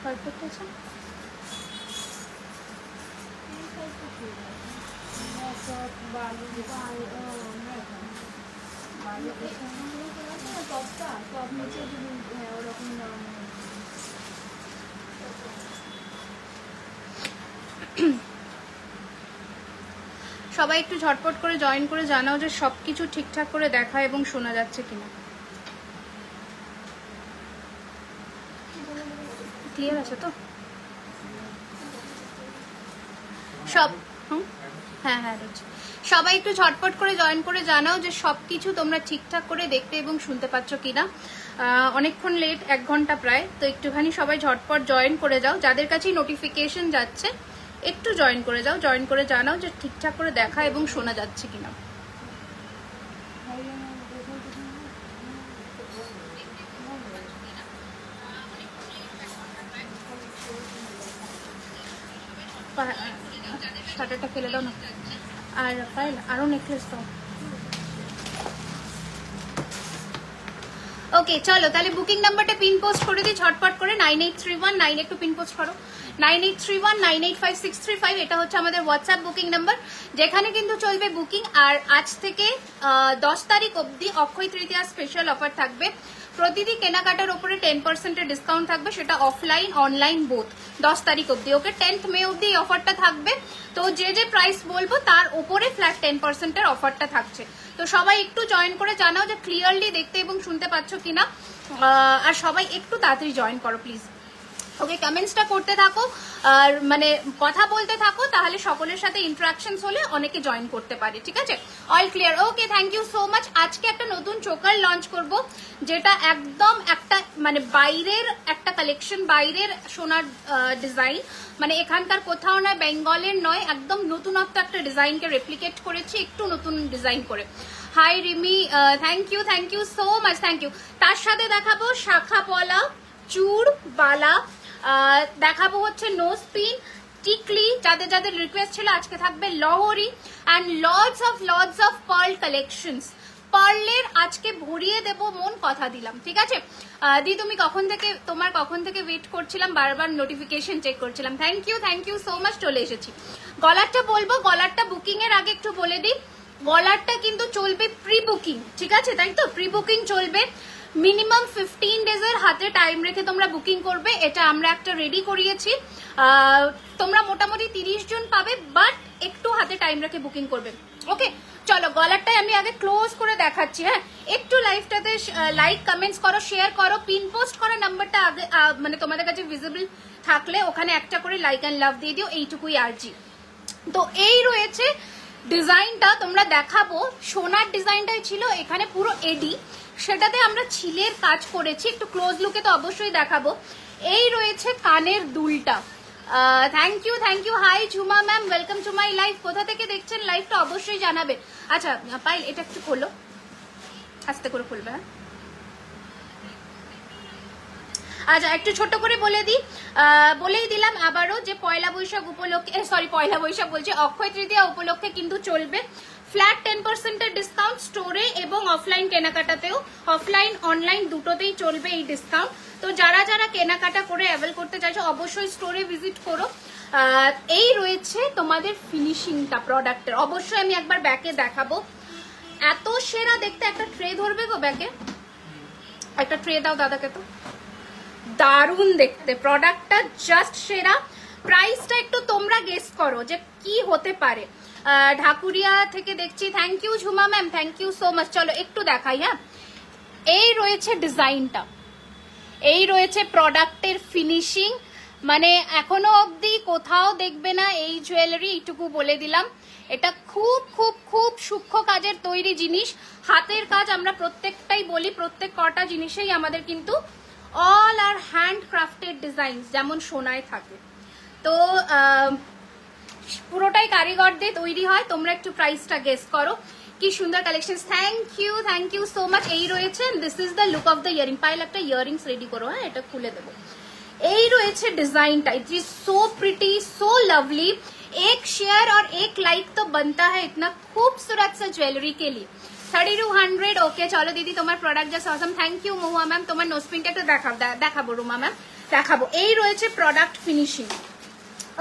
Perfect আছে। সবাই একটু ঝটপট করে জয়েন করে জানাও যে সবকিছু ঠিকঠাক করে দেখা এবং শোনা যাচ্ছে কিনা। ক্লিয়ার আছে তো সব? হ্যাঁ হ্যাঁ রয়েছে। সবাই একটু ঝটপট করে জয়েন করে জানাও যে সবকিছু তোমরা ঠিকঠাক করে দেখতে এবং শুনতে পাচ্ছ কিনা। অনেকক্ষণ লেট, 1 ঘন্টা প্রায়, তো একটুখানি সবাই ঝটপট জয়েন করে যাও। যাদের কাছেই নোটিফিকেশন যাচ্ছে একটু জয়েন করে যাও, জয়েন করে জানাও যে ঠিকঠাক করে দেখা এবং শোনা যাচ্ছে কিনা। শাটারটা ফেলে দাও না। আর পাইল আরো নেকলেস দাও। ওকে চলো তাহলে বুকিং নাম্বারটা পিন পোস্ট করে দিই ঝটপট করে। 9831 একটু পিন পোস্ট করো। 9831985635 এটা হচ্ছে আমাদের হোয়াটসঅ্যাপ বুকিং নাম্বার, যেখানে কিন্তু চলবে বুকিং। আর আজ থেকে 10 তারিখ অবধি অক্ষয় তৃতীয়া স্পেশাল অফার থাকবে। প্রতিটি কেনাকাটার উপরে 10% ডিসকাউন্ট থাকবে, সেটা অফলাইন অনলাইন বোথ 10 তারিখ অবধি। ওকে 10th মে অবধি এই অফারটা থাকবে। তো যে যে প্রাইস বলবো তার উপরে ফ্ল্যাট 10% অফারটা থাকছে। তো সবাই একটু জয়েন করে জানাও যে ক্লিয়ারলি দেখতে এবং শুনতে পাচ্ছ কিনা। আর সবাই একটু তাড়াতাড়ি জয়েন করো প্লিজ। ওকে কমেন্টসটা করতে থাকো আর মানে কথা বলতে থাকো, তাহলে সকলের সাথে ইন্টারাকশনস হলে অনেকে জয়েন করতে পারে। ঠিক আছে, all clear. Okay thank you so much. আজকে একটা নতুন চোকার লঞ্চ করব, যেটা একদম একটা মানে বাইরের একটা কালেকশন, বাইরের সোনার ডিজাইন, মানে এখানকার কোথাও নয়, বেঙ্গলের নয়, একদম নতুনত্ব একটা ডিজাইনকে রেপ্লিকেট করেছি একটু নতুন ডিজাইন করে। Hi Rimi, thank you so much, thank you. তার সাথে দেখাবো শাখা পলা, চূড়, বালা, দেখাবো হচ্ছে নোজ পিন, টিকলি, যাদের যাদের রিকোয়েস্ট ছিল। আজকে থাকবে Lahari and lords of pearl collections. পার্লের আজকে ভরিয়ে দেব মন, কথা দিলাম। ঠিক আছে দি, তুমি তোমার কখন থেকে ওয়েট করছিলাম, বারবার নোটিফিকেশন চেক করছিলাম। Thank you so much. চলে এসেছি। গলারটা বলবো, গলারটা বুকিং এর আগে একটু বলে দিই, গলারটা কিন্তু চলবে প্রি বুকিং। ঠিক আছে, তাই তো প্রি বুকিং চলবে। মিনিমাম 15 ডেজের হাতে টাইম রেখে তোমরা বুকিং করবে। এটা আমরা একটা রেডি করিয়েছি, তোমরা মোটামুটি 30 জন পাবে, বাট একটু হাতে টাইম রেখে বুকিং করবে। ওকে চলো গলারটাই আমি আগে ক্লোজ করে দেখাচ্ছি। হ্যাঁ একটু লাইভটাতে লাইক কমেন্টস করো, শেয়ার করো, পিন পোস্ট করা নাম্বারটা আগে মানে তোমাদের কাছে ভিজিবল থাকলে ওখানে একটা করে লাইক অ্যান্ড লাভ দিয়ে দিও, এইটুকুই আরজি। তো এই রয়েছে ডিজাইনটা, তোমরা দেখাবো। সোনার ডিজাইনটাই ছিল এখানে পুরো এডি, সেটাতে আমরা ছিলের কাজ করেছি, একটু ক্লোজ লুকে তো অবশ্যই দেখাবো। এই রয়েছে কানের দুলটা। Thank you. Hi Jhuma ma'am, welcome to my live. কোথা থেকে দেখছেন লাইভটা অবশ্যই জানাবে। আচ্ছা পাইল এটা একটু খোলো, আস্তে করে খুলবে। হ্যাঁ আচ্ছা একটু ছোট করে বলেই দিলাম আবারও যে পয়লা বৈশাখ উপলক্ষে, পয়লা বৈশাখ বলছি, অক্ষয় তৃতীয়া উপলক্ষে কিন্তু চলবে ফ্ল্যাট 10% ডিসকাউন্ট স্টোরে এবং অফলাইন কেনাকাটাতেও। অফলাইন অনলাইন দুটোতেই চলবে এই ডিসকাউন্ট। তো যারা যারা কেনাকাটা করে অ্যাভেল করতে চাইছো অবশ্যই স্টোরে ভিজিট করো। এই রয়েছে তোমাদের ফিনিশিংটা প্রোডাক্টের, অবশ্যই আমি একবার ব্যাকে দেখাবো। এত সেরা দেখতে। একটা ট্রে ধরবে গো ব্যাকে, একটা ট্রে দাও দাদাকে। তো দারুণ দেখতে প্রোডাক্টটা, জাস্ট সেরা। প্রাইসটা একটু তোমরা গেস করো যে কি হতে পারে। ঢাকুরিয়া থেকে দেখছি, thank you Jhuma ma'am, thank you so much. চলো একটু দেখাই। হ্যাঁ এই রয়েছে ডিজাইনটা, এই রয়েছে প্রোডাক্টের ফিনিশিং, মানে এখনো অবধি কোথাও দেখবে না এই জুয়েলারি, এইটুকু বলে দিলাম। এটা খুব খুব খুব সূক্ষ্ম কাজের তৈরি জিনিস, হাতের কাজ। আমরা প্রত্যেকটাই বলি, প্রত্যেক কটা জিনিসেই আমাদের কিন্তু অল আর হ্যান্ড ক্রাফটেড ডিজাইন যেমন সোনায় থাকে। তো পুরোটাই কারিগর দিয়ে তৈরি হয়। তোমরা একটু প্রাইসটা গেস করো। কি সুন্দর collection. Thank you so much. এই রয়েছে, this is the look of the earring. পাইল একটা ইয়ারিংস রেডি করো। হ্যাঁ এটা খুলে দেবো। এই রয়েছে ডিजाइनটা, it is so pretty, so lovely. एक शेयर और एक लाइक तो बनता है इतना खूबसूरत सा ज्वेलरी के लिए। 3200। ओके चलो दीदी, তোমার product just awesome. Thank you Mahua ma'am. তোমার নোজপিনটা একটু দেখাবো রুমা ম্যাম। দেখাবো। এই রয়েছে product finishing.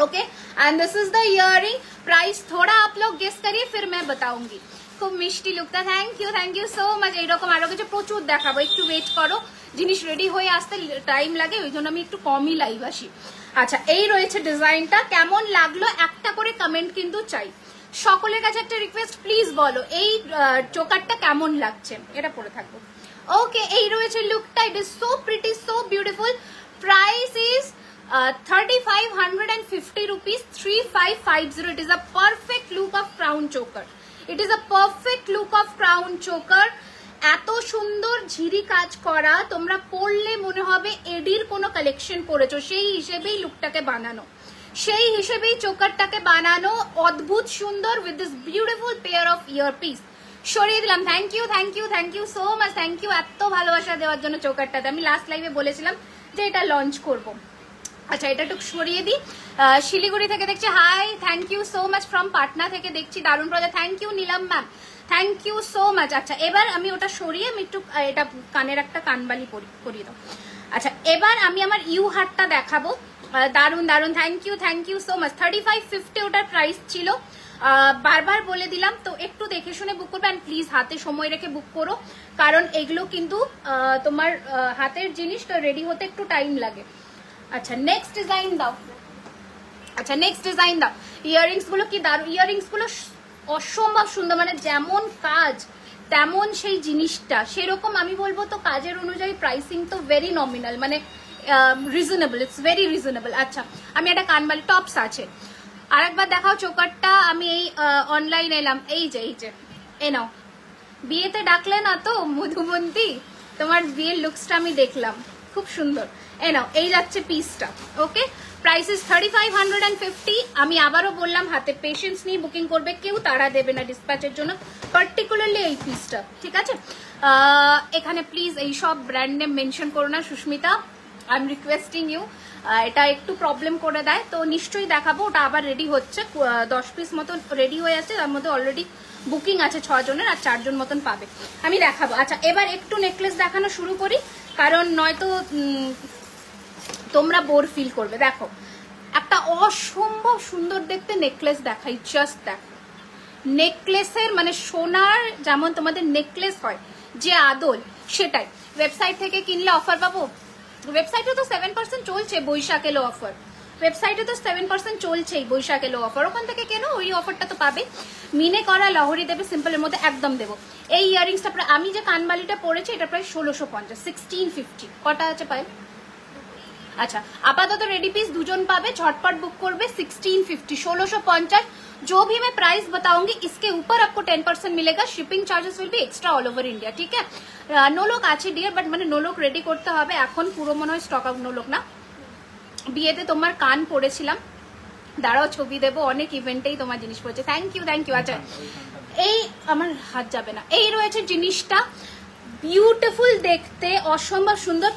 Okay and this is the earring. Price थोड़ा आप लोग गेस करिए फिर मैं बताऊंगी। খুব মিষ্টি লুকটা, থ্যাংক ইউ সো মাচ। এইরকম আরো কিছু প্রচুর দেখাবো, একটু ওয়েট করো, জিনিস রেডি হয়ে আসতে টাইম লাগে, ওই জন্য আমি একটু কমই লাইভ আসি। আচ্ছা এই রয়েছে ডিজাইনটা, কেমন লাগলো একটা করে কমেন্ট কিন্তু চাই। সকলের কাছে একটা রিকোয়েস্ট, প্লিজ বলো এই চোকারটা কেমন লাগছে, এটা পরে থাকবো। ওকে এই রয়েছে লুকটা, it is so pretty, so beautiful. Price is 3550 rupees, 3550. It is a perfect look of crown choker. It is a perfect look of crown choker. এত সুন্দর ঝিরি কাজ করা, তোমরা পরলে মনে হবে এডির কোনো কালেকশন পরেছো, সেই হিসেবেই লুকটাকে বানানো, সেই হিসেবেই চোকারটাকে বানানো, অদ্ভুত সুন্দর with this beautiful pair of earpiece. সরিয়ে দিলাম। Thank you so much, thank you এত ভালোবাসা দেওয়ার জন্য চোকারটাতে। আমি লাস্ট লাইভে বলেছিলাম যে এটা লঞ্চ করবো। আচ্ছা এটা একটু সরিয়ে দিই। শিলিগুড়ি থেকে দেখছি, hi, thank you so much. From Patna থেকে দেখছি, দারুণ প্রজা, thank you Neelam ma'am, thank you so much. আচ্ছা এবার আমি ওটা সরিয়ে আমি একটু এটা কানের একটা কানবালি পরিয়ে দাও। আচ্ছা এবার আমি আমার ইউ হারটা দেখাবো, দারুণ দারুণ, থ্যাংক ইউ সো মাচ। 3550 ওটার প্রাইস ছিল, বারবার বলে দিলাম, তো একটু দেখে শুনে বুক করবে অ্যান্ড প্লিজ হাতে সময় রেখে বুক করো, কারণ এগুলো কিন্তু তোমার হাতের জিনিস, তো রেডি হতে একটু টাইম লাগে। আচ্ছা নেক্সট ডিজাইন দাও, ইয়াররিংস গুলো কি দারুণ, ইয়াররিংস গুলো অসম্ভব সুন্দর, মানে যেমন কাজ তেমন সেই জিনিসটা সেরকম। আমি বলবো তো কাজের অনুযায়ী প্রাইসিং তো ভেরি নমিনাল, মানে রিজনেবল, ইটস ভেরি রিজনেবল। আচ্ছা আমি একটা কানবালি টপস আছে, আরেকবার দেখাও চোকারটা। আমি এই অনলাইন এলাম, এই যে এ নাও, বিয়েতে ডাকলে না তো মধুবন্তী, তোমার বিয়ের লুকসটা আমি দেখলাম, খুব সুন্দর। এই নাও, এই যাচ্ছে পিসটা। Okay price is 3550। আমি আবারও বললাম হাতে পেশেন্স নিয়ে বুকিং করবে, কেউ তাড়া দেবে না ডিসপ্যাচের জন্য, পার্টিকুলারলি এই পিসটা, ঠিক আছে? এখানে প্লিজ এই সব ব্র্যান্ড নেম মেনশন করো না Sushmita, I am requesting you, এটা একটু প্রবলেম করে দেয়। তো নিশ্চয়ই দেখাবো, ওটা আবার রেডি হচ্ছে, 10 পিস মতো রেডি হয়ে আছে, তার মধ্যে অলরেডি বুকিং আছে 6 জনের, আর 4 জন মতন পাবে, আমি দেখাবো। আচ্ছা এবার একটু নেকলেস দেখানো শুরু করি, কারণ নয়তো তোমরা বোর ফিল করবে। দেখো একটা অসম্ভব সুন্দর দেখতে নেকলেস দেখাই, জাস্ট দেখো নেকলেসের মানে সোনার যেমন তোমাদের নেকলেস হয় যে আদল, সেটাই। ওয়েবসাইট থেকে কিনলে অফার পাবো, ওয়েবসাইটে তো 7% চলছে বৈশাখ এলো অফার, ওয়েবসাইটে তো 7% চলছেই বৈশাখ এলো অফার, ওখান থেকে কেন ওই অফারটা তো পাবে। মিনে করা লহরি দেবে, সিম্পলের মধ্যে একদম দেবো। এই ইয়ারিংসটা আমি যে কানবালিটা পরেছি এটা প্রায় 1650, 1650 কটা আছে পাই। अच्छा आपातत रेडी पीस दुजन पावे, झटपट बुक करबे 1650 1650। जो भी मैं प्राइस बताऊंगी इसके ऊपर आपको 10% मिलेगा, shipping charges will be extra all over India, ठीक है। नो लोक आछे डियर, बाट माने नो लोक रेडी करते होबे, एखन पुरो मने হয় स्टक आउट नो लोक ना। বিয়েতে তোমার কান পড়েছিলাম, দাঁড়াও ছবি দেবো, অনেক ইভেন্টেই তোমার জিনিস পড়েছে। Thank you thank you. আচ্ছা এই আমার হাত যাবে না, এই রয়েছে জিনিসটা, বিউটিফুল দেখতে, অসম্ভব সুন্দর।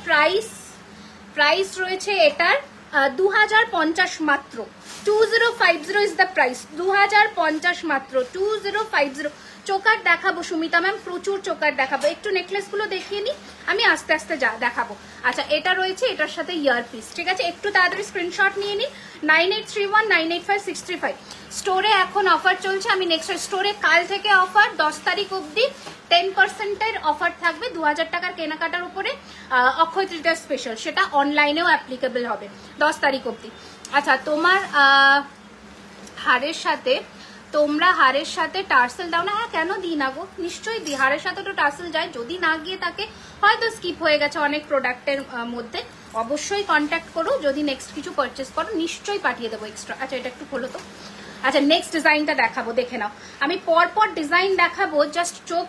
প্রাইস রয়েছে এটার 2050 মাত্র, 2050 ইজ দ্য প্রাইস, 2050 মাত্র, 2050। চোকার দেখাবো সুমিতা ম্যাম, প্রচুর চোকার দেখাবো, একটু নেকলেস গুলো দেখিয়ে নি, আমি আস্তে আস্তে দেখাবো। আচ্ছা এটা রয়েছে এটার সাথে ইয়ারপিস, ঠিক আছে। একটু তাড়াতাড়ি স্ক্রিনশট নিয়ে নিন, 9831985635। স্টোরে এখন অফার চলছে, আমি নেক্সট স্টোরে কাল থেকে অফার 10 তারিখ অবধি 10%-এর অফার থাকবে 2000 টাকার কেনাকাটার উপরে, অক্ষয় তৃতীয়া স্পেশাল, সেটা অনলাইনেও অ্যাপ্লিকেবল হবে 10 তারিখ অবধি। আচ্ছা তোমার হারের সাথে, তোমরা হারের সাথে টার্সেল দাও না? হ্যাঁ কেন দিই না গো, নিশ্চয়ই দিই, হারের সাথে তো টার্সেল যায়, যদি না গিয়ে থাকে হয়তো স্কিপ হয়ে গেছে অনেক প্রোডাক্টের মধ্যে, অবশ্যই কন্ট্যাক্ট করো, যদি নেক্সট কিছু পারচেস করো নিশ্চয়ই পাঠিয়ে দেবো এক্সট্রা। আচ্ছা এটা একটু খোলো তো। আচ্ছা নেক্সট ডিজাইনটা দেখাবো, দেখে নাও, আমি পরপর ডিজাইন দেখাবো, জাস্ট চোখ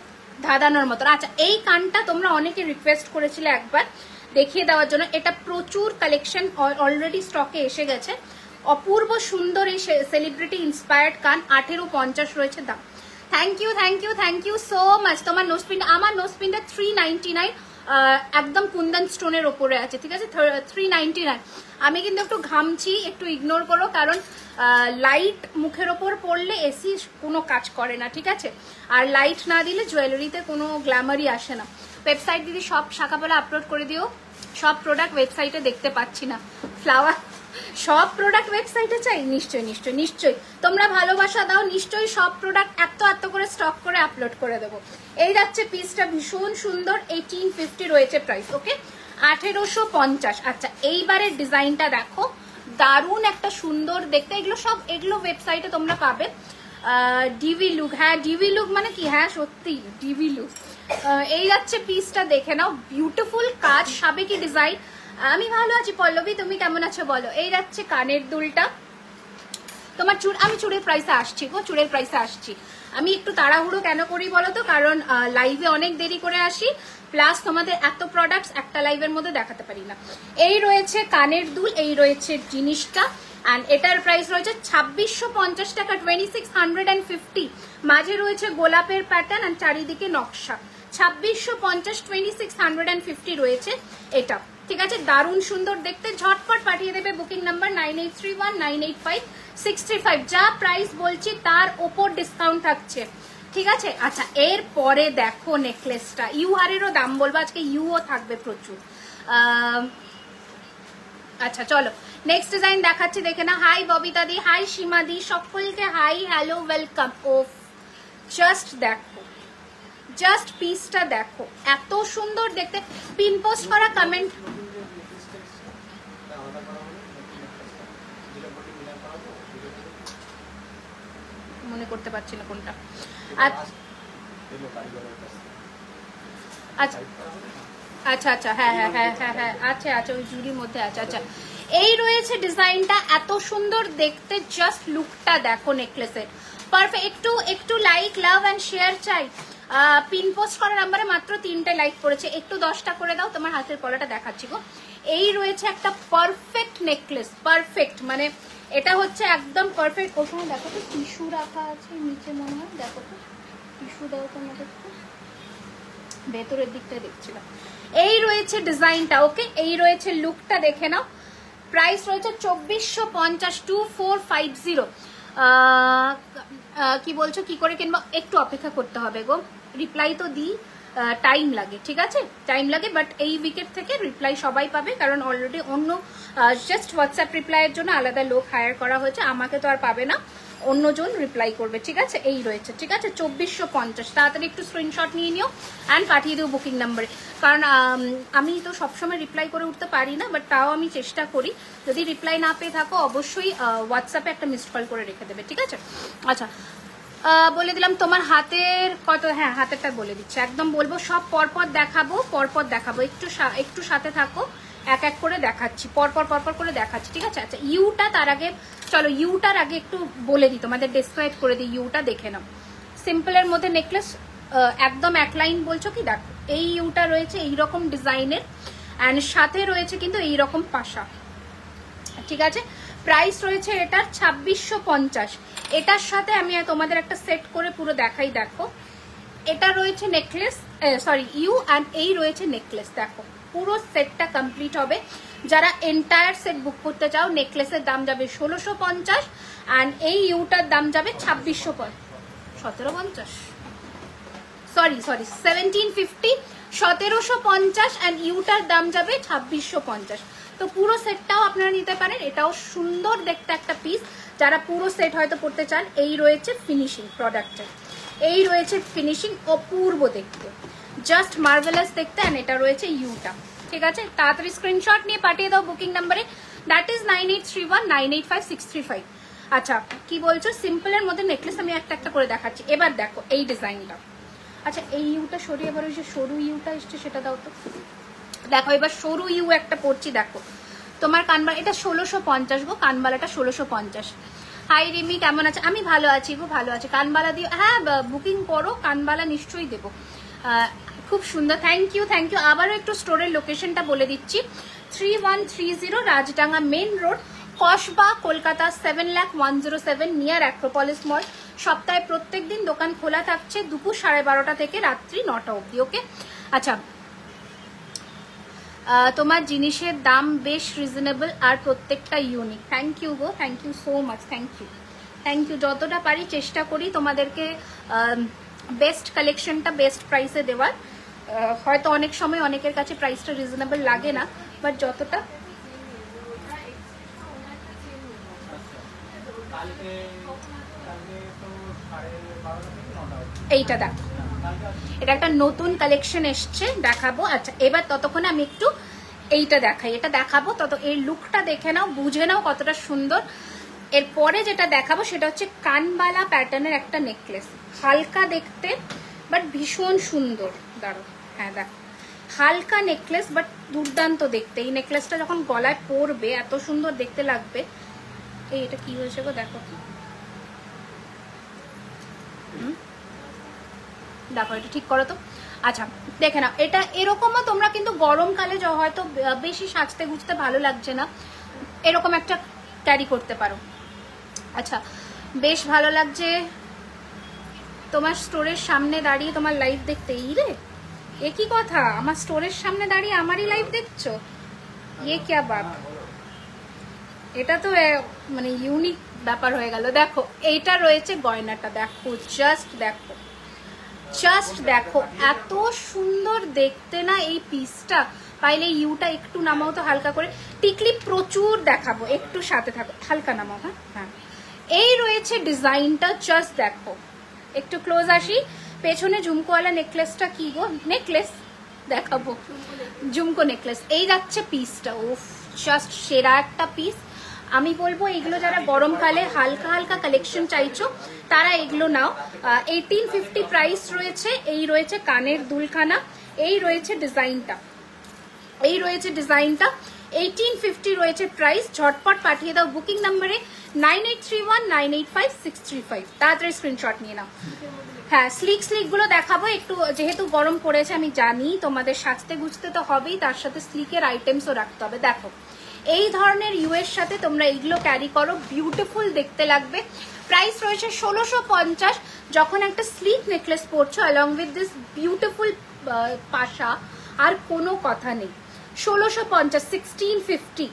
ধাঁধানোর মতো। আচ্ছা এই কানটা তোমরা অনেকে রিকোয়েস্ট করেছিলে একবার দেখিয়ে দেওয়ার জন্য, এটা প্রচুর কালেকশন অলরেডি স্টকে এসে গেছে, অপূর্ব সুন্দর এই সেলিব্রিটি ইন্সপায়ার্ড কান, 1850 রয়েছে দাম। Thank you thank you thank you so much. তোমার নোজপিন, আমার নোজপিনটা 399, একদম কুন্দন স্টোনের ওপরে আছে, ঠিক আছে, 399। আমি কিন্তু একটু ঘামছি, একটু ইগনোর করো, কারণ লাইট মুখের ওপর পড়লে এসি কোনো কাজ করে না, ঠিক আছে, আর লাইট না দিলে জুয়েলারিতে কোনো গ্ল্যামারই আসে না। ওয়েবসাইট দিদি সব শাখাপালা আপলোড করে দিও, সব প্রোডাক্ট ওয়েবসাইটে দেখতে পাচ্ছি না। ফ্লাওয়ার সব প্রোডাক্ট ওয়েবসাইটে চাই? নিশ্চয়ই নিশ্চয়ই নিশ্চয়ই, তোমরা ভালোবাসা দাও, নিশ্চয়ই সব প্রোডাক্ট এত করে স্টক করে আপলোড করে দেবো। এই যাচ্ছে পিসটা, ভীষণ সুন্দর, 1850 রয়েছে প্রাইস। ওকে, 1850। আচ্ছা, এইবারের ডিজাইনটা দেখো, দারুণ একটা সুন্দর দেখতে। এগুলো ওয়েবসাইটে তোমরা পাবে। ডিভি লুক, হ্যাঁ ডিভি লুক মানে কি, হ্যাঁ সত্যি ডিভি লুক। এই যাচ্ছে পিসটা, দেখে নাও, বিউটিফুল কাজ, সাবেকি ডিজাইন। আমি ভালো আছি পল্লবী, তুমি কেমন আছো বলো। এই যাচ্ছে কানের দুলটা, তোমার আমি চুড়ের প্রাইসে আসছি গো, চুড়ের প্রাইসে আসছি। আমি একটু তাড়াহুড়ো কেন করি বলো তো, কারণ লাইভে অনেক দেরি করে আসি, প্লাস তোমাদের এত প্রোডাক্টস একটা লাইভের মধ্যে দেখাতে পারি না। এই রয়েছে কানের দুল, এই রয়েছে জিনিসটা, অ্যান্ড এটার প্রাইস রয়েছে 2650 টাকা, 2650। মাঝে রয়েছে গোলাপের প্যাটার্ন আর চারিদিকে নকশা। 2650, 2650 রয়েছে এটা, ঠিক আছে। দারুণ সুন্দর দেখতে, ঝটপট পাঠিয়ে দেবে বুকিং নাম্বার 9831985635। যা প্রাইস বলছি তার ওপর ডিসকাউন্ট থাকছে, ঠিক আছে। আচ্ছা, এর পরে দেখো নেকলেসটা, ইউআরেরও দাম বলবো আজকে, ইউও থাকবে প্রচুর। আচ্ছা চলো নেক্সট ডিজাইন দেখাচ্ছি, দেখে না। হাই ববিতা দি, হাই সীমা দি, সকলকে হাই, হ্যালো, ওয়েলকাম। ওফ, জাস্ট দেখো, জাস্ট পিসটা দেখো, এত সুন্দর দেখতে। পিন পোস্ট করা কমেন্ট মনে করতে পারছি না কোনটা। আচ্ছা আচ্ছা আচ্ছা, হ্যাঁ হ্যাঁ হ্যাঁ হ্যাঁ হ্যাঁ, আচ্ছা আচ্ছা, ওই জুড়ির মধ্যে আছে। আচ্ছা, এই রয়েছে ডিজাইনটা, এত সুন্দর দেখতে, জাস্ট লুকটা দেখো নেকলেসের, পারফেক্ট। একটু লাইক, লাভ অ্যান্ড শেয়ার চাই। পিন পোস্ট করার নাম্বারে মাত্র 3টে লাইক করেছে, একটু 10টা করে দাও। তোমার হাতের পলাটা দেখাচ্ছি গো। এই রয়েছে একটা পারফেক্ট নেকলেস, পারফেক্ট মানে এটা হচ্ছে একদম পারফেক্ট। ওখানে দেখো তো টিস্যু রাখা আছে নিচে, মনে হয়, দেখো তো টিস্যু দাও তোমাদের, ভেতরের দিকটা দেখছিলাম। এই রয়েছে ডিজাইনটা, ওকে, এই রয়েছে লুকটা, দেখে নাও। প্রাইস রয়েছে 2450, 2450। কি বলছো, কি করে কিনবো? একটু অপেক্ষা করতে হবে গো, রিপ্লাই তো দিই, টাইম লাগে, ঠিক আছে, টাইম লাগে, বাট এই উইকেট থেকে রিপ্লাই সবাই পাবে, কারণ অলরেডি অন্য জাস্ট হোয়াটসঅ্যাপ রিপ্লাইয়ের জন্য আলাদা লোক হায়ার করা হয়েছে, আমাকে তো আর পাবে না, অন্যজন রিপ্লাই করবে, ঠিক আছে। এই রয়েছে, ঠিক আছে, 2450। তাড়াতাড়ি একটু স্ক্রিনশট নিয়ে নিও অ্যান্ড পাঠিয়ে দিও বুকিং নাম্বারে, কারণ আমি তো সবসময় রিপ্লাই করে উঠতে পারি না, বাট তাও আমি চেষ্টা করি। যদি রিপ্লাই না পেয়ে থাকো অবশ্যই হোয়াটসঅ্যাপে একটা মিসড কল করে রেখে দেবে, ঠিক আছে। আচ্ছা, বলে দিলাম তোমার হাতের কত, হ্যাঁ হাতেরটা বলে দিচ্ছি, একদম বলবো, সব পরপর দেখাবো, পরপর দেখাবো, একটু সাথে থাকো, এক এক করে দেখাচ্ছি, পরপর করে দেখাচ্ছি, ঠিক আছে। আচ্ছা, ইউটা তার আগে, চলো ইউটার আগে একটু বলে দিই, তোমাদের ডেসক্রাইব করে দিই, ইউটা দেখে নাও। সিম্পলের মধ্যে নেকলেস, একদম এক লাইন বলছো কি, দেখো এই ইউটা রয়েছে এইরকম ডিজাইনের, অ্যান্ড সাথে রয়েছে কিন্তু এইরকম পাশা, ঠিক আছে। প্রাইস রয়েছে এটার 2650। এটার সাথে আমি তোমাদের একটা সেট করে পুরো দেখাই, দেখো এটা রয়েছে নেকলেস, সরি ইউ, অ্যান্ড এই রয়েছে নেকলেস, দেখো পুরো সেটটা কমপ্লিট হবে। যারা এন্টায়ার সেট বুক করতে চাও, নেকলেসের দাম যাবে 1650, অ্যান্ড এই ইউটার দাম যাবে 1750, সরি 1750, 1750, অ্যান্ড ইউটার দাম যাবে 2650। তো পুরো সেটটাও আপনারা নিতে পারেন, এটাও সুন্দর দেখতে একটা পিস। যারা পুরো সেট হয়তো পড়তে চান, এই রয়েছে ফিনিশিং প্রোডাক্টের, এই রয়েছে ফিনিশিং, অপূর্ব দেখতে, জাস্ট মার্ভেলাস দেখতে, অ্যান্ড এটা রয়েছে ইউটা, ঠিক আছে। তাড়াতাড়ি স্ক্রিনশট নিয়ে পাঠিয়ে দাও বুকিং নাম্বারে, দ্যাট ইজ 9831985635। আচ্ছা, কি বলছো, সিম্পলের মধ্যে নেকলেস আমি একটা করে দেখাচ্ছি। এবার দেখো এই ডিজাইনটা, আচ্ছা এই ইউটা সরিয়ে, এবার ওই যে সরু ইউটা এসছে সেটা দাও তো। দেখো এবার সরু ইউ একটা পড়ছি, দেখো তোমার কানবালা, এটা 1650 গো, কানবালাটা 1650। হাই রিমি, কেমন আছে? আমি ভালো আছি গো, ভালো আছি। কানবালা দিও, হ্যাঁ বুকিং করো, কানবালা নিশ্চয়ই দেবো। খুব সুন্দর, থ্যাংক ইউ থ্যাংক ইউ। আবারও একটু স্টোরের লোকেশনটা বলে দিচ্ছি, 3130 Rajdanga main road, Kasba, Kolkata 7,01,07, near Acropolis mall. সপ্তাহে প্রত্যেক দিন দোকান খোলা থাকছে দুপুর 12:30 থেকে রাত্রি 9টা অবধি, ওকে। আচ্ছা, তোমার জিনিসের দাম বেশ রিজনেবল আর প্রত্যেকটা ইউনিক। থ্যাংক ইউ গো, thank you so much, thank you. যতটা পারি চেষ্টা করি তোমাদেরকে বেস্ট কালেকশনটা বেস্ট প্রাইসে দেওয়ার। হয়তো অনেক সময় অনেকের কাছে প্রাইসটা রিজনেবল লাগে না, বাট যতটা এইটা দেখো, এটা একটা নতুন কালেকশন এসছে, দেখাবো। আচ্ছা এবার ততক্ষণে আমি একটু এইটা দেখাই, এটা দেখাবো, তত এর লুকটা দেখে নাও, বুঝে নাও কতটা সুন্দর। এরপরে যেটা দেখাবো সেটা হচ্ছে কানবালা প্যাটার্নের একটা নেকলেস, হালকা দেখতে বাট ভীষণ সুন্দর। দাঁড়ো, হ্যাঁ দেখো, হালকা নেকলেস বাট দুর্দান্ত দেখতে। এই নেকলেসটা যখন গলায় পরবে এত সুন্দর দেখতে লাগবে। এই এটা কি হয়েছে গো, দেখো দেখো, এটা ঠিক করো তো। আচ্ছা দেখে নাও, এটা এরকমও তোমরা কিন্তু গরমকালে হয়তো বেশি সাজতে গুজতে ভালো লাগছে না, এরকম একটা ক্যারি করতে পারো। আচ্ছা বেশ ভালো লাগছে তোমার স্টোরের সামনে দাঁড়িয়ে তোমার লাইভ দেখতে। এই রে, এ কি কথা, আমার স্টোরের সামনে দাঁড়িয়ে আমারই লাইভ দেখছো, ইয়ে ক্যা বাত, এটা তো মানে ইউনিক ব্যাপার হয়ে গেল। দেখো এইটা রয়েছে গয়নাটা, দেখো জাস্ট দেখো, জাস্ট দেখো, এত সুন্দর দেখতে না এই পিসটা। পাইলে ইউটা একটু নামাও তো হালকা করে, টিকলি প্রচুর দেখাবো, একটু সাথে থাকো, হালকা নামাও। হ্যাঁ হ্যাঁ, এই রয়েছে ডিজাইনটা, জাস্ট দেখো, একটু ক্লোজ আসি। পেছনে ঝুমকোওয়ালা নেকলেসটা কি গো, নেকলেস দেখাবো, ঝুমকো নেকলেস, এই যাচ্ছে পিসটা। উফ জাস্ট সেরা একটা পিস। আমি বলবো এগুলো যারা গরমকালে হালকা হালকা কালেকশন চাইছো তারা এগুলো নাও। 1850 প্রাইস রয়েছে। এই রয়েছে কানের দুলখানা, এই রয়েছে ডিজাইনটা, এই রয়েছে ডিজাইনটা, 1850 রয়েছে প্রাইস। ঝটপট পাঠিয়ে দাও বুকিং নাম্বারে 9831985635, তাড়াতাড়ি স্ক্রিনশট নিয়ে নাও। হ্যাঁ স্লিক গুলো দেখাবো একটু, যেহেতু গরম পড়েছে আমি জানি তোমাদের সাজতে গুজতে তো হবেই, তার সাথে স্লিকের আইটেমসও রাখতে হবে। দেখো এই ধরনের ইউএর সাথে তোমরা এইগুলো ক্যারি করো, বিউটিফুল দেখতে লাগবে। প্রাইস রয়েছে 1650। যখন একটা স্লিক নেকলেস পরছো অ্যালং উইথ দিস বিউটিফুল পাশা, আর কোনো কথা নেই। 1650, 1650,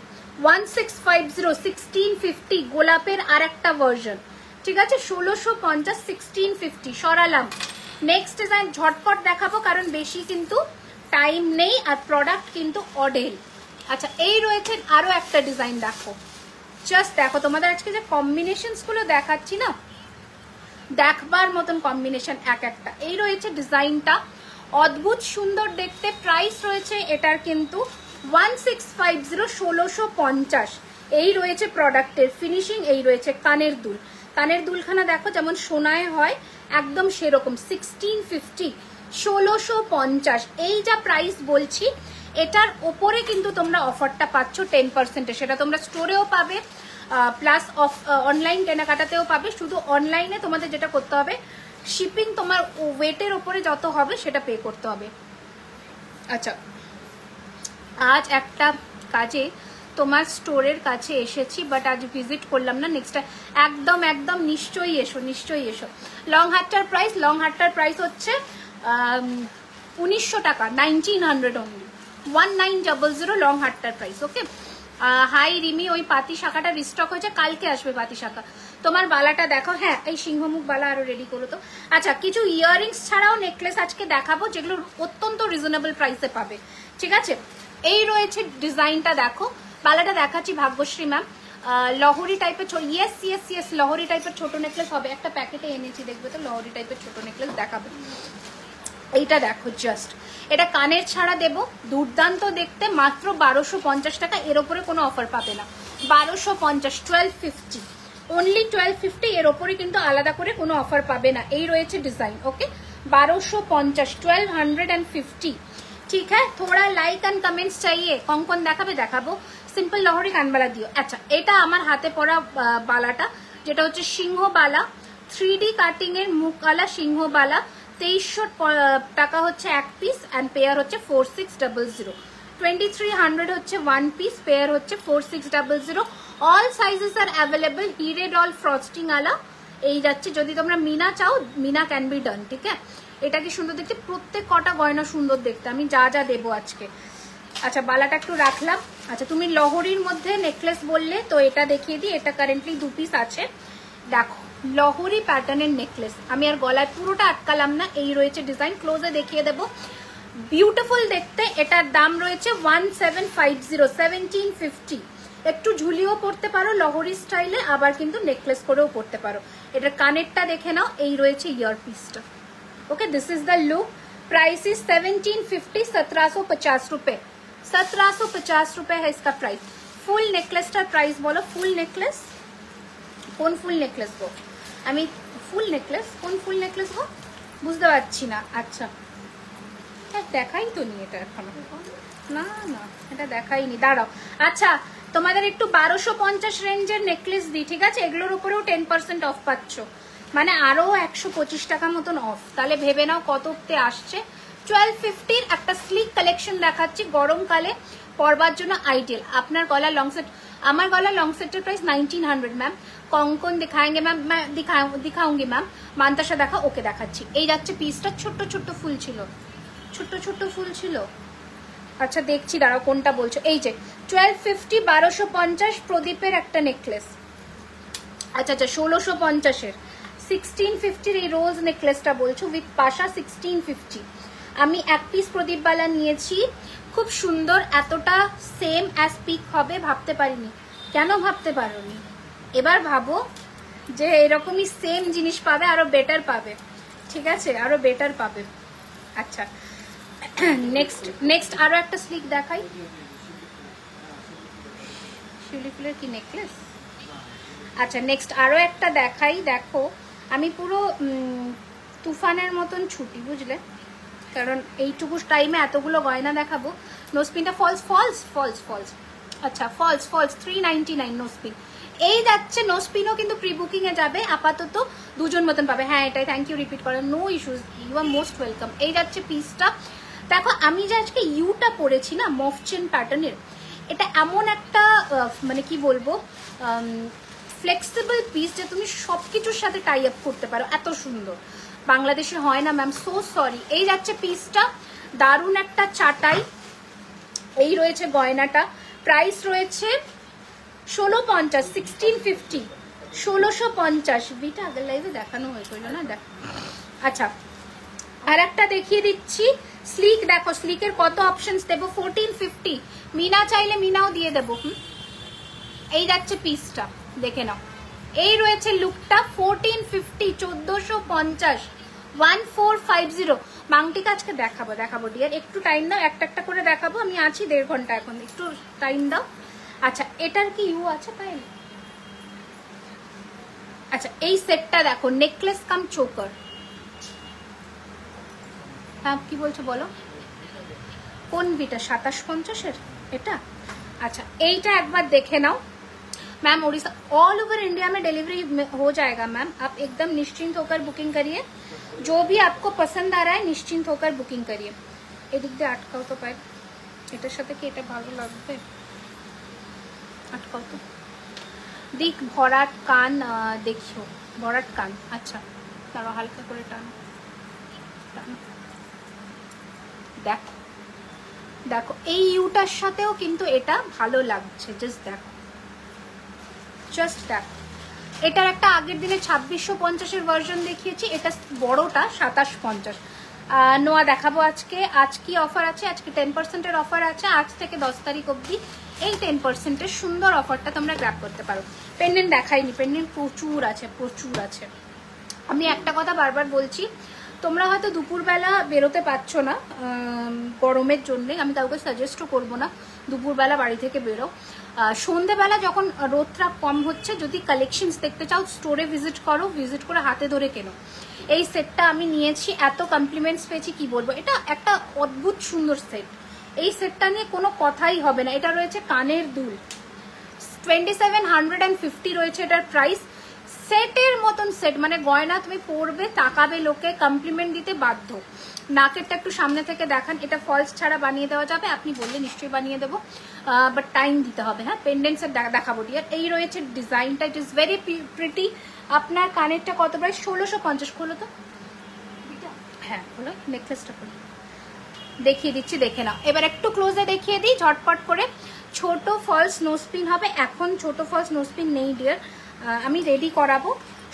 1650, 1650 গোলাপের আর একটা ভার্জন, ঠিক আছে। 1650, 1650 সরালাম। নেক্সট ডিজাইন ঝটপট দেখাবো কারণ বেশি কিন্তু টাইম নেই, আর প্রোডাক্ট কিন্তু অডেল। আচ্ছা এই রয়েছে আরো একটা ডিজাইন, দেখো জাস্ট দেখো, তোমাদের আজকে যে কম্বিনেশনস গুলো দেখাচ্ছি না, দেখবার মতন কম্বিনেশন এক একটা। এই রয়েছে ডিজাইনটা, অদ্ভুত সুন্দর দেখতে। প্রাইস রয়েছে এটার কিন্তু 1650, 1650। এই রয়েছে প্রোডাক্টের ফিনিশিং। এই রয়েছে কানের দুল, কানের দুলখানা দেখো যেমন সোনায় হয় একদম সেরকম। 1650, 1650 এই যা প্রাইস বলছি, এটার ওপরে কিন্তু তোমরা অফারটা পাচ্ছ 10%। সেটা তোমরা স্টোরেও পাবে, প্লাস অনলাইন কেনাকাটাতেও পাবে। শুধু অনলাইনে তোমাদের যেটা করতে হবে, শিপিং তোমার ওয়েটের ওপরে যত হবে সেটা পে করতে হবে। আচ্ছা আজ একটা কাজে তোমার স্টোরের কাছে এসেছি, বাট আজ ভিজিট করলাম না, নেক্সট একদম একদম নিশ্চয়ই এসো, নিশ্চয়ই এসো। লং হাটটার প্রাইস, লং হাটটার প্রাইস হচ্ছে 1900 টাকা, 1900 অনলি, 1900 লং হাটটার প্রাইস। ওকে হাই রিমি, ওই পাতি শাখাটা রিস্টক হয়েছে, কালকে আসবে পাতি শাখা। তোমার বালাটা দেখো, হ্যাঁ এই সিংহমুখ বালা আরো রেডি করো তো। আচ্ছা কিছু ইয়াররিংস ছাড়াও নেকলেস আজকে দেখাবো যেগুলো অত্যন্ত রিজনেবল প্রাইসে পাবে, ঠিক আছে। এই রয়েছে ডিজাইনটা, দেখো বালাটা দেখাচ্ছি ভাগ্যশ্রী ম্যাম, লহরি টাইপের, ইয়েস ইয়েস ইয়েস লহরি টাইপের ছোট নেকলেস হবে। একটা প্যাকেটে এনেছি, দেখবে তো লহরি টাইপের ছোট নেকলেস দেখাবে। এইটা দেখো জাস্ট, এটা কানের ছাড়া দেবো, দুর্দান্ত দেখতে, মাত্র 1250 টাকা, এর ওপরে কোনো অফার পাবে না। 1250, 1250 অনলি, 1250, এর ওপরে কিন্তু আলাদা করে কোনো অফার পাবে না। এই রয়েছে ডিজাইন, ওকে 1250, 1250, ঠিক হ্যাঁ। থোড়া লাইক অ্যান্ড কমেন্টস চাইয়ে, কঙ্কন দেখাবে, দেখাবো। সিম্পল লহরি কানবালা দিও। আচ্ছা এটা আমার হাতে পরা বালাটা, যেটা হচ্ছে সিংহ বালা, 3D কাটিং এর মুখওয়ালা সিংহ বালা। 2300 টাকা হচ্ছে এক পিস, অ্যান্ড পেয়ার হচ্ছে 4600। 2300 হচ্ছে ওয়ান পিস, পেয়ার হচ্ছে 4600। All sizes are available. হিরে ডল ফ্রস্টিং আলা এই যাচ্ছে। যদি তোমরা মিনা চাও, মিনা ক্যান বি ডান, ঠিক আছে। এটা কি সুন্দর দেখতে, প্রত্যেক কটা গয়না সুন্দর দেখতে, আমি যা যা দেবো আজকে। আচ্ছা বালাটা একটু রাখলাম। আচ্ছা তুমি লহরির মধ্যে নেকলেস বললে, তো এটা দেখিয়ে দিই। এটা কারেন্টলি 2 পিস আছে, দেখো লহরি প্যাটার্নের নেকলেস। আমি আর গলায় পুরোটা আটকালাম না, এই রয়েছে ডিজাইন, ক্লোজে দেখিয়ে দেবো। বিউটিফুল দেখতে। এটার দাম রয়েছে 1750, 1750। একটু ঝুলিয়েও পড়তে পারো লহরি স্টাইলে, আবার কিন্তু নেকলেস করেও পড়তে পারো। এটার কানেরটা দেখে নাও, এই রয়েছে ইয়ার পিসটা। Okay, this is the look. Price is 1750, 1750 रुपए, 1750 रुपए है इसका प्राइस। फुल नेकलेसটার প্রাইস বলো। ফুল নেকলেস কোন ফুল নেকলেস গো? আমি ফুল নেকলেস কোন ফুল নেকলেস গো বুঝতে পারছি না। আচ্ছা দেখাই তো নি এটা এখনো, না না এটা দেখাইনি, দাঁড়াও। আচ্ছা তোমাদের একটু 1250 রেঞ্জের নেকলেস দিই, ঠিক আছে? এগুলোর উপরেও 10% অফ পাচ্ছ, মানে আরো 125 টাকা মতন অফ। তাহলে ভেবে নাও কত অব্দি আসছে। 1250 একটা স্লিক কালেকশন দেখাচ্ছি, গরমকালে পরবার জন্য আইডিয়াল। আপনার গলা লং সেট, আমার গলা লং সেটের প্রাইস 1900 ম্যাম। কঙ্কন দেখাएंगे ম্যাম, দিখাऊंगी ম্যাম। মান্তাসা দেখা, ওকে দেখাচ্ছি। এই যাচ্ছে পিসটা, ছোট্ট ছোট্ট ফুল ছিল, ছোট্ট ছোট্ট ফুল ছিল। আচ্ছা দেখছি, দাঁড়াও কোনটা বলছো। এই যে 1250, 1250 প্রদীপের একটা নেকলেস। আচ্ছা আচ্ছা 1650-এর 1650 এই রোজ নেকলেসটা বলছো উইথ পাশা 1650। আমি এক পিস প্রদীপবালা নিয়েছি, খুব সুন্দর। এতটা সেম অ্যাজ পিক হবে ভাবতে পারিনি। কেন ভাবতে পারোনি? এবার ভাবো যে এরকমই সেম জিনিস পাবে, আরো বেটার পাবে, ঠিক আছে? আরো বেটার পাবে। আচ্ছা নেক্সট আরো একটা স্লিক দেখাই। শিউলি ফুলের কি নেকলেস? আচ্ছা নেক্সট আরো একটা দেখাই। দেখো আমি পুরো তুফানের মতন ছুটি, বুঝলে? কারণ এইটুকু টাইমে এতগুলো গয়না দেখাবো। নোসপিনটা ফলস ফলস ফলস ফলস, আচ্ছা ফলস ফলস 399 নোসপিন। এই যাচ্ছে নোসপিনও কিন্তু প্রি বুকিং এ যাবে, আপাতত দুজন মতন পাবে। হ্যাঁ এটাই, থ্যাংক ইউ, রিপিট করো, no issues, you are most welcome. এই যাচ্ছে পিসটা। দেখো আমি যে আজকে ইউটা পরেছি না মফচেন প্যাটার্নের, এটা এমন একটা মানে কি বলবো ফ্লেক্সিবল পিস যে তুমি সবকিছুর সাথে টাই আপ করতে পারো, এত সুন্দর। বাংলাদেশে হয় না ম্যাম, সো সরি। এই যাচ্ছে পিসটা, দারুণ একটা চাটাই। এই রয়েছে গয়নাটা, প্রাইস রয়েছে 1650, 1650, 1650। বিটা আগের লাইভে দেখানো হয়েছিল না, দেখ। আচ্ছা আর একটা দেখিয়ে দিচ্ছি স্লিক। দেখো স্লিকের কত অপশনস দেবো, 1450। মিনা চাইলে মিনাও দিয়ে দেবো। এই যাচ্ছে পিসটা, দেখে নাও। এই রয়েছে লুকটা, 1450, 1450, 1450। মাংটিকে আজকে দেখাবো ডিয়ার, একটু টাইম দাও, একটা একটা করে দেখাবো। আমি আছি 1.5 ঘন্টা, এখন একটু টাইম দাও। আচ্ছা এটার কি ইউ আছে তাই? আচ্ছা এই সেটটা দেখো, নেকলেস কাম চোকার। হ্যাঁ কি বলছো বলো, কোন বিটা? 2750-এর এটা? अच्छा এইটা একবার দেখে নাও ma'am. Orissa all over India में डिलीवरी हो जाएगा मैम, आप एकदम निश्चिंत होकर बुकिंग करिए। जो भी आपको पसंद आ रहा है निश्चिंत होकर बुकिंग करिए। এদিক দিয়ে আটকাও তো পাই, এটার সাথে কি এটা ভালো লাগবে? আটকাও তো। দিক ভরাট কান দেখিও, ভরাট কান। আচ্ছা তারা হালকা করে টান টান। দেখো দেখো এই ইউটার সাথেও কিন্তু এটা ভালো লাগছে, জাস্ট দেখো, জাস্ট দেখো। এটার একটা আগের দিনে 2650-এর ভার্সন দেখিয়েছি, এটা বড়টা 2750। নোয়া দেখাবো আজকে। আজ কি অফার আছে? আজকে 10%-এর অফার আছে, আজ থেকে 10 তারিখ অবধি। এই 10%-এর সুন্দর অফারটা তোমরা গ্র্যাব করতে পারো। পেন্ডেন্ট দেখাইনি, পেন্ডেন্ট প্রচুর আছে, প্রচুর আছে। আমি একটা কথা বারবার বলছি, তোমরা হয়তো দুপুরবেলা বেরোতে পারছো না গরমের জন্যে, আমি কাউকে সাজেস্টও করবো না দুপুরবেলা বাড়ি থেকে বেরো। সন্ধেবেলা যখন রোদটা কম হচ্ছে, যদি কালেকশনস দেখতে চাও স্টোরে ভিজিট করো, ভিজিট করে হাতে ধরে কেনো। এই সেটটা আমি নিয়েছি, এত কমপ্লিমেন্টস পেয়েছি কি বলবো, এটা একটা অদ্ভুত সুন্দর সেট। এই সেটটা নিয়ে কোনো কথাই হবে না। এটা রয়েছে কানের দুল, 2750 রয়েছে এটার প্রাইস। সেটের মতন সেট, মানে গয়না তুমি পরবে তাকাবে লোকে, কমপ্লিমেন্ট দিতে বাধ্য। নাকেরটা একটু সামনে থেকে দেখান, এটা ফলস ছাড়া বানিয়ে দেওয়া যাবে, আপনি বললে নিশ্চয়ই বানিয়ে দেবো, বাট টাইম দিতে হবে। হ্যাঁ পেন্ডেন্টসের দেখাবো ডিয়ার। এই রয়েছে ডিজাইনটা, ইট ইজ ভেরি প্রিটি। আপনার কানেরটা কত প্রাইস? 1650। খোলো তো, হ্যাঁ খোলো, নেকলেসটা খোলো, দেখিয়ে দিচ্ছি, দেখে নাও। এবার একটু ক্লোজে দেখিয়ে দিই ঝটপট করে। ছোট ফলস নোসপিন হবে, এখন ছোট ফলস নোসপিন নেই ডিয়ার, আমি রেডি করাবো,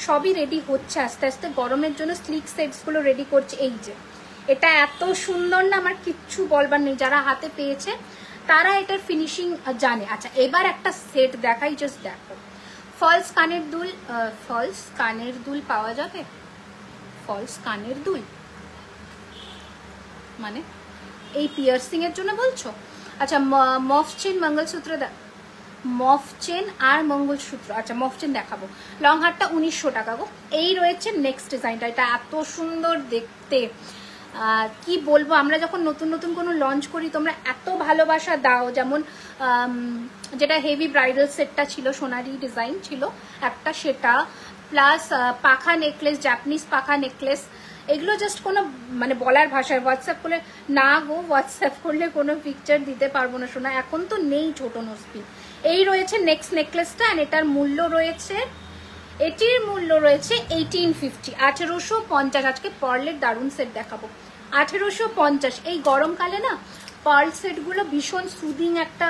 সবই রেডি হচ্ছে আস্তে আস্তে। গরমের জন্য স্লিক সেটসগুলো রেডি করছি। এই যে এটা এত সুন্দর না, আমার কিচ্ছু বলবার নেই, যারা হাতে পেয়েছে তারা এটার ফিনিশিং জানে। আচ্ছা এবার একটা সেট দেখাই, জাস্ট দেখো। ফলস কানের দুল, ফলস কানের দুল পাওয়া যাবে? ফলস কানের দুল মানে এই পিয়ার্সিং এর জন্য বলছো? আচ্ছা মফ চেন মঙ্গলসূত্র, মফ চেন আর মঙ্গলসূত্র, আচ্ছা মফ চেন দেখাবো। লং হারটা 1900 টাকা গো। এই রয়েছে নেক্সট ডিজাইনটা, এটা এত সুন্দর দেখতে, কি বলবো। আমরা যখন নতুন নতুন কোনো লঞ্চ করি তোমরা এত ভালোবাসা দাও, যেমন যেটা হেভি ব্রাইডাল সেটটা ছিল, সোনারি ডিজাইন ছিল একটা, সেটা প্লাস পাখা নেকলেস, জাপানিজ পাখা নেকলেস, এগুলো জাস্ট কোনো মানে বলার ভাষায়। হোয়াটসঅ্যাপ করলে না গো, হোয়াটসঅ্যাপ করলে কোনো পিকচার দিতে পারবো না শোনা, এখন তো নেই ছোট নসপি। এই রয়েছে নেক্সট নেকলেসটা, আর এটার মূল্য রয়েছে, এটির মূল্য রয়েছে 1850, 1850। আজকে পার্লের দারুণ সেট দেখাবো, 1850। এই গরমকালে না পার্ল সেটগুলো ভীষণ সুদিং একটা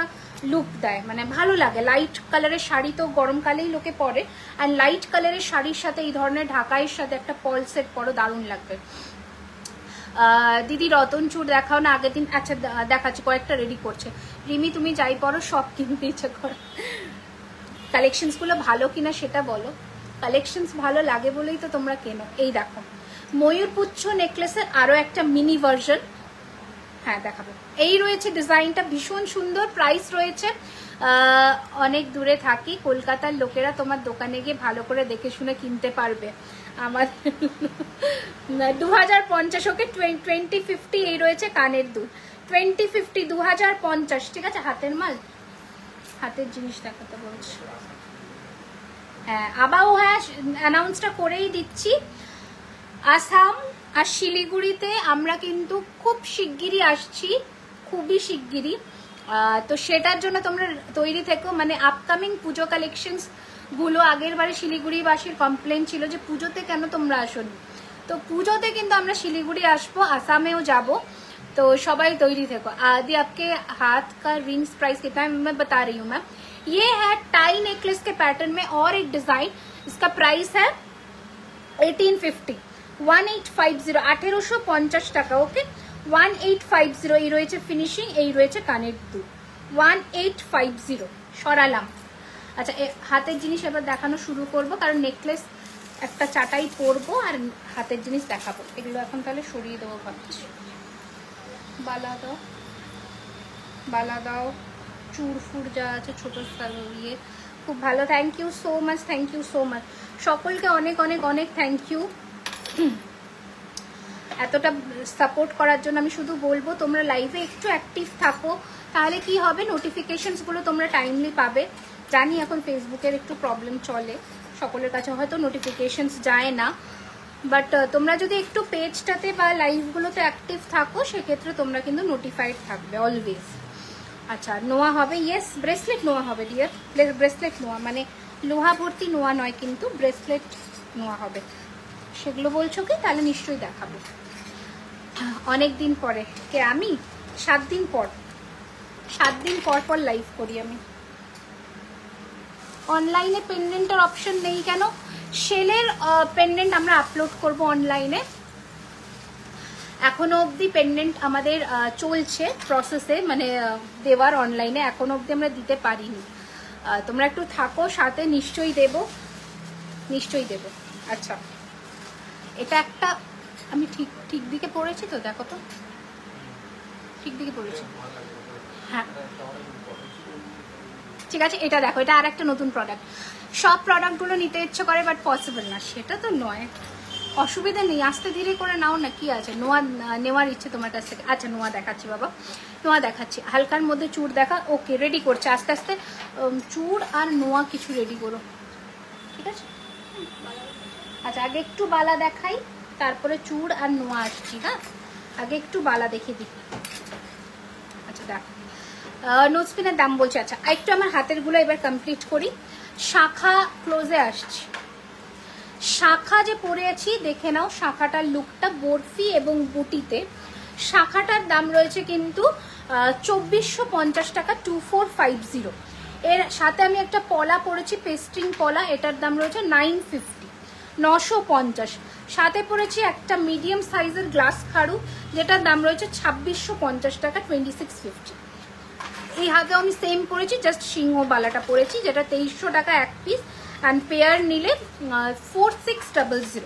লুক দেয়, মানে ভালো লাগে। লাইট কালারের শাড়ি তো গরমকালেই লোকে পরে, আর লাইট কালারের শাড়ির সাথে এই ধরনের ঢাকাইয়ের সাথে একটা পার্ল সেট পরো, দারুণ লাগবে। দিদি রতন চূড় দেখাও না আগের দিন? আচ্ছা দেখাচ্ছি, কয়েকটা রেডি করছে। রিমি তুমি যাই পরো সব কিনতে ইচ্ছে করে। কালেকশনসগুলো ভালো কিনা সেটা বলো, কালেকশনস ভালো লাগে বলেই তো তোমরা কেনো। এই দেখো ময়ূরপুচ্ছ নেকলেসের আরো একটা মিনি ভার্সন, হ্যাঁ দেখাবো। এই রয়েছে ডিজাইনটা, ভীষণ সুন্দর। প্রাইস রয়েছে, অনেক দূরে থাকি, কলকাতার লোকেরা তোমার দোকানে গিয়ে ভালো করে দেখে শুনে কিনতে পারবে। আমার 2050, ওকে 2050। এই রয়েছে কানের দুল 2050, 2050, ঠিক আছে। হাতের মাল, হাতের জিনিস দেখাতে বলছি। হ্যাঁ আবাও, হ্যাঁ অ্যানাউন্সটা করেই দিচ্ছি। আসাম আর শিলিগুড়িতে আমরা কিন্তু খুব শিগগিরই আসছি, খুবই শিগগিরই। তো সেটার জন্য তোমরা তৈরি থেকো, মানে আপকামিং পুজো কালেকশনস গুলো। আগের বারে শিলিগুড়িবাসীর কমপ্লেন ছিল যে পুজোতে কেন তোমরা আসোনি, তো পুজোতে কিন্তু আমরা শিলিগুড়ি আসবো, আসামেও যাব, तो सबाई तैयारी थे। आदि आपके हाथ का रिंग्स प्राइस कितना है मैं बता रही हूँ मैम। ये है टाई नेकलेस के पैटर्न में और एक डिजाइन, इसका प्राइस है 1850, 1850, 1850 টাকা। ওকে 1850 এই রয়েছে ফিনিশিং, এই রয়েছে কানের দুল 1850 সরালাম। আচ্ছা হাতের জিনিস এবার দেখানো শুরু করব, কারণ নেকলেস একটা চাটাই পরবো আর হাতের জিনিস দেখাবো। এগুলো এখন তাহলে সরিয়ে দেবো ভাবছি। বালা দাও, বালা দাও, চুর ফুর যা আছে ছোটো ইয়ে, খুব ভালো। Thank you so much, thank you so much সকলকে, অনেক অনেক অনেক থ্যাংক ইউ এতটা সাপোর্ট করার জন্য। আমি শুধু বলবো তোমরা লাইভে একটু অ্যাক্টিভ থাকো, তাহলে কি হবে নোটিফিকেশনসগুলো তোমরা টাইমলি পাবে। জানি এখন ফেসবুকের একটু প্রবলেম চলে, সকলের কাছে হয়তো নোটিফিকেশনস যায় না, বাট তোমরা যদি একটু পেজটাতে বা লাইভগুলোতে অ্যাক্টিভ থাকো সেক্ষেত্রে তোমরা কিন্তু নোটিফাইড থাকবে অলওয়েজ। আচ্ছা নোয়া হবে, ইয়েস ব্রেসলেট নোয়া হবে ডিয়ার, ব্রেসলেট নোয়া মানে লোহা ভর্তি নোয়া নয় কিন্তু ব্রেসলেট নোয়া হবে। সেগুলো বলছো কি? তাহলে নিশ্চয়ই দেখাবো। অনেক দিন পরে, কে আমি 7 দিন পর, 7 দিন পর পর লাইভ করি আমি। অনলাইনে পেন্ডেন্টের অপশন নেই কেন? সেলের পেন্ডেন্ট আমরা আপলোড করব অনলাইনে, এখনো অবধি পেন্ডেন্ট আমাদের চলছে প্রসেসে, মানে দেওয়ার অনলাইনে এখনো অবধি আমরা দিতে পারিনি। তোমরা একটু থাকো সাথে, নিশ্চয়ই দেব, নিশ্চয়ই দেব। আচ্ছা এটা একটা আমি ঠিক ঠিক দিকে পড়েছি তো, দেখো তো ঠিক দিকে পড়েছি, হ্যাঁ ঠিক আছে। এটা দেখো, এটা আর একটা নতুন প্রোডাক্ট। সব প্রোডাক্টগুলো নিতে ইচ্ছে করে বাট পসিবল না, সেটা তো নয়, অসুবিধা নেই, আস্তে ধীরে করে নাও না, কি আছে। নোয়া নেওয়ার ইচ্ছে তোমার কাছ থেকে? আচ্ছা নোয়া দেখাচ্ছি বাবা, নোয়া দেখাচ্ছি। হালকার মধ্যে চূড় দেখা, ওকে রেডি করছে আস্তে আস্তে। চূড় আর নোয়া কিছু রেডি করো, ঠিক আছে। আচ্ছা আগে একটু বালা দেখাই, তারপরে চূড় আর নোয়া আসছি। হ্যাঁ আগে একটু বালা দেখিয়ে দিই। আচ্ছা দেখো নোজপিনের দাম বলছে। আচ্ছা একটু আমার হাতের গুলো এবার কমপ্লিট করি। শাখা ক্লোজে আসছি, শাখা যে পরে আছি দেখে নাও, শাখাটার লুকটা বরফি এবং বুটিতে। শাখাটার দাম রয়েছে কিন্তু 2450 টাকা, 2450। এর সাথে আমি একটা পলা পরেছি, পেস্ট্রিং পলা, এটার দাম রয়েছে 950, 950। সাথে পরেছি একটা মিডিয়াম সাইজের গ্লাস খাড়ু, যেটার দাম রয়েছে 2650 টাকা, 2650। এই হাতেও আমি সেম পরেছি, জাস্ট সিংহ বালাটা পরেছি, যেটা 2300 টাকা এক পিস, অ্যান্ড পেয়ার নিলে 4600।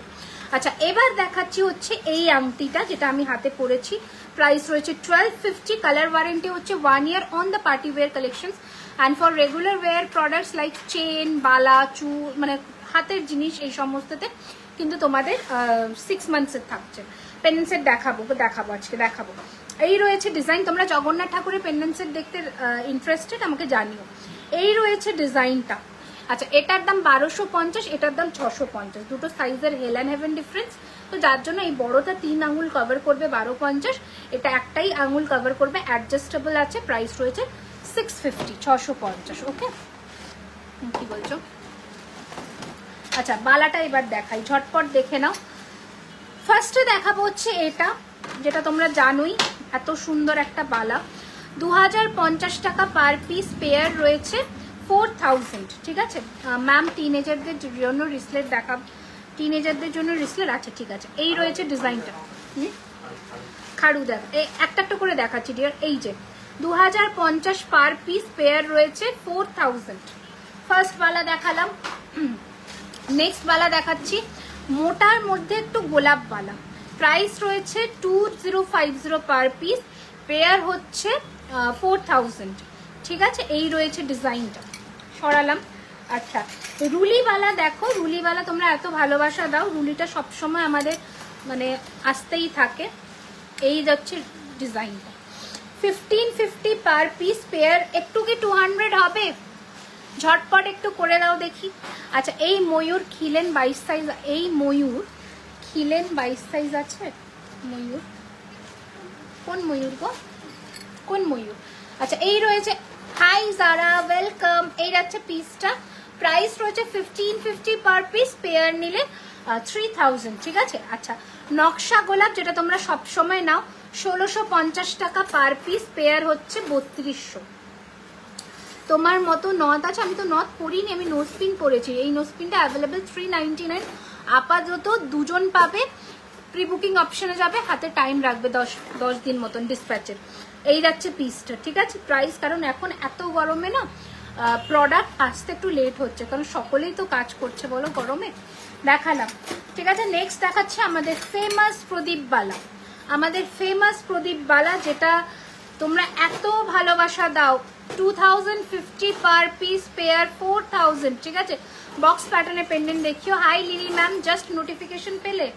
আচ্ছা, এবার দেখাচ্ছি হচ্ছে এই আংটিটা, যেটা আমি হাতে পরেছি। প্রাইস রয়েছে 1250। কালার ওয়ারেন্টি হচ্ছে 1 year on the party wear collections, and for regular wire products like chain, বালা, মানে হাতের জিনিস, এই সমস্ততে কিন্তু তোমাদের 6 মান্থসের থাকছে। পেন্ডেন্ট দেখাবো আজকে দেখাবো। এই রয়েছে ডিজাইন। তোমরা জগন্নাথ ঠাকুরের পেন্ডেন্ট সেট দেখতে ইন্টারেস্টেড আমাকে জানিও। এই রয়েছে ডিজাইনটা। আচ্ছা, এটার দাম 1250, এটার দাম 650। দুটো সাইজের হেল অ্যান্ড হেভেন ডিফারেন্স, তো যার জন্য এই বড়টা 3 আঙুল কভার করবে 1250, এটা একটাই আঙুল কভার করবে, অ্যাডজাস্টেবল আছে। প্রাইস রয়েছে 650, 650। ওকে, কি বলছো? আচ্ছা, বালাটা এবার দেখাই, ঝটপট দেখে নাও। ফার্স্টে দেখাবো হচ্ছে এটা, যেটা তোমরা জানোই এত সুন্দর একটা বালা। 2050 টাকা পার পিস, পেয়ার রয়েছে 4000। ঠিক আছে ম্যাম, টিনেজারদের জন্য রিসলেট দেখাব, টিনেজারদের জন্য রিসলেট আছে। ঠিক আছে, এই রয়েছে ডিজাইনটা। খাড়ু দেখ, একটা একটা করে দেখাচ্ছি ডিয়ার। এই যে 2050 পার পিস, পেয়ার রয়েছে 4000। ফার্স্ট বালা দেখালাম। নেক্সট বালা দেখাচ্ছি, মোটার মধ্যে একটু গোলাপ বালা। প্রাইস রয়েছে 2050 পার পিস, পেয়ার হচ্ছে 4000। ঠিক আছে, এই রয়েছে ডিজাইনটা, সরালাম। আচ্ছা, রুলিওয়ালা দেখো, রুলিওয়ালা তোমরা এত ভালোবাসা দাও, রুলিটা সবসময় আমাদের মানে আসতেই থাকে। এই যাচ্ছে ডিজাইনটা, 1550 পার পিস, পেয়ার একটু কি 200 হবে? ঝটপট একটু করে দাও দেখি। আচ্ছা, এই ময়ূর খিলেন 22 সাইজ, এই ময়ূর খিলেন 22 সাইজ আছে। ময়ূর কোন ময়ূর গো, কোন ময়ূর? আচ্ছা, এই রয়েছে। হাই জারা, ওয়েলকাম। এই যাচ্ছে পিসটা, প্রাইস রয়েছে 1550 পার পিস, পেয়ার নিলে 3000। ঠিক আছে। আচ্ছা, নকশা গোলাপ, যেটা তোমরা সবসময় নাও, 1650 টাকা পার পিস, পেয়ার হচ্ছে 3200। তোমার মতো নথ আছে, আমি তো নথ পরিনি, আমি নোজপিন পরেছি। এই নোজপিনটা অ্যাভেলেবেল 399। আপাতত দুজন পাবে, প্রি বুকিং অপশনে যাবে, হাতে টাইম রাখবে 10 দিন মতন ডিসপ্যাচের। এই যাচ্ছে পিসটা। ঠিক আছে, প্রাইস, কারণ এখন এত গরমে না প্রোডাক্ট আসতে একটু লেট হচ্ছে, কারণ সকলেই তো কাজ করছে বলো গরমে। দেখালাম। ঠিক আছে, নেক্সট দেখাচ্ছে আমাদের ফেমাস প্রদীপ বালা। আমাদের ফেমাস প্রদীপ বালা, যেটা তোমরা এত ভালোবাসা দাও। 2050 পার পিস, পেয়ার 4000। ঠিক আছে, বক্স প্যাটার্নের পেন্ডেন্ট দেখিও। Hi Lily ma'am, just notification পেলে,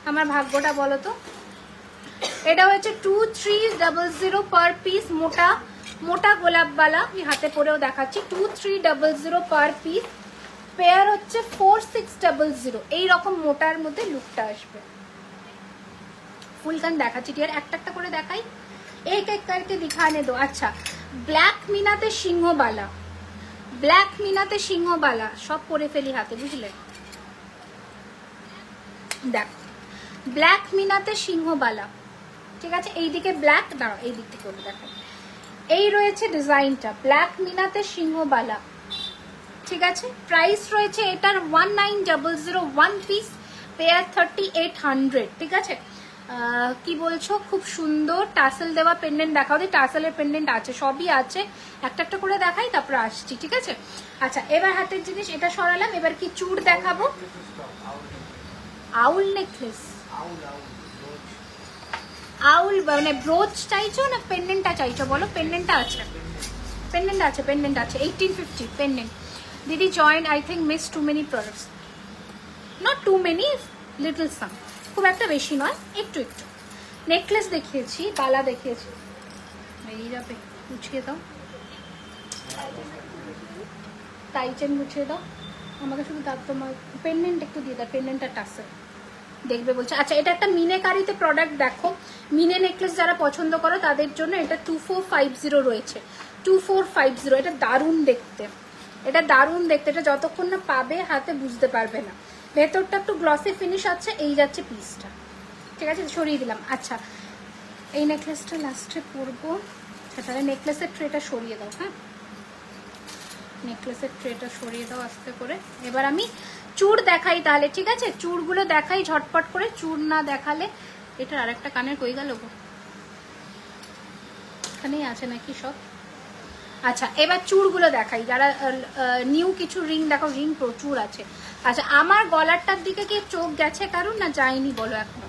আমার ভাগ্যটা বলো তো। এটা হচ্ছে 2300 পার পিস, মোটা মোটা গোলাপওয়ালা, আমি হাতে পরেও দেখাচ্ছি। 2300 পার পিস, পেয়ার হচ্ছে 4600। এইরকম মোটার মধ্যে লুকটা আসবে। ফুলকান দেখাচ্ছি টিয়ার, একটা একটা করে দেখাই, एक एक करके दिखाने दो। अच्छा, ব্ল্যাক মিনাতে সিংহবালা, ব্ল্যাক মিনাতে সিংহবালা সব পরে ফেলি হাতে, বুঝলে? দেখো, ব্ল্যাক মিনাতে সিংহবালা। ঠিক আছে, এইদিকে ব্ল্যাক, দাঁড়াও এই দিক থেকে করে দেখো। এই রয়েছে ডিজাইনটা, ব্ল্যাক মিনাতে সিংহবালা। ঠিক আছে, প্রাইস রয়েছে এটার 1900 ওয়ান পিস, পেয়ার 3800। ঠিক আছে, কি বলছো, খুব সুন্দর টাসেল দেওয়া পেন্ডেন্ট দেখাও। টাসেলের পেন্ডেন্ট আছে, সবই আছে, একটা একটা করে দেখাই, তারপরে আসছি। ঠিক আছে। আচ্ছা, এবার হাতের জিনিস এটা সরালাম, এবার কি চূড় দেখাবো। আউল নেকলেস, আউল মানে ব্রোচ চাইছো না পেন্ডেন্টটা চাইছো বলো? পেন্ডেন্টটা আছে, পেন্ডেন্ট আছে, পেন্ডেন্ট আছে। 1850 পেন্ডেন্ট। দিদি joint, I think miss too many products, not too many, little some, খুব একটা বেশি নয়, একটু একটু। নেকলেস দেখিয়েছি, বালা দেখিয়েছি। এই যাবে, মুছিয়ে দাও, টাইচেন মুছিয়ে দাও আমাকে, শুধু তার তোমার পেন্ডেন্ট একটু দিয়ে দাও, পেন্ডেন্টটা টাসেল দেখবে বলছে। আচ্ছা, এটা একটা মিনেকারিতে প্রোডাক্ট দেখো, মিনে নেকলেস যারা পছন্দ করো তাদের জন্য এটা 2450 রয়েছে, 2450। এটা দারুণ দেখতে, এটা দারুণ দেখতে, এটা যতক্ষণ না পাবে হাতে বুঝতে পারবে না। ভেতরটা একটু গ্লসি ফিনিশ আছে। এই যাচ্ছে পিসটা। ঠিক আছে, সরিয়ে দিলাম। আচ্ছা, এই নেকলেসটা লাস্টে পরবো। আচ্ছা, তাহলে নেকলেসের ট্রেটা সরিয়ে দাও। হ্যাঁ, নেকলেসের ট্রেটা সরিয়ে দাও আস্তে করে। এবার আমি চূড় দেখাই তাহলে, ঠিক আছে? চূড়গুলো দেখাই ঝটপট করে, চূড় না দেখালে। এটার আরেকটা কানের কই গেল গো? এখানেই আছে নাকি সব? আচ্ছা এবার চূড়গুলো দেখাই, যারা নিউ কিছু রিং দেখো, রিং প্রচুর আছে। আচ্ছা আমার গলারটার দিকে কি চোখ গেছে কারণ, না যায়নি বলো এখন?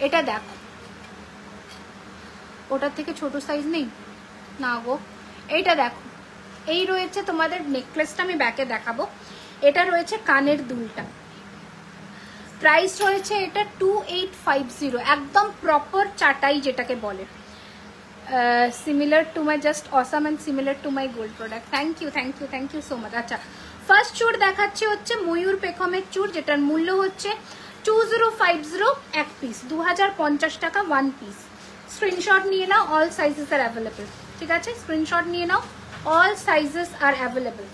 এটা দেখো, ওটার থেকে ছোট সাইজ নেই না গো। এইটা দেখো, এই রয়েছে তোমাদের নেকলেসটা, আমি ব্যাকে দেখাবো। এটা রয়েছে কানের দুলটা, প্রাইস রয়েছে এটা 2850, একদম প্রপার চাটাই যেটাকে বলে। Similar to my, just awesome and similar to my gold product. Thank you thank you thank you so much. আচ্ছা ফার্স্ট চূড় দেখাচ্ছি হচ্ছে ময়ূর পেখমের চূড়, যেটার মূল্য হচ্ছে 2050 এক পিস, 2050 টাকা ওয়ান পিস। স্ক্রিনশট নিয়ে নাও, অল সাইজেস আর অ্যাভেলেবল, ঠিক আছে? স্ক্রিনশট নিয়ে নাও, all sizes are available.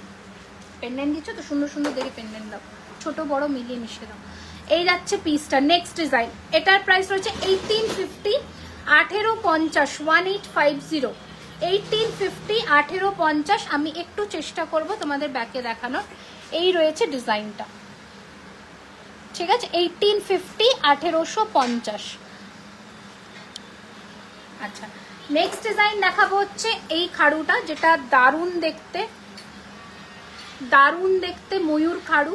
Pendant দিচ্ছ তো, সুন্দর সুন্দর দেখে পেন্ডেন্ট দাও, ছোট বড় মিলিয়ে মিশিয়ে দাও। এই যাচ্ছে পিসটা। নেক্সট ডিজাইন, এটার প্রাইস রয়েছে 1850, 1850, 1850, 1850, 1850। আমি একটু চেষ্টা করব তোমাদের ব্যাকে দেখানোর। এই রয়েছে ডিজাইনটা, ঠিক আছে? 1850, 1850। আচ্ছা নেক্সট ডিজাইন দেখাবো হচ্ছে এই খাড়ুটা, যেটা দারুণ দেখতে, দারুণ দেখতে ময়ূর খাড়ু,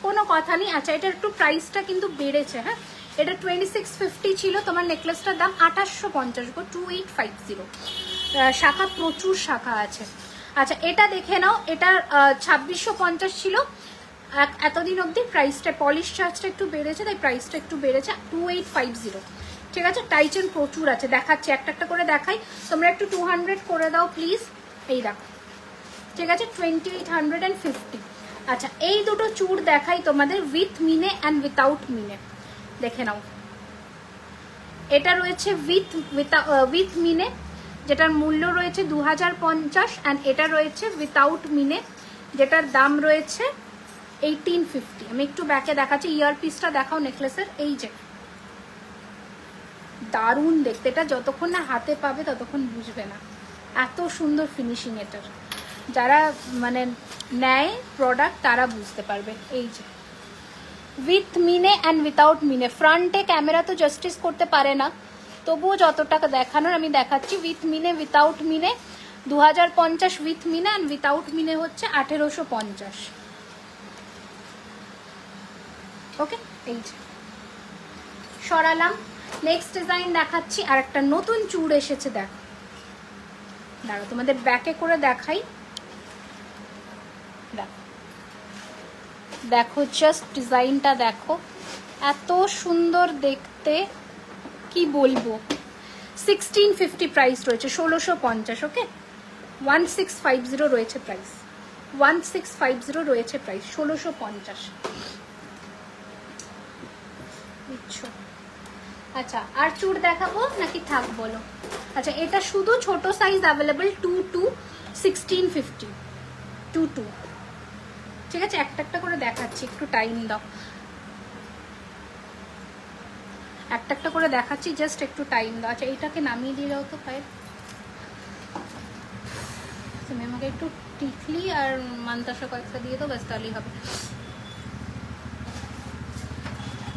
কোনো কথা নেই। আচ্ছা এটার একটু প্রাইসটা কিন্তু বেড়েছে, হ্যাঁ? এটা 2650 ছিল, তোমার নেকলেসটার দাম 2850 গো, 2850। শাখা প্রচুর শাখা আছে। আচ্ছা এটা দেখে নাও, এটা 2650 ছিল এতদিন অবধি। প্রাইসটা, পলিশ চার্জটা একটু বেড়েছে, তাই প্রাইসটা একটু বেড়েছে, 2850, ঠিক আছে? টাইটেন প্রচুর আছে, দেখাচ্ছি একটা একটা করে দেখাই। তোমরা একটু 200 করে দাও প্লিজ। এই দেখো, ঠিক আছে? 2850। আচ্ছা এই দুটো চূড় দেখাই তোমাদের, উইথ মিনে অ্যান্ড উইথাউট মিনে, দেখে নাও। এটা রয়েছে উইথ মিনে, যেটার মূল্য রয়েছে 2050, অ্যান্ড এটা রয়েছে উইথাউট মিনে, যেটার দাম রয়েছে 1850। আমি একটু ব্যাকে দেখাচ্ছি, ইয়ার পিসটা দেখাও নেকলেসের। এই যে দারুণ দেখতে, এটা যতক্ষণ না হাতে পাবে ততক্ষণ বুঝবে না, এত সুন্দর ফিনিশিং এটার। যারা মানে নেয় প্রোডাক্ট তারা বুঝতে পারবে। এই যে উইথ মিনে অ্যান্ড উইথাউট মিনে, ফ্রন্টে ক্যামেরা তো জাস্টিস করতে পারে না, তবুও যত টাকা দেখানোর আমি দেখাচ্ছি। উইথ মিনে উইথাউট মিনে 2050, উইথ মিনে অ্যান্ড উইথাউট মিনে হচ্ছে 1850। ওকে এই যে সরালাম। নেক্সট ডিজাইন দেখাচ্ছি, আর একটা নতুন চূড় এসেছে, দেখো দাঁড়াও তোমাদের ব্যাকে করে দেখাই। দেখো জাস্ট ডিজাইনটা দেখো, এত সুন্দর দেখতে, কি বলবো। 1650 প্রাইস রয়েছে, 1650। ওকে 1650 রয়েছে প্রাইস, 1650 রয়েছে প্রাইস, 1650 বুঝছো? আচ্ছা আর চূড় দেখাবো নাকি থাক বলো? আচ্ছা এটা শুধু ছোট সাইজ অ্যাভেলেবল, 2 to 1650, 2 to, ঠিক আছে? একটা একটা করে দেখাচ্ছি, একটু টাইম দাও। একটা একটা করে দেখাচ্ছি, জাস্ট একটু টাইম দাও। আচ্ছা এইটাকে নামিয়ে দিয়ে যাও তো পায়ের। তুমি আমাকে একটু টিকলি আর মান্তাসা কয়েকটা দিয়ে দাও, ব্যাস তাহলেই হবে।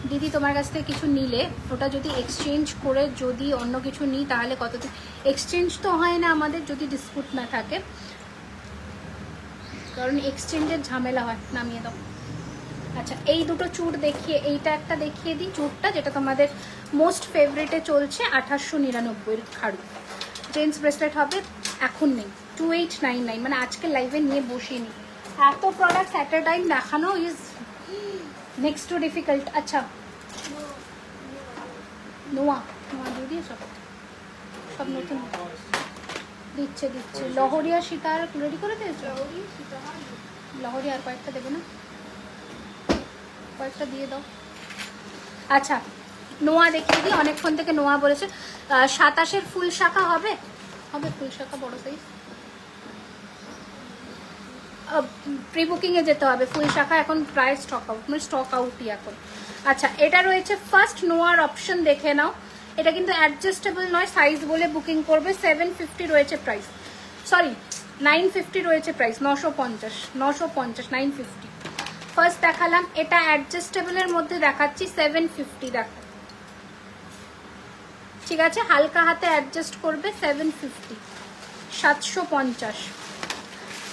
দিদি তোমার কাছ থেকে কিছু নিলে ওটা যদি এক্সচেঞ্জ করে যদি অন্য কিছু নিই তাহলে কতদিন? এক্সচেঞ্জ তো হয় না আমাদের যদি ডিসপুট না থাকে, কারণ এক্সচেঞ্জের ঝামেলা হয়। নামিয়ে দাও। আচ্ছা এই দুটো চূড় দেখিয়ে, এইটা একটা দেখিয়ে দিই চূড়টা, যেটা তোমাদের মোস্ট ফেভারিটে চলছে, 1899 খাড়ু। জেন্টস ব্রেসলেট হবে, এখন নেই, 2899, মানে আজকে লাইভে নিয়ে বসিয়ে নি। এত প্রোডাক্টস অ্যাট এ টাইম দেখানো ইজ নেক্সট টু ডিফিকাল্ট। আচ্ছা নোয়া দিয়ে দিয়ে সব নতুন দিচ্ছে। লহরিয়া সীতার রেডি করে দিয়েছো? লহরিয়া আর কয়েকটা দেবে না? কয়েকটা দিয়ে দাও। আচ্ছা নোয়া দেখিয়ে দিই, অনেকক্ষণ থেকে নোয়া বলেছে। 27-এর ফুল শাখা হবে, ফুল শাখা বড় সাইজ। প্রি বুকিংয়ে যেতে হবে, ফুল শাখা এখন প্রায় স্টক আউট, মানে স্টক আউটই এখন। আচ্ছা এটা রয়েছে ফার্স্ট নোয়ার অপশন, দেখে নাও। এটা কিন্তু অ্যাডজাস্টেবল নয়, সাইজ বলে বুকিং করবে। 750 রয়েছে প্রাইস, সরি 950 রয়েছে প্রাইস, 950 950 ফার্স্ট দেখালাম। এটা অ্যাডজাস্টেবলের মধ্যে দেখাচ্ছি 750, দেখো ঠিক আছে, হালকা হাতে অ্যাডজাস্ট করবে 750 750।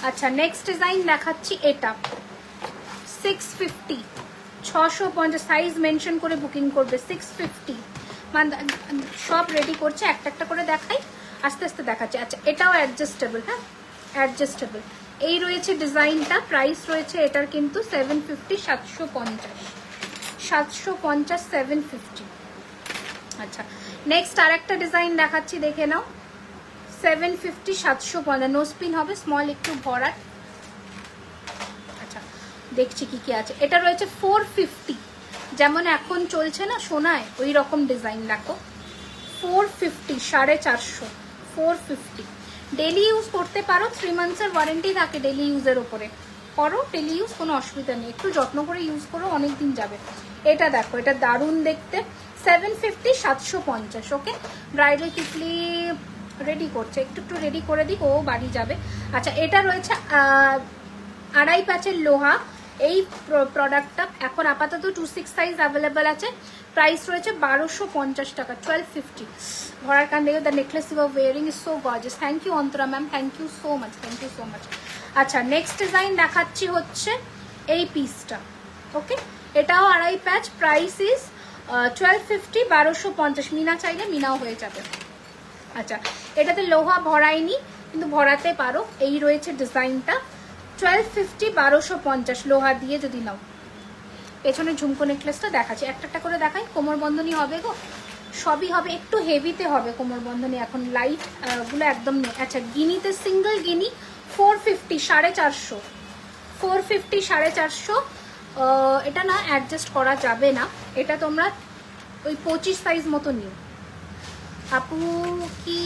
আচ্ছা নেক্সট ডিজাইন দেখাচ্ছি, এটা 650 650, সাইজ মেনশন করে বুকিং করবে 650, মানে সব রেডি করছে, একটা একটা করে দেখাই, আস্তে আস্তে দেখাচ্ছে। আচ্ছা এটাও অ্যাডজাস্টেবল, হ্যাঁ অ্যাডজাস্টেবল। এই রয়েছে ডিজাইনটা, প্রাইস রয়েছে এটার কিন্তু 750 750 750। আচ্ছা নেক্সট আর একটা ডিজাইন দেখাচ্ছি, দেখে নাও 750 750, নো স্পিন হবে, স্মল একটু ভরাট। আচ্ছা দেখছি কি কি আছে। এটা রয়েছে 450, যেমন এখন চলছে না সোনায় ওই রকম ডিজাইন, দেখো 450 450 450। ডেলি ইউজ করতে পারো, 3 মান্থসের ওয়ারেন্টি থাকে ডেলি ইউজের ওপরে, করো ডেলি ইউজ, কোনো অসুবিধা নেই, একটু যত্ন করে ইউজ করো, অনেক দিন যাবে। এটা দেখো, এটা দারুণ দেখতে, 750 750। ওকে ব্রাইডাল টিকলি রেডি করছে, একটু একটু রেডি করে দিক, ও বাড়ি যাবে। আচ্ছা এটা রয়েছে 2.5 প্যাচের লোহা, এই প্রোডাক্টটা এখন আপাতত 26 সাইজ অ্যাভেলেবেল আছে, প্রাইস রয়েছে 1250 টাকা 1250। ভরার কান দেখো, the necklace you are wearing is so gorgeous. Thank you Antara ma'am, thank you so much, thank you so much. আচ্ছা নেক্সট ডিজাইন দেখাচ্ছি হচ্ছে এই পিসটা, ওকে এটাও 2.5 প্যাচ, প্রাইস ইজ 1250 1250। মিনা চাইলে মিনাও হয়ে যাবে। আচ্ছা এটাতে লোহা ভরাইনি, কিন্তু ভরাতে পারো, এই রয়েছে ডিজাইনটা 1250 1250 লোহা দিয়ে যদি নাও। পেছনে ঝুমকো নেকলেসটা দেখাচ্ছি, একটা একটা করে দেখাই। কোমর বন্ধনী হবে গো, সবই হবে, একটু হেভিতে হবে কোমর বন্ধনী, এখন লাইট গুলো একদম নেই। আচ্ছা গিনিতে সিঙ্গেল গিনি 450 450 450 450। এটা না অ্যাডজাস্ট করা যাবে না, এটা তোমরা ওই 25 সাইজ মতো নিও। আপু কি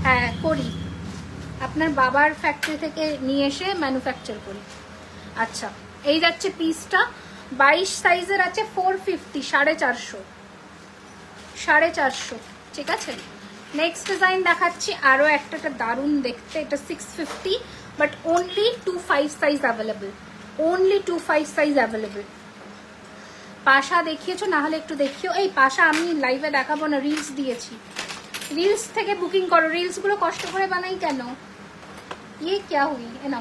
হ্যাঁ করি, আপনার বাবার ফ্যাক্টরি থেকে নিয়ে এসে ম্যানুফ্যাকচার করি। আচ্ছা এই যাচ্ছে পিসটা, 22 সাইজের আছে, 450 450 450, ঠিক আছে। নেক্সট ডিজাইন দেখাচ্ছি আরও একটা দারুণ দেখতে, এটা 650, but only 25 size available, only 25 size available. পাশা দেখিয়েছো, না হলে একটু দেখিও। এই পাশা আমি লাইভে দেখাবো না, রিলস দিয়েছি, রিলস থেকে বুকিং করো, রিলসগুলো কষ্ট করে বানাই কেন। ये क्या हुई है ना,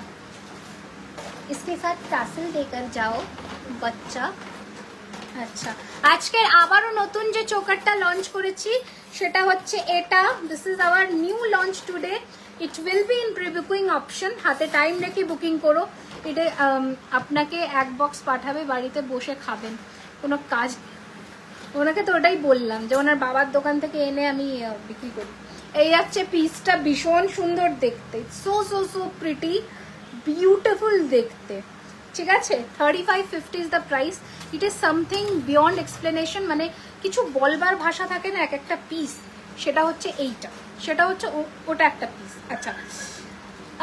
इसके साथ टासल देकर जाओ बच्चा। আচ্ছা আজকের আবারও নতুন যে চোকারটা লঞ্চ করেছি সেটা হচ্ছে এটা, this is our new launch today, it will be in pre booking option, হাতে টাইম রেখে বুকিং করো। এটা আপনাকে এক বক্স পাঠাবে, বাড়িতে বসে খাবেন, কোনো কাজ। ওনাকে তো ওটাই বললাম যে ওনার বাবার দোকান থেকে এনে আমি বিক্রি করি। এই যাচ্ছে পিসটা, ভীষণ সুন্দর দেখতে, so so so pretty beautiful দেখতে, ঠিক আছে। 3550 is the price. It is something beyond explanation, মানে কিছু বলবার ভাষা থাকে না এক একটা পিস, সেটা হচ্ছে এইটা, সেটা হচ্ছে ওটা একটা পিস। আচ্ছা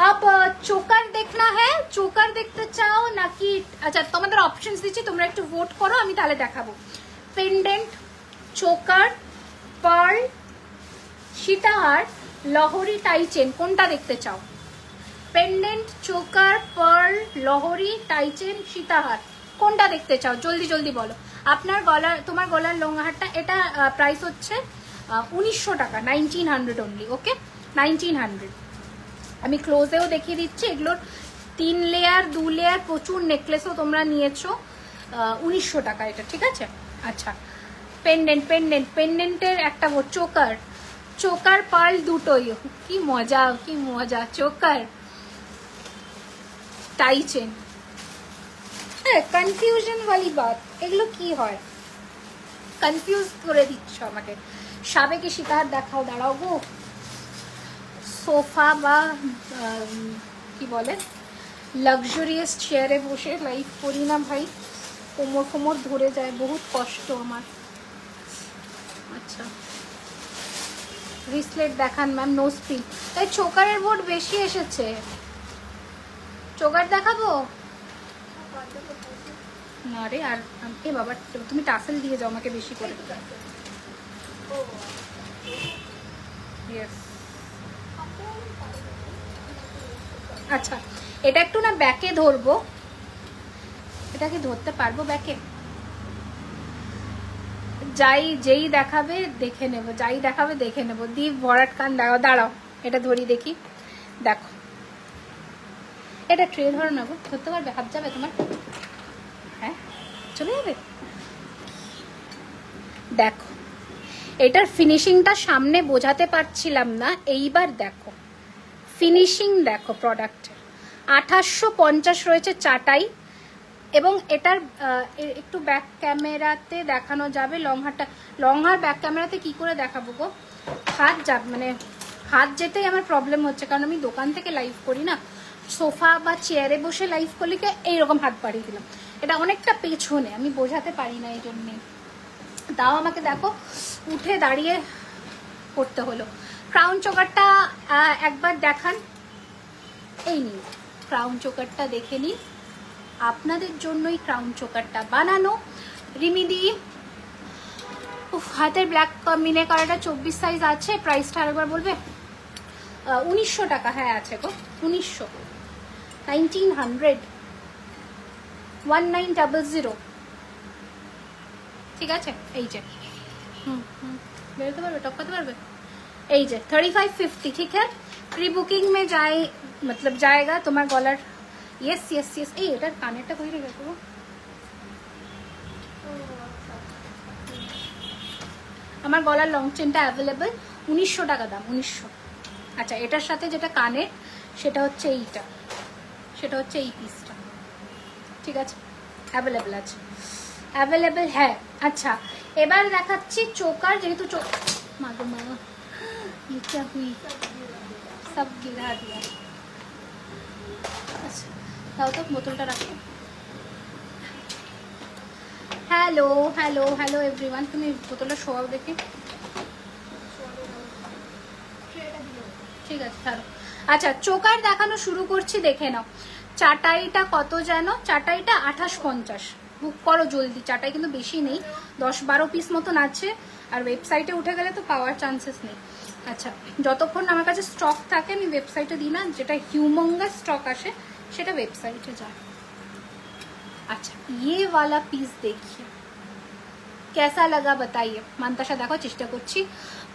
আপ চোকার দেখনা হ্যাঁ, চোকার দেখতে চাও নাকি? আচ্ছা তোমাদের অপশনস দিচ্ছি, তোমরা একটু ভোট করো, আমি তাহলে দেখাবো। পেন্ডেন্ট, চোকার, পার্ল, সীতাহার, লহরি, টাই চেন, কোনটা দেখতে চাও? পেন্ডেন্ট, চোকার, পার্ল, লহরি, টাই চেন, সীতাহার, কোনটা দেখতে চাও? জলদি জলদি বলো। আপনার গলার, তোমার গলার লংহারটা, এটা প্রাইস হচ্ছে 1900 টাকা, 1900 অনলি, ওকে 1900। আমি ক্লোজেও দেখিয়ে দিচ্ছি, এগুলোর 3 লেয়ার 2 লেয়ার প্রচুর নেকলেসও তোমরা নিয়েছো, 1900 টাকা এটা, ঠিক আছে। আচ্ছা পেন্ডেন্ট, পেন্ডেন্ট, পেন্ডেন্টের একটা চোকার, চোকার পার্ল দুটোই, কি মজা কি মজা, চোকার টাই চেন। হ্যাঁ কনফিউশন वाली बात, এগুলো কি হয়, কনফিউজ করে দিচ্ছ আমাকে। সাবেকি সীতাহার দেখাও, দাঁড়াও গো। সোফা বা কি বলে লাক্সারিয়াস চেয়ারে বসে লাইভ করি না ভাই, কোমর কোমর ধরে যায়, বহুত কষ্ট আমার। আচ্ছা ব্রেসলেট দেখান ম্যাম, নো স্পিন। তাই চোকারের বোর্ড বেশি এসেছে, চোকার দেখাবো না রে। আর এ বাবা তুমি টাসেল দিয়ে যাও আমাকে বেশি করে। ইয়েস আচ্ছা এটা একটু না ব্যাকে ধরবো, এটা কি ধরতে পারবো ব্যাকে? যেই দেখাবে দেখে নেব, যাই দেখাবে দেখে নেব। দীপ ভরাট কান দাঁড়াও এটা ধরি দেখি। দেখো এটা ট্রে ধরো না গো, ধরতে পারবে? হাত যাবে তোমার? হ্যাঁ চলে যাবে। দেখো এটার ফিনিশিংটা সামনে বোঝাতে পারছিলাম না, এইবার দেখো ফিনিশিং দেখো প্রোডাক্টের। 2850 রয়েছে চাটাই, এবং এটার একটু ব্যাক ক্যামেরাতে দেখানো যাবে। লংহার ব্যাক ক্যামেরাতে কি করে দেখাবো গো? হাত যাবে, মানে হাত যেতেই আমার প্রবলেম হচ্ছে, কারণ আমি দোকান থেকে লাইভ করি না, সোফা বা চেয়ারে বসে লাইভ করলে এইরকম হাত বাড়িয়ে দিলাম। এটা অনেকটা পেছনে, আমি বোঝাতে পারি না এই জন্যে। তাও আমাকে দেখো উঠে দাঁড়িয়ে করতে হলো। ক্রাউন চোকারটা একবার দেখান, এই নিন ক্রাউন চোকারটা দেখে নিন, আপনাদের জন্যই ক্রাউন চোকারটা বানানো। রিমিদি হাতের ব্ল্যাক মিনে করাটা 24 সাইজ আছে, প্রাইসটা আরেকবার বলবে? 1900 টাকা। হ্যাঁ আছে গো 1900, 1900, 1900। ঠিক আছে এই যে বেরোতে পারবে, টপকাতে পারবে? এই যে 3550। ঠিক है, प्री बुकिंग में जाए मतलब जाएगा তোমার গলার। Yes yes yes. এই এটার কানেরটা কই রেখে দেবো? আমার গলার লং চেনটা অ্যাভেলেবল, 1900 টাকা দাম, 1900। আচ্ছা এটার সাথে যেটা কানের সেটা হচ্ছে এইটা, সেটা হচ্ছে এই পিসটা। ঠিক আছে অ্যাভেলেবল আছে, অ্যাভেলেবল হ্যাঁ। আচ্ছা এবার দেখাচ্ছি চোকার, যেহেতু মাগো মা ये क्या हुई, सब गिरा दिया। আচ্ছা তাও তো বোতলটা রাখো। হ্যালো হ্যালো হ্যালো এভরিওয়ান, তুমি বোতলটা শোয়াও দেখি। ঠিক আছে ছাড়ো। আচ্ছা চোকার দেখানো শুরু করছি, দেখে নাও। চাটাইটা কত যেন? চাটাইটা 2850। বুক করো জলদি, চাটাই কিন্তু বেশি নেই, 10-12 পিস মতন আছে, আর ওয়েবসাইটে উঠে গেলে তো পাওয়ার চান্সেস নেই। আচ্ছা যতক্ষণ আমার কাছে স্টক থাকে আমি ওয়েবসাইটে দিই না, যেটা হিউমঙ্গাস স্টক আসে সেটা ওয়েবসাইটে যায়। अच्छा ये वाला पीस देखिए कैसा लगा बताइए। মান্তাসা দেখো চেষ্টা করছি।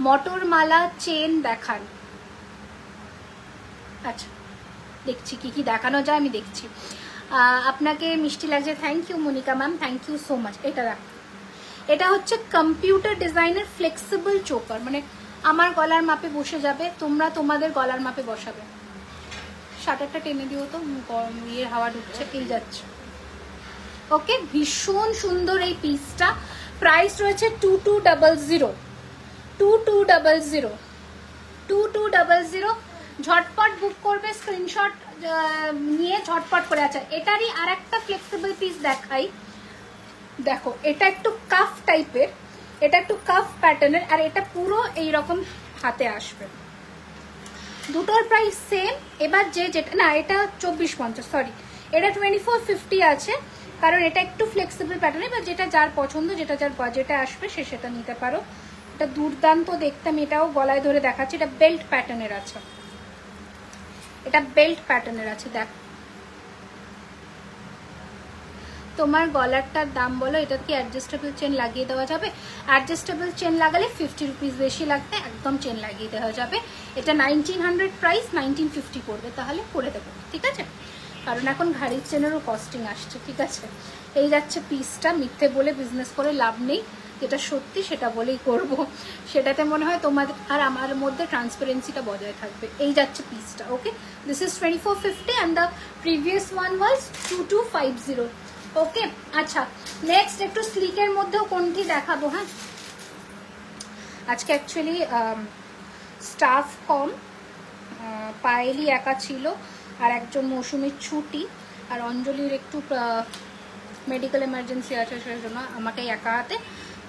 মটর মালা চেন দেখান। আচ্ছা দেখছি কি কি দেখানো যায়, আমি দেখছি। আপনাকে মিষ্টি লাগছে, thank you Monica ma'am, thank you so much. এটা দেখ, এটা হচ্ছে কম্পিউটার ডিজাইনের ফ্লেক্সিবল চোকার, মানে আমার গলার মাপে বসে যাবে, তোমরা তোমাদের গলার মাপে বসাবে। শাটারটা টেনে দিও তো, ইয়ে হাওয়া ঢুকছে, এই যাচ্ছে। ওকে ভীষণ সুন্দর এই পিসটা। প্রাইস রয়েছে 2200, 2200, 2200। ঝটপট বুক করবে, স্ক্রিনশট নিয়ে ঝটপট করে। আচ্ছা এটারই আর একটা ফ্লেক্সিবল পিস দেখাই, দেখো এটা একটু কাফ টাইপের, এটা একটু কাফ প্যাটার্নের, আর এটা পুরো এইরকম হাতে আসবে। দুটোর প্রাইস সেম। এবার যেটা না, এটা 2450, সরি এটা 2450 আছে, কারণ এটা একটু ফ্লেক্সিবল প্যাটার্ন। এবার যেটা যার পছন্দ, যেটা যার বাজেটে আসবে সে সেটা নিতে পারো। এটা দুর্দান্ত দেখতে, আমি এটাও গলায় ধরে দেখাচ্ছি। এটা বেল্ট প্যাটার্নের আছে, এটা বেল্ট প্যাটার্নের আছে। দেখ তোমার গলারটার দাম বলো, এটা কি অ্যাডজাস্টেবল চেন লাগিয়ে দেওয়া যাবে? অ্যাডজাস্টেবল চেন লাগালে 50 রুপিস বেশি লাগবে, একদম চেন লাগিয়ে দেওয়া যাবে। এটা 1900 প্রাইস, 1950 পড়বে, তাহলে করে দেবো। ঠিক আছে, কারণ এখন ঘাড়ির চেনেরও কস্টিং আসছে। ঠিক আছে এই যাচ্ছে পিসটা। মিথ্যে বলে বিজনেস করে লাভ নেই, যেটা সত্যি সেটা বলেই করব, সেটাতে মনে হয় তোমাদের আর আমার মধ্যে ট্রান্সপারেন্সিটা বজায় থাকবে। এই যাচ্ছে পিসটা। Okay this is 2450 and the previous one was 2250। ওকে আচ্ছা নেক্সট একটু স্লিকের মধ্যেও কোনটি দেখাবো। হ্যাঁ আজকে অ্যাকচুয়ালি স্টাফ কম, পায়েলি একা ছিল, আর একজন মৌসুমীর ছুটি, আর অঞ্জলির একটু মেডিকেল এমার্জেন্সি আছে, সেই জন্য আমাকে একা হাতে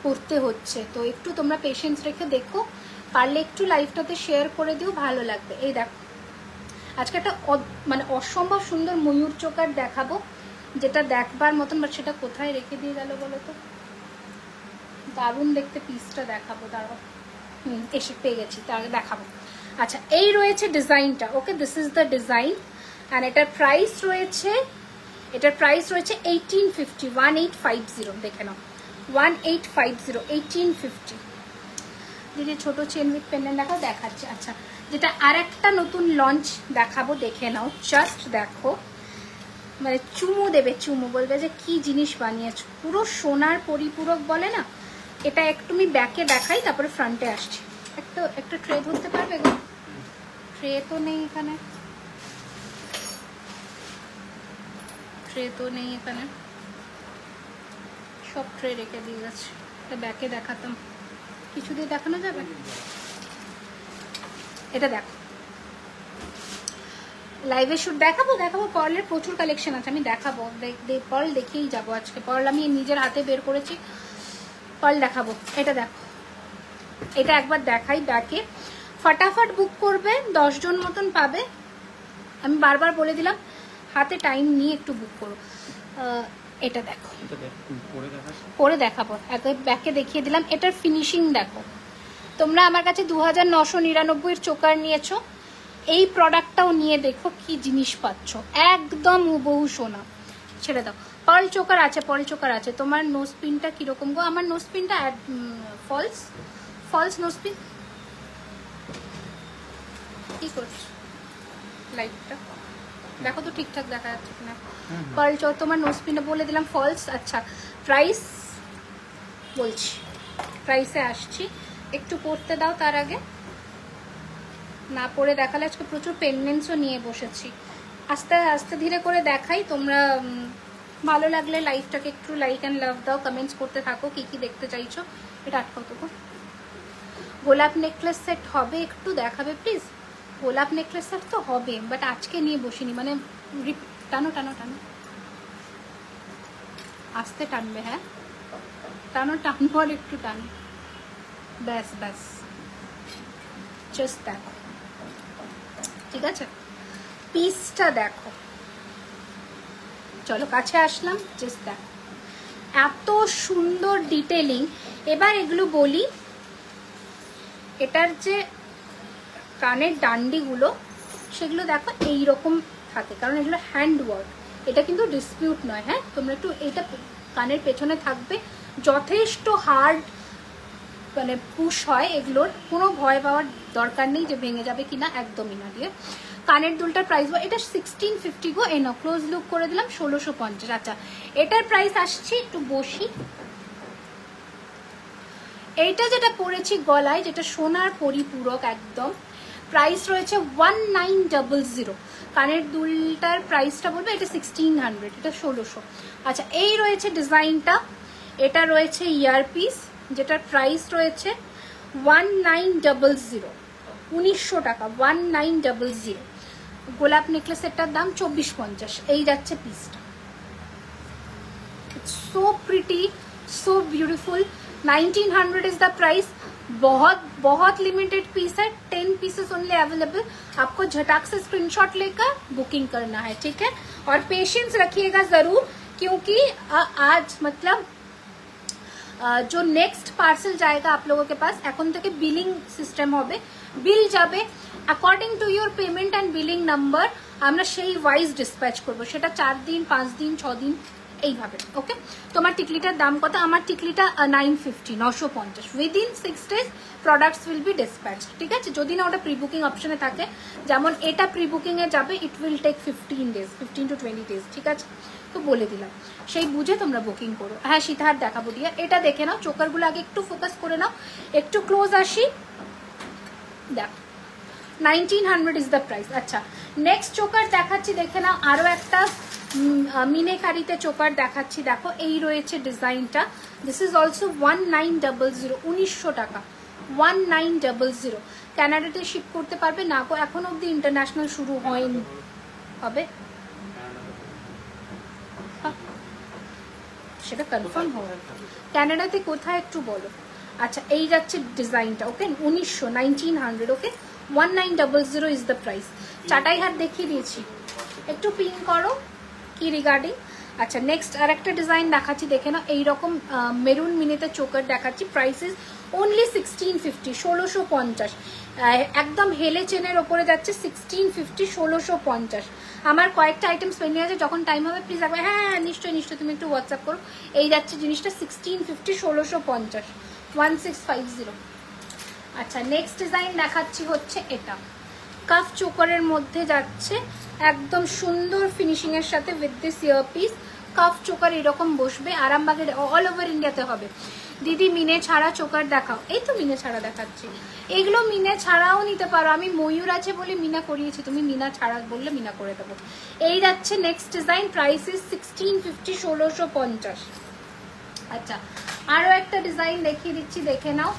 করতে হচ্ছে। তো একটু তোমরা পেশেন্স রেখে দেখো, পারলে একটু লাইভটাতে শেয়ার করে দিও, ভালো লাগবে। এই দেখো আজকে একটা মানে অসম্ভব সুন্দর ময়ূর চোকার দেখাবো, যেটা দেখবার মতন, বাট সেটা কোথায় রেখে দিয়ে গেল বলো তো। দারুণ দেখতে পিসটা দেখাবো, দাঁড়াও এসে পেয়ে গেছি, তার দেখাবো। আচ্ছা এই রয়েছে ডিজাইনটা। Okay this is the design, and এটার প্রাইস রয়েছে 1850, 1850 দেখে নাও, 1850, 1850। দিদি ছোট চেন উইথ পেন্ডেন্ট দেখাও, দেখাচ্ছে। আচ্ছা, যেটা আর একটা নতুন লঞ্চ দেখাবো, দেখে নাও, জাস্ট দেখো, মানে চুমু দেবে, চুমু বলবে যে কি জিনিস বানিয়েছো, পুরো সোনার পরিপূরক বলে না। এটা একটু আমি ব্যাকে দেখাই, তারপরে ফ্রন্টে আসছি। একটা ট্রে ধরতে পারবে গো? ট্রে তো নেই এখানে, ট্রে তো নেই এখানে, সব ট্রে রেখে দিয়ে গেছে। এটা ব্যাকে দেখাতাম, কিছু দিয়ে দেখানো যাবে? এটা দেখো, লাইভে শুট দেখাবো, পার্লের প্রচুর কালেকশন আছে, আমি দেখাবো, পার্ল দেখেই যাবো আজকে। পার্ল আমি নিজের হাতে বের করেছি, পার্ল দেখাবো। এটা দেখো, এটা একবার দেখাই ব্যাকে, ফটাফট বুক করবে, 10 জন মতন পাবে। আমি বারবার বলে দিলাম হাতে টাইম নিয়ে একটু বুক করো। এটা দেখো, পরে দেখাবো, একবার ব্যাকে দেখিয়ে দিলাম। এটার ফিনিশিং দেখো, তোমরা আমার কাছে 2999 চোকার নিয়েছো, এই প্রোডাক্টটাও নিয়ে দেখো কি জিনিস পাচ্ছ, একদম হুবহু সোনা। ছেড়ে দাও, পার্ল চোকার আছে, পার্ল চোকার আছে। তোমার নোজ পিনটা কিরকম গো? আমার নোজ পিনটা ফলস নোজ পিন। কি করছো? লাইটটা দেখো তো ঠিকঠাক দেখা যাচ্ছে কিনা। পার্ল চোকার, তোমার নোজ পিনটা বলে দিলাম ফলস। আচ্ছা, প্রাইস বলছি, প্রাইসে আসছি, একটু পড়তে দাও তার আগে। না পরে দেখালে আজকে প্রচুর পেন্ডেন্টসও নিয়ে বসেছি, আস্তে আস্তে ধীরে করে দেখাই। তোমরা ভালো লাগলে লাইভটাকে একটু লাইক অ্যান্ড লাভ দাও, কমেন্টস করতে থাকো কি কি দেখতে চাইছো। এটা আটকাও তো, গোলাপ নেকলেস সেট হবে, একটু দেখাবে প্লিজ। গোলাপ নেকলেস সেট তো হবে, বাট আজকে নিয়ে বসিনি, মানে টানো টানো টানো, আস্তে টানবে, হ্যাঁ টানো টানবো, আর একটু টানো, ব্যাস ব্যাস, জাস্ট দেখো, ঠিক আছে? পিসটা দেখো, চলো কাছে আসলাম, জাস্ট দেখো, এত সুন্দর ডিটেলিং। এবার এগুলো বলি, এটার যে কানের ডান্ডিগুলো সেগুলো দেখো এইরকম থাকে, কারণ এগুলো হ্যান্ড ওয়ার্ক, এটা কিন্তু ডিসপিউট নয়। হ্যাঁ, তোমরা একটু এটা কানের পেছনে থাকবে, যথেষ্ট হার্ড মানে পুশ হয়, এগুলোর কোনো ভয় পাওয়ার দরকার নেই যে ভেঙে যাবে কিনা, একদমই না। দিয়ে কানের দুলটার প্রাইস, এটা 1650 গো। এনো ক্লোজ লুক করে দিলাম 1650। আচ্ছা, এটার প্রাইস আসছে, একটু বসি। এইটা যেটা পরেছি গলায়, যেটা সোনার পরিপূরক একদম, প্রাইস রয়েছে 1900। কানের দুলটার প্রাইসটা বলবে, এটা 1600, এটা 1600। আচ্ছা, এই রয়েছে ডিজাইনটা, এটা রয়েছে ইয়ারপিস, যেটার প্রাইস রয়েছে 1900, 1900 টাকা, 1900। গোলাপ নেকলেসেরটার দাম 2450। এই যাচ্ছে পিসটা, so pretty, so beautiful. 1900 is the price. बहुत लिमिटेड पीस है, 10 पीसेस ओनली अवेलेबल। आपको झटाक से स्क्रीनशॉट लेकर बुकिंग करना है, ठीक है? और पेशेंस रखिएगा जरूर, क्योंकि आज मतलब जो नेक्स्ट पार्सल जाएगा आप लोगों के पास, এখন থেকে বিলিং সিস্টেম হবে, বিল যাবে according to your payment and billing number, আমরা সেই ওয়াইজ ডিসপ্যাচ করবো, সেটা 4 দিন 5 দিন 6 দিন এইভাবে। ওকে, তোমার টিকলিটার দাম কত? আমার টিকলিটা 950, 950। Within 6 days products will be dispatch, ঠিক আছে? যদি না ওটা প্রি বুকিং অপশনে থাকে, যেমন এটা প্রি বুকিং এ যাবে, it will take 15 days, 15 to 20 days, ঠিক আছে? তো বলে দিলাম, সেই বুঝে তোমরা বুকিং করো। হ্যাঁ, সীতাহার দেখাবো দিয়া, এটা দেখে নাও, চোকারগুলো আগে একটু ফোকাস করে নাও, একটু ক্লোজ আসি, দেখো 1900 ইজ দ্য প্রাইস। আচ্ছা, নেক্সট চোকার দেখাচ্ছি, দেখে নাও, আরো একটা মিনেকারিতে চোকার দেখাচ্ছি, দেখো এই রয়েছে ডিজাইনটা। দিস ইজ অলসো 1900, 1900 টাকা, 1900। কানাডাতে শিপ করতে পারবে না গো, এখন অব্দি ইন্টারন্যাশনাল শুরু হয়নি, হবে সেটা কনফার্ম হবে। কানাডাতে কোথায় একটু বলো। আচ্ছা, এই যাচ্ছে ডিজাইনটা, ওকে 1900, ওকে 1900 ইজ দ্য প্রাইস। চাটাই হাত দেখিয়ে দিয়েছি, একটু পিন করো কি রিগার্ডিং। আচ্ছা, নেক্সট আর একটা ডিজাইন দেখাচ্ছি, দেখে না, এইরকম মেরুন মিনিতে চোকার দেখাচ্ছি, প্রাইসেস অনলি 1650, 1650। একদম হেলে চেনের ওপরে যাচ্ছে 1650, 1650। আমার কয়েকটা আইটেমস পেন্ডিং আছে, যখন টাইম হবে প্লিজ একবার, হ্যাঁ নিশ্চয়ই নিশ্চয়ই তুমি একটু হোয়াটসঅ্যাপ করো। এই যাচ্ছে জিনিসটা 1650, 1650, 1650। আচ্ছা নেক্সট ডিজাইন দেখাচ্ছি হচ্ছে এটা, কাফ চোকারের মধ্যে যাচ্ছে, একদম সুন্দর ফিনিশিং এর সাথে with this earpiece. Calf choker এরকম বসবে, আরামবাগের অল ওভার ইন্ডিয়াতে হবে। দিদি মিনে ছাড়া চোকার দেখাও, এই তো মিনে ছাড়া দেখাচ্ছি, এগুলো মিনে ছাড়াও নিতে পারো, আমি ময়ূর আছে বলে মিনা করিয়েছি, তুমি মিনা ছাড়া বললে মিনা করে দেবো। এই যাচ্ছে নেক্সট ডিজাইন, প্রাইস ইজ 1650, 1650। আচ্ছা আরো একটা ডিজাইন দেখিয়ে দিচ্ছি, দেখে নাও।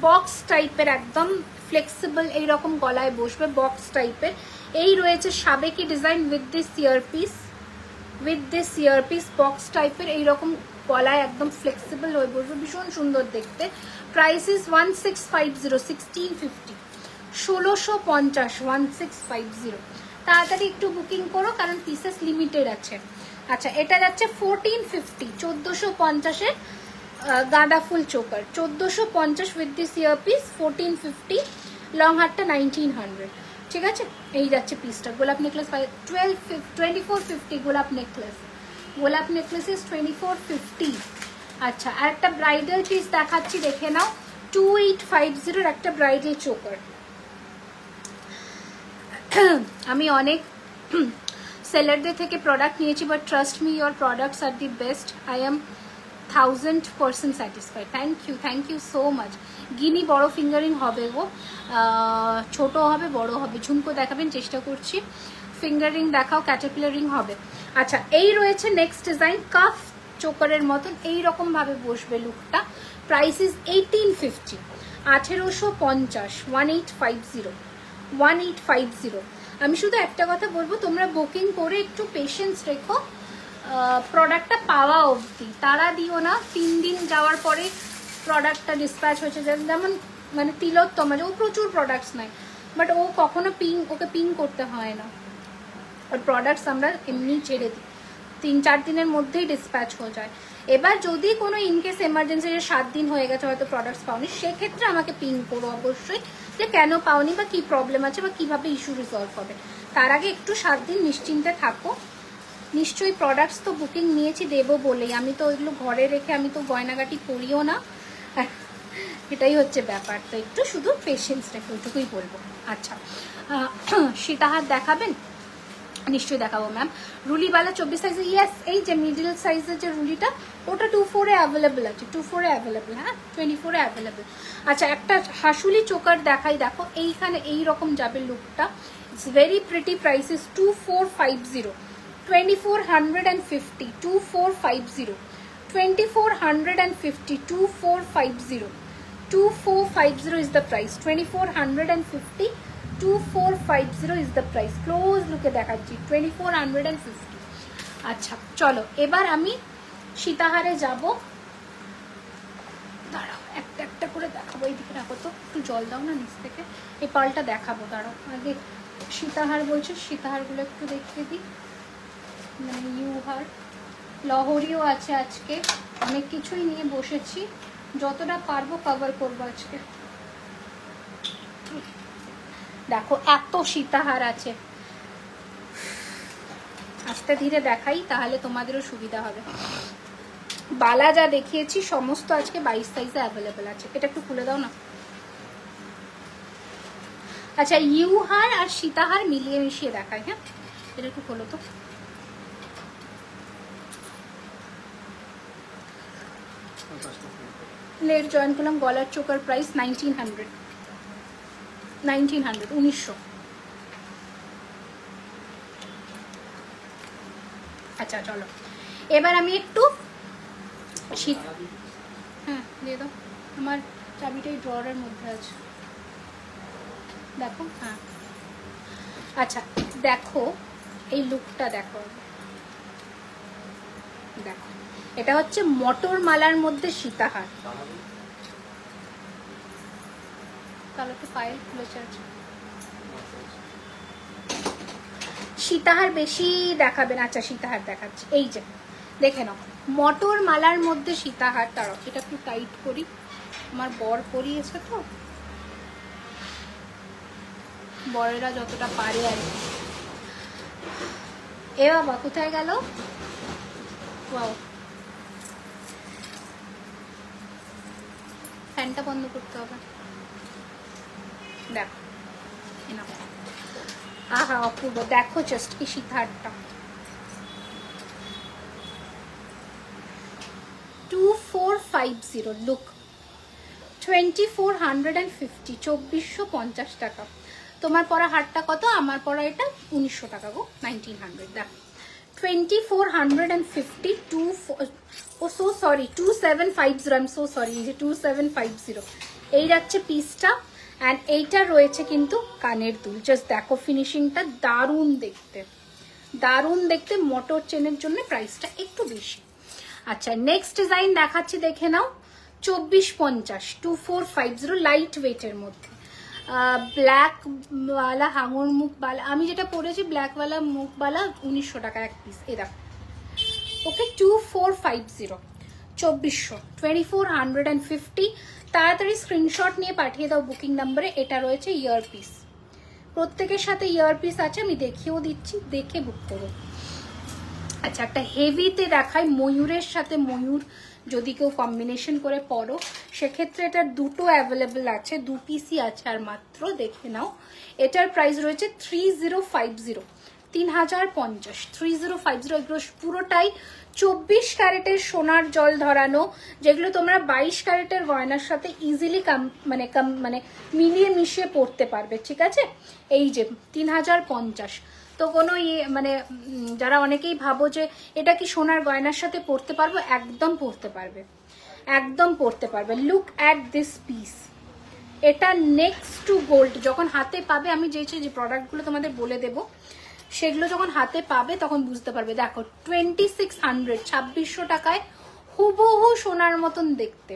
বক্স টাইপের একদম ফ্লেক্সিবল, এইরকম গলায় বসবে, বক্স টাইপের। এই রয়েছে সাবেকি design with this earpiece, with this earpiece box টাইপের, এইরকম গলায় একদম ফ্লেক্সিবল হয়ে বসবে, ভীষণ সুন্দর দেখতে। Price is 1650, 1650, 1650, 1650। তাড়াতাড়ি একটু বুকিং করো কারণ পিসেস লিমিটেড আছে। আচ্ছা এটা যাচ্ছে 1450, 1450-এর গাঁদা ফুল choker, 1450 with this earpiece, 1450। Long হারটা 1900, ঠিক আছে। এই যাচ্ছে পিসটা, গোলাপ নেকলেস 2450, গোলাপ নেকলেস, গোলাপ নেকলেস ইজ 2450। আচ্ছা আর একটা ব্রাইডাল পিস দেখাচ্ছি, দেখে নাও। 2850-এর একটা ব্রাইডাল চোকার। আমি অনেক সেলারদের থেকে প্রোডাক্ট নিয়েছি, but trust me your products are the best. I am 1000% satisfied. Thank you so much. গিনি বড় ফিঙ্গারিং হবে গো, ছোট হবে বড় হবে, ঝুমকো দেখাবেন চেষ্টা করছি, ফিঙ্গারিং দেখাও, ক্যাটারপিলারিং হবে। আচ্ছা এই রয়েছে নেক্সট ডিজাইন, কাফ চোকারের মতন এইরকম ভাবে বসবে লুকটা। Price is 1850, 1850, 1850, 1850। আমি শুধু একটা কথা বলবো, তোমরা বুকিং করে একটু পেশেন্স রেখো, প্রোডাক্টটা পাওয়া অবধি তারা দিও না। 3 দিন যাওয়ার পরে প্রোডাক্টটা ডিসপ্যাচ হয়েছে, যেমন মানে তিলোত্তমা, ও প্রচুর প্রোডাক্টস নেয়, বাট ও কখনো ওকে পিং করতে হয় না, আর প্রোডাক্টস আমরা এমনি ছেড়ে দিই, 3-4 দিনের মধ্যেই ডিসপ্যাচ হয়ে যায়। এবার যদি কোনো ইনকেস এমার্জেন্সি 7 দিন হয়ে গেছে হয়তো প্রোডাক্টস পাওনি, সেক্ষেত্রে আমাকে পিং করো অবশ্যই, যে কেন পাওনি বা কি প্রবলেম আছে বা কিভাবে ইস্যু রিসলভ হবে। তার আগে একটু 7 দিন নিশ্চিন্তে থাকো। নিশ্চয়ই প্রোডাক্টস তো বুকিং নিয়েছি দেবো বলেই, আমি তো ওইগুলো ঘরে রেখে আমি তো গয়নাগাটি করিও না, এটাই হচ্ছে ব্যাপার। তো একটু শুধু পেশেন্স রেখে, ওইটুকুই বলবো। আচ্ছা সীতাহার দেখাবেন? নিশ্চয়ই দেখাবো ম্যাম। রুলিওয়ালা 24 সাইজে, ইয়েস এই যে মিডল সাইজের যে রুলিটা ওটা 24-এ অ্যাভেলেবেল আছে, 24-এ অ্যাভেলেবেল, হ্যাঁ 24-এ অ্যাভেলেবেল। আচ্ছা একটা হাসুলি চোকার দেখাই, দেখো এইখানে এইরকম যাবে লুকটা, it's very pretty. Price is 2450, 2450, 2450, 2450, 2450, 2450 is the price, 2450, 2450 is the price। Close লুকে দেখাচ্ছি 2450। আচ্ছা চলো এবার আমি সীতাহারে যাব, দাঁড়াও একটা একটা করে দেখাবো। এইদিকে রাখো তো, একটু জল দাও না নিচ থেকে, এই পালটা দেখাবো। দাঁড়াও আগে সীতাহার বলছো, সীতাহারগুলো একটু দেখিয়ে দিই। মানে ইউহার, লহরিও আছে, আজকে অনেক কিছুই নিয়ে বসেছি, যতটা পারবো কভার করবো আজকে। দেখো এত সীতাহার আছে, আস্তে ধীরে দেখাই তাহলে তোমাদেরও সুবিধা হবে। বালা যা দেখিয়েছি সমস্ত আজকে 22 সাইজে অ্যাভেলেবেল আছে। এটা একটু খুলে দাও না। আচ্ছা ইউহার আর সীতাহার মিলিয়ে মিশিয়ে দেখাই, হ্যাঁ এটা একটু খোলো তো। লেট জয়েন করলাম। গলার চোকার প্রাইস 1900, 1900। আচ্ছা চলো এবার আমি একটু হ্যাঁ দিয়ে দাও, আমার চাবিটাই ড্রয়ারের মধ্যে আছে, দেখো। হ্যাঁ আচ্ছা দেখো এই লুকটা দেখো, দেখো এটা হচ্ছে মটর মালার মধ্যে সীতাহার। তাহলে তো পায়েল খুলেছে আছে। সীতাহার বেশি দেখাবেন? আচ্ছা সীতাহার দেখাচ্ছি, এই যে দেখে নাও মটর মালার মধ্যে সীতাহার। তারও এটা একটু টাইট করি, আমার বর পরিয়েছে তো, বরেরা যতটা পারে আর কি। এ বাবা কোথায় গেল? ওয়াও, ফ্যানটা বন্ধ করতে হবে। দেখো আহা অপূর্ব, দেখো জাস্ট কি সীতাহারটা। 2450 লুক, 2450, 2450 টাকা। তোমার পরা হারটা কত? আমার পরা এটা 1900 টাকা গো, 1900। দেখো 2450, 2750, আই এম সো সরি, 2750 এই যাচ্ছে পিসটা। অ্যান্ড এইটা রয়েছে কিন্তু কানের দুল। জাস্ট দেখো ফিনিশিংটা, দারুণ দেখতে, দারুণ দেখতে। মোটর চেনের জন্য প্রাইসটা একটু বেশি। আচ্ছা নেক্সট ডিজাইন দেখাচ্ছি, দেখে নাও। 2450, 2450, লাইট ওয়েটের মধ্যে। ব্ল্যাক ওয়ালা হাঙর মুখ বালা, আমি যেটা পরেছি ব্ল্যাক ওয়ালা মুখ বালা, 1900 টাকা এক পিস। এ দেখো, ওকে 2450, 2400, 2450। তাড়াতাড়ি স্ক্রিনশট নিয়ে পাঠিয়ে দাও বুকিং নাম্বারে। এটা রয়েছে ইয়ারপিস, প্রত্যেকের সাথে ইয়ারপিস আছে, আমি দেখিয়েও দিচ্ছি, দেখে বুক করো। আচ্ছা একটা হেভিতে দেখায়, ময়ূরের সাথে ময়ূর যদি কেউ কম্বিনেশন করে পরো সেক্ষেত্রে এটা দুটো অ্যাভেলেবেল আছে, 2 পিসই আছে আর মাত্র। দেখে নাও, এটার প্রাইস রয়েছে 3050, 3050, 3050। এগুলো পুরোটাই 24 ক্যারেটের সোনার জল ধরানো, যেগুলো তোমরা 22 ক্যারেটের গয়নার সাথে ইজিলি মানে মিলিয়ে মিশিয়ে পড়তে পারবে, ঠিক আছে। এই যে 3050। তো কোনো মানে যারা অনেকেই ভাবো যে এটা কি সোনার গয়নার সাথে পড়তে পারবো, একদম পড়তে পারবে, একদম পড়তে পারবে। লুক অ্যাট দিস পিস, এটা নেক্সট টু গোল্ড। যখন হাতে পাবে, আমি যে প্রোডাক্টগুলো তোমাদের বলে দেবো, সেগুলো যখন হাতে পাবে তখন বুঝতে পারবে। দেখো 2600, 2600 টাকায় হুবহু সোনার মতন দেখতে,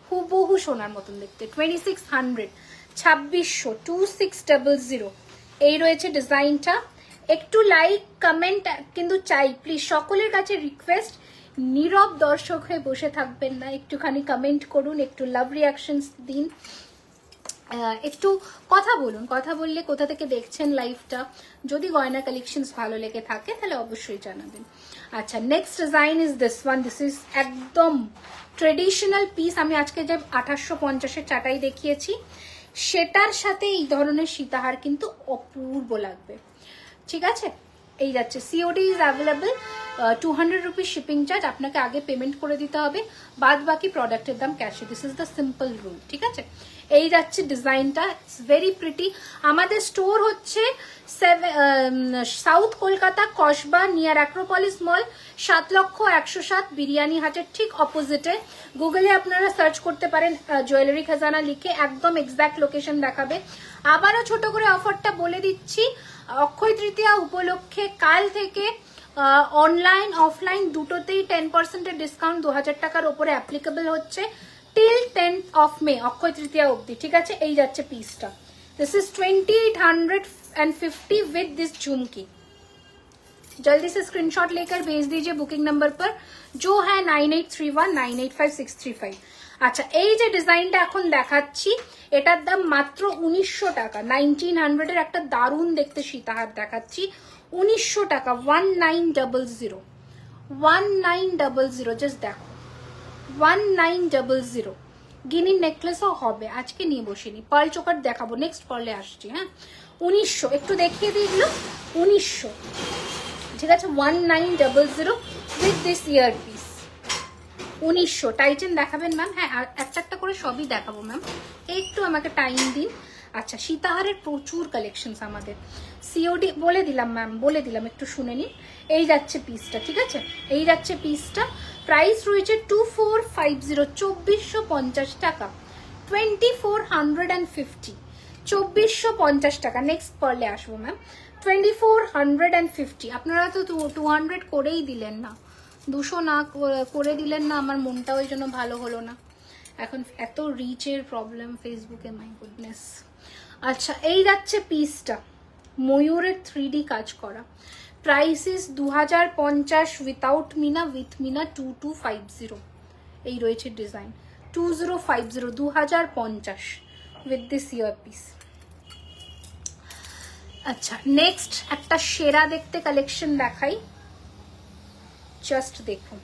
হুবহু সোনার মতন দেখতে। 2600, 2600, 2600 এই রয়েছে ডিজাইনটা। একটু লাইক কমেন্ট কিন্তু চাই প্লিজ, সকলের কাছে রিকোয়েস্ট, নীরব দর্শক হয়ে বসে থাকবেন না, একটুখানি কমেন্ট করুন, একটু লাভ রিয়াকশনস দিন, একটু কথা বলুন। কথা বললে কোথা থেকে দেখছেন লাইভটা, যদি গয়না কালেকশনস ভালো লেগে থাকে তাহলে অবশ্যই জানাবেন। আচ্ছা next design is this one. This is একদম ট্রেডিশনাল পিস। আমি আজকে যে 2850-এর চাটাই দেখিয়েছি সেটার সাথে এই ধরনের সীতাহার কিন্তু অপূর্ব লাগবে, ঠিক আছে। এই যাচ্ছে, COD is available, 200 rupees shipping charge আপনাকে আগে পেমেন্ট করে দিতে হবে, বাদ বাকি প্রোডাক্টের দাম ক্যাশে। This is the simple rule, ঠিক আছে। এই যাচ্ছে ডিজাইনটা, ইটস ভেরি প্রিটি। আমাদের স্টোর হচ্ছে south Kolkata, Kasba, near Acropolis mall, 7,01,07 biryani হাটের ঠিক অপোজিটে। গুগলে আপনারা সার্চ করতে পারেন জুয়েলারি খাজানা লিখে, একদম এক্সাক্ট লোকেশন দেখাবে। আবারও ছোট করে অফারটা বলে দিচ্ছি, অক্ষয় তৃতীয়া উপলক্ষে কাল থেকে অনলাইন অফলাইন দুটোতেই 10% ডিসকাউন্ট 2000 টাকার ওপরে অ্যাপ্লিকেবল হচ্ছে till 10th of May, Akshaya Tritiya অবধি, ঠিক আছে। এই যাচ্ছে পিসটা, দিস ইজ 2850 विद दिस झुमकी। जल्दी से स्क्रीनशॉट लेकर भेज दीजिए बुकिंग नंबर पर, जो है 9831985635। আচ্ছা এই যে ডিজাইনটা এখন দেখাচ্ছি এটার দাম মাত্র 1900 টাকা, 1900 এর একটা দারুণ দেখতে সীতাহার দেখাচ্ছি 1900 টাকা, 1900, 1900। জাস্ট দেখো 1900। গিনির নেকলেসও হবে, আজকে নিয়ে বসিনি, পার্ল চোকার দেখাবো, নেক্সট পার্লে আসছি। হ্যাঁ 1900 একটু দেখিয়ে দিইগুলো, 1900, ঠিক আছে। 1900 with this ear piece, 1900। Titan দেখাবেন ম্যাম? হ্যাঁ আর একটা করে সবই দেখাবো ম্যাম, একটু আমাকে টাইম দিন। আচ্ছা সীতাহারের প্রচুর কালেকশনস আমাদের, সিওডি বলে দিলাম ম্যাম, বলে দিলাম, একটু শুনে নিন। এই যাচ্ছে পিসটা, ঠিক আছে, এই যাচ্ছে পিসটা। প্রাইস রয়েছে 2450, 2450 টাকা, 2450, 2450 টাকা। নেক্সট পারলে আসবো ম্যাম, 2450। আপনারা তো 200 করেই দিলেন না, 200 না করে দিলেন না, আমার মনটা ওই জন্য ভালো হলো না। এখন এত রিচের প্রবলেম ফেসবুকে, মাই গুডনেস। আচ্ছা এই যাচ্ছে পিসটা, ময়ূরের 3D কাজ করা। Price is 2050 without meena, with meena 2250। এই রয়েছে design 2050, 2050 with this ear piece. আচ্ছা নেক্সট একটা সেরা দেখতে কালেকশন দেখাই, জাস্ট দেখুন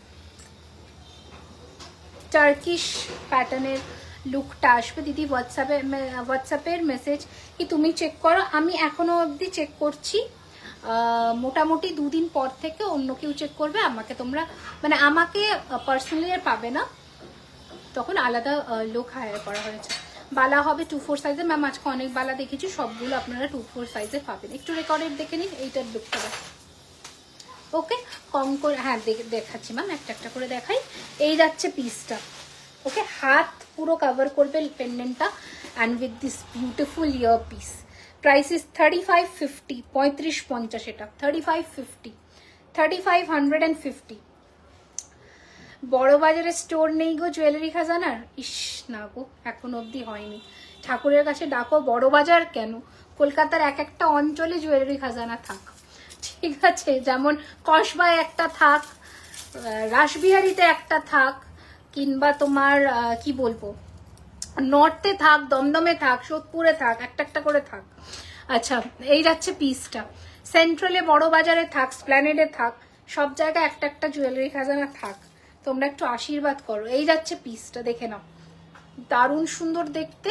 টার্কিশ প্যাটার্নের লুকটা আসবে। দিদি হোয়াটসঅ্যাপের মেসেজ কি তুমি চেক করো? আমি এখনো অবধি চেক করছি, মোটামুটি 2 দিন পর থেকে অন্য কেউ চেক করবে। আমাকে তোমরা মানে আমাকে পার্সোনালি আর পাবে না, তখন আলাদা লোক হায়ার করা হয়েছে। বালা হবে 2-4 সাইজে। ম্যাম আজকে অনেক বালা দেখেছি, সবগুলো আপনারা 2-4 সাইজে পাবেন। একটু রেকর্ডেড দেখে নিন এইটার লুকটা। ওকে কম করে হ্যাঁ দেখাচ্ছি ম্যাম, একটা একটা করে দেখাই। এই যাচ্ছে পিসটা, ওকে হাত পুরো কভার করবে পেন্ডেন্টটা and with this beautiful ear piece. Price is 3550, 3550 এটা 3550, 3550। বড় বাজারে স্টোর নেই গো জুয়েলারি খাজানার? ইস না গো, এখন অবধি হয়নি। ঠাকুরের কাছে ডাকো, বড় বাজার কেন, কলকাতার এক একটা অঞ্চলে জুয়েলারি খাজানা থাক, ঠিক আছে? যেমন কসবায় একটা থাক, রাসবিহারিতে একটা থাক, কিংবা তোমার কি বলবো নর্থে থাক, দমদমে থাক, সোদপুরে থাক, একটা একটা করে থাক। আচ্ছা এই যাচ্ছে পিসটা, সেন্ট্রালে বড় বাজারে থাক, স্প্ল্যানেডে থাক, সব জায়গায় একটা একটা জুয়েলারি খাজানা থাক। তোমরা একটু আশীর্বাদ করো। এই যাচ্ছে পিসটা, দেখে নাও, দারুণ সুন্দর দেখতে,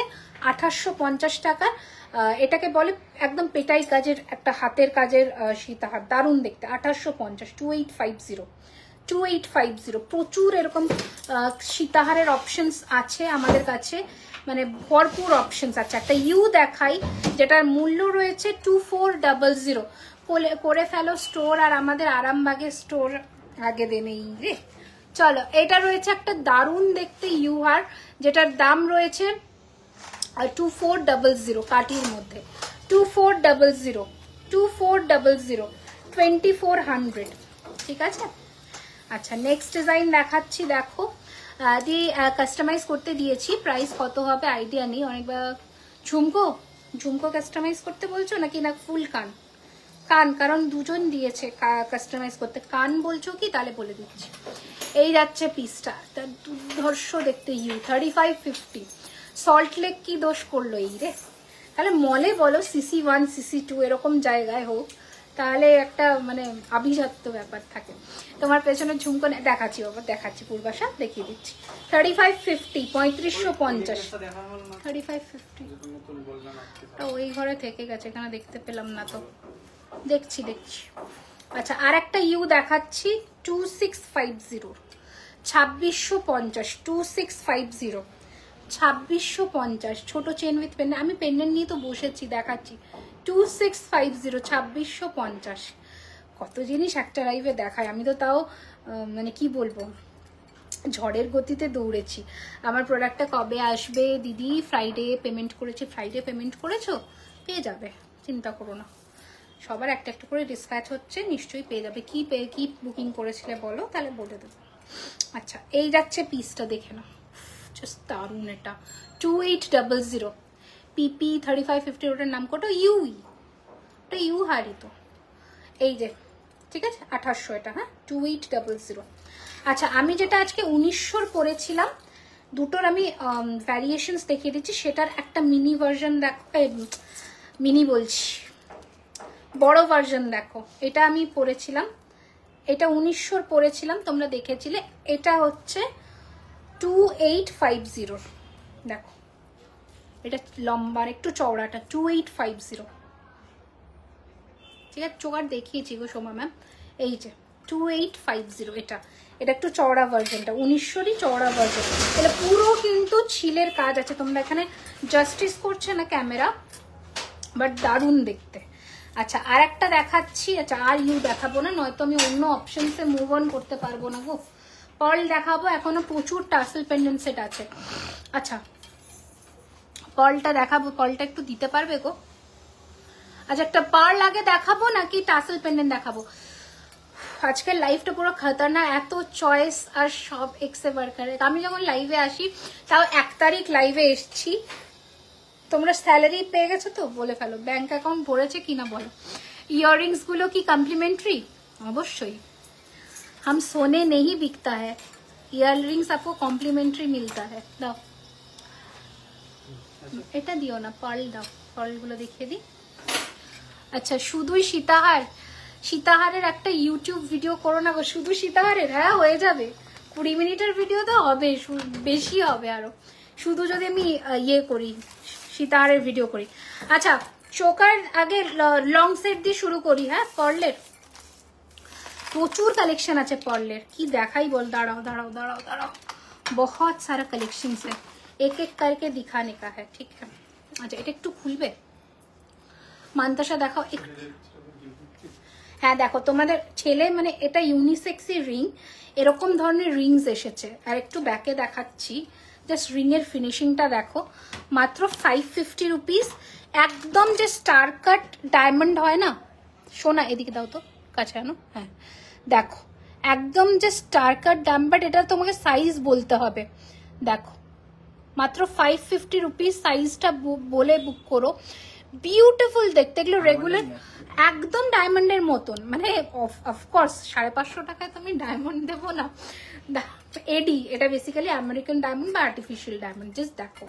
2850 টাকা। এটাকে বলে একদম পেটাই কাজের একটা হাতের কাজের সীতাহার, দারুণ দেখতে, 2850, 2850, 2850। প্রচুর এরকম সীতাহারের অপশনস আছে আমাদের কাছে, মানে ভরপুর অপশনস আছে। একটা ইউ দেখাই যেটার মূল্য রয়েছে 2400। করে ফেলো স্টোর, আর আমাদের আরামবাগের স্টোর আগে দেনেই রে। চলো এটা রয়েছে একটা দারুণ দেখতে ইউহার, যেটার দাম রয়েছে 2400 কাটির মধ্যে, 2400, 2400, ঠিক আছে? আচ্ছা নেক্সট ডিজাইন দেখাচ্ছি, দেখো দিয়ে কাস্টমাইজ করতে দিয়েছি, প্রাইস কত হবে আইডিয়া নেই। অনেকবার ঝুমকো কাস্টমাইজ করতে বলছো নাকি না ফুল কান? কান, কারণ দুজন দিয়েছে কাস্টমাইজ করতে। কান বলছো কি? তাহলে বলে দিচ্ছি। এই যাচ্ছে পিসটা, তার দুর্ধর্ষ দেখতে ইউ, 3550। সল্ট লেক কি দোষ করলো এই রে? তাহলে মলে বলো CC1 CC2 এরকম জায়গায় হোক, তাহলে একটা মানে আভিজাত্য ব্যাপার থাকে। তোমার পেছনে ঝুমকো দেখাচ্ছি বাবা, দেখাচ্ছি পূর্বাশা দেখিয়ে দিচ্ছি। 3550, 3550, 3550। ওই ঘরে থেকে গেছে, এখানে দেখতে পেলাম না তো, দেখছি। আচ্ছা আর একটা ইউ দেখাচ্ছি 2650, 2650, 2650, 2650। ছোট চেন উইথ পেন্ডেন্ট, আমি পেন্ডেন্ট নিয়ে তো বসেছি, দেখাচ্ছি 2650, 2650। কত জিনিস একটা লাইভে দেখায়, আমি তো তাও মানে কি বলবো ঝড়ের গতিতে দৌড়েছি। আমার প্রোডাক্টটা কবে আসবে দিদি? ফ্রাইডে পেমেন্ট করেছি। ফ্রাইডে পেমেন্ট করেছো? পেয়ে যাবে, চিন্তা করো না। সবার একটা একটা করে ডিসপ্যাচ হচ্ছে, নিশ্চয়ই পেয়ে যাবে। কি বুকিং করেছিলে বলো, তাহলে বলে দেবো। আচ্ছা এই যাচ্ছে পিসটা, দেখে নাও, জাস্ট দারুণ। এটা 2800, PP 3550। ওটার নাম কত? ওটা ইউ হারি তো, এই যে ঠিক আছে 2800 এটা, হ্যাঁ 2800। আচ্ছা আমি যেটা আজকে 1900 পরেছিলাম, দুটোর আমি ভ্যারিয়েশনস দেখিয়ে দিচ্ছি। সেটার একটা মিনি ভার্সন দেখো, মিনি বলছি বড় ভার্সন দেখো। এটা আমি পরেছিলাম, এটা 1900 পরেছিলাম, তোমরা দেখেছিলে। এটা হচ্ছে 2850, দেখো এটা লম্বার একটু চওড়াটা 2850, ঠিক আছে? চোয়ার দেখিয়েছি গো সোমা ম্যাম, এই যে 2850। এটা একটু চওড়া ভার্সনটা, 1900-ই চওড়া ভার্সন। এটা পুরো কিন্তু ছিলের কাজ আছে, তোমরা এখানে জাস্টিস করছে না ক্যামেরা, বাট দারুণ দেখতে। আচ্ছা আর একটা দেখাচ্ছি, আচ্ছা আর ইউ দেখাবো না, নয়তো আমি অন্য অপশনসে মুভ অন করতে পারবো না গো। পার্ল দেখাবো, এখনো প্রচুর টাসেল পেন্ডেন্ট সেট আছে। আচ্ছা পার্লটা দেখাবো, পার্লটা একটু দিতে পারবে গো? আচ্ছা একটা পার্ল আগে দেখাবো নাকি টাসেল পেন্ডেন্ট দেখাবো? আজকের লাইভটা পুরো খতরনাক, এত চয়েস আর সব এক্সে বার্কারে। আমি যখন লাইভে আসি, তাও 1 তারিখ লাইভে এসছি। তোমরা স্যালারি পেয়ে গেছো তো? বলে ফেলো, ব্যাংক অ্যাকাউন্ট ভরেছে কিনা বলো। ইয়াররিংস গুলো কি কমপ্লিমেন্টারি? অবশ্যই, हम सोने नहीं बिकता है, ইয়াররিংস आपको কমপ্লিমেন্টারি मिलता है। দাও এটা দিও না, পার্ল দাও, পার্ল গুলো দেখিয়ে দিই। আচ্ছা শুধুই সীতাহার, সীতাহারের একটা ইউটিউব ভিডিও করো না গো, শুধু সীতাহারের? হ্যাঁ হয়ে যাবে, 20 মিনিটের ভিডিও তো হবে, বেশি হবে আরো, শুধু যদি আমি ইয়ে করি, সীতাহারের ভিডিও করি। আচ্ছা চোকার আগে লং সেট দিয়ে শুরু করি। হ্যাঁ পার্লের প্রচুর কালেকশন আছে, পার্লের কি দেখাই বল, দাঁড়াও দাঁড়াও দাঁড়াও দাঁড়াও, बहुत सारा कलेक्शन है, एक एक करके दिखाने का है, ठीक है। अच्छा এটা একটু খুলবে মান্তাসা, দেখাও একটু। হ্যাঁ দেখো তোমাদের ছেলে মানে এটা ইউনিসেক্সি রিং, এরকম ধরনের রিংস এসেছে, আর একটু ব্যাকে দেখাচ্ছি, জাস্ট রিং এর ফিনিশিংটা দেখো, মাত্র 550 রুপিস। একদম যে স্টার কাট ডায়মন্ড হয় না, সোনা এদিকে দাও তো কাছে আনো, হ্যাঁ দেখো একদম যে স্টার কাট ডায়মন্ড, এটা তোমাকে সাইজ বলতে হবে, দেখো মাত্র 550 রুপিস, সাইজটা বলে বুক করো, বিউটিফুল দেখতে, এগুলো রেগুলার একদম ডায়মন্ডের মতন, মানে অফকোর্স 550 টাকায় তো আমি ডায়মন্ড দেবো না, এডি এটা বেসিক্যালি আমেরিকান ডায়মন্ড বা আর্টিফিশিয়াল ডায়মন্ড, জাস্ট দেখো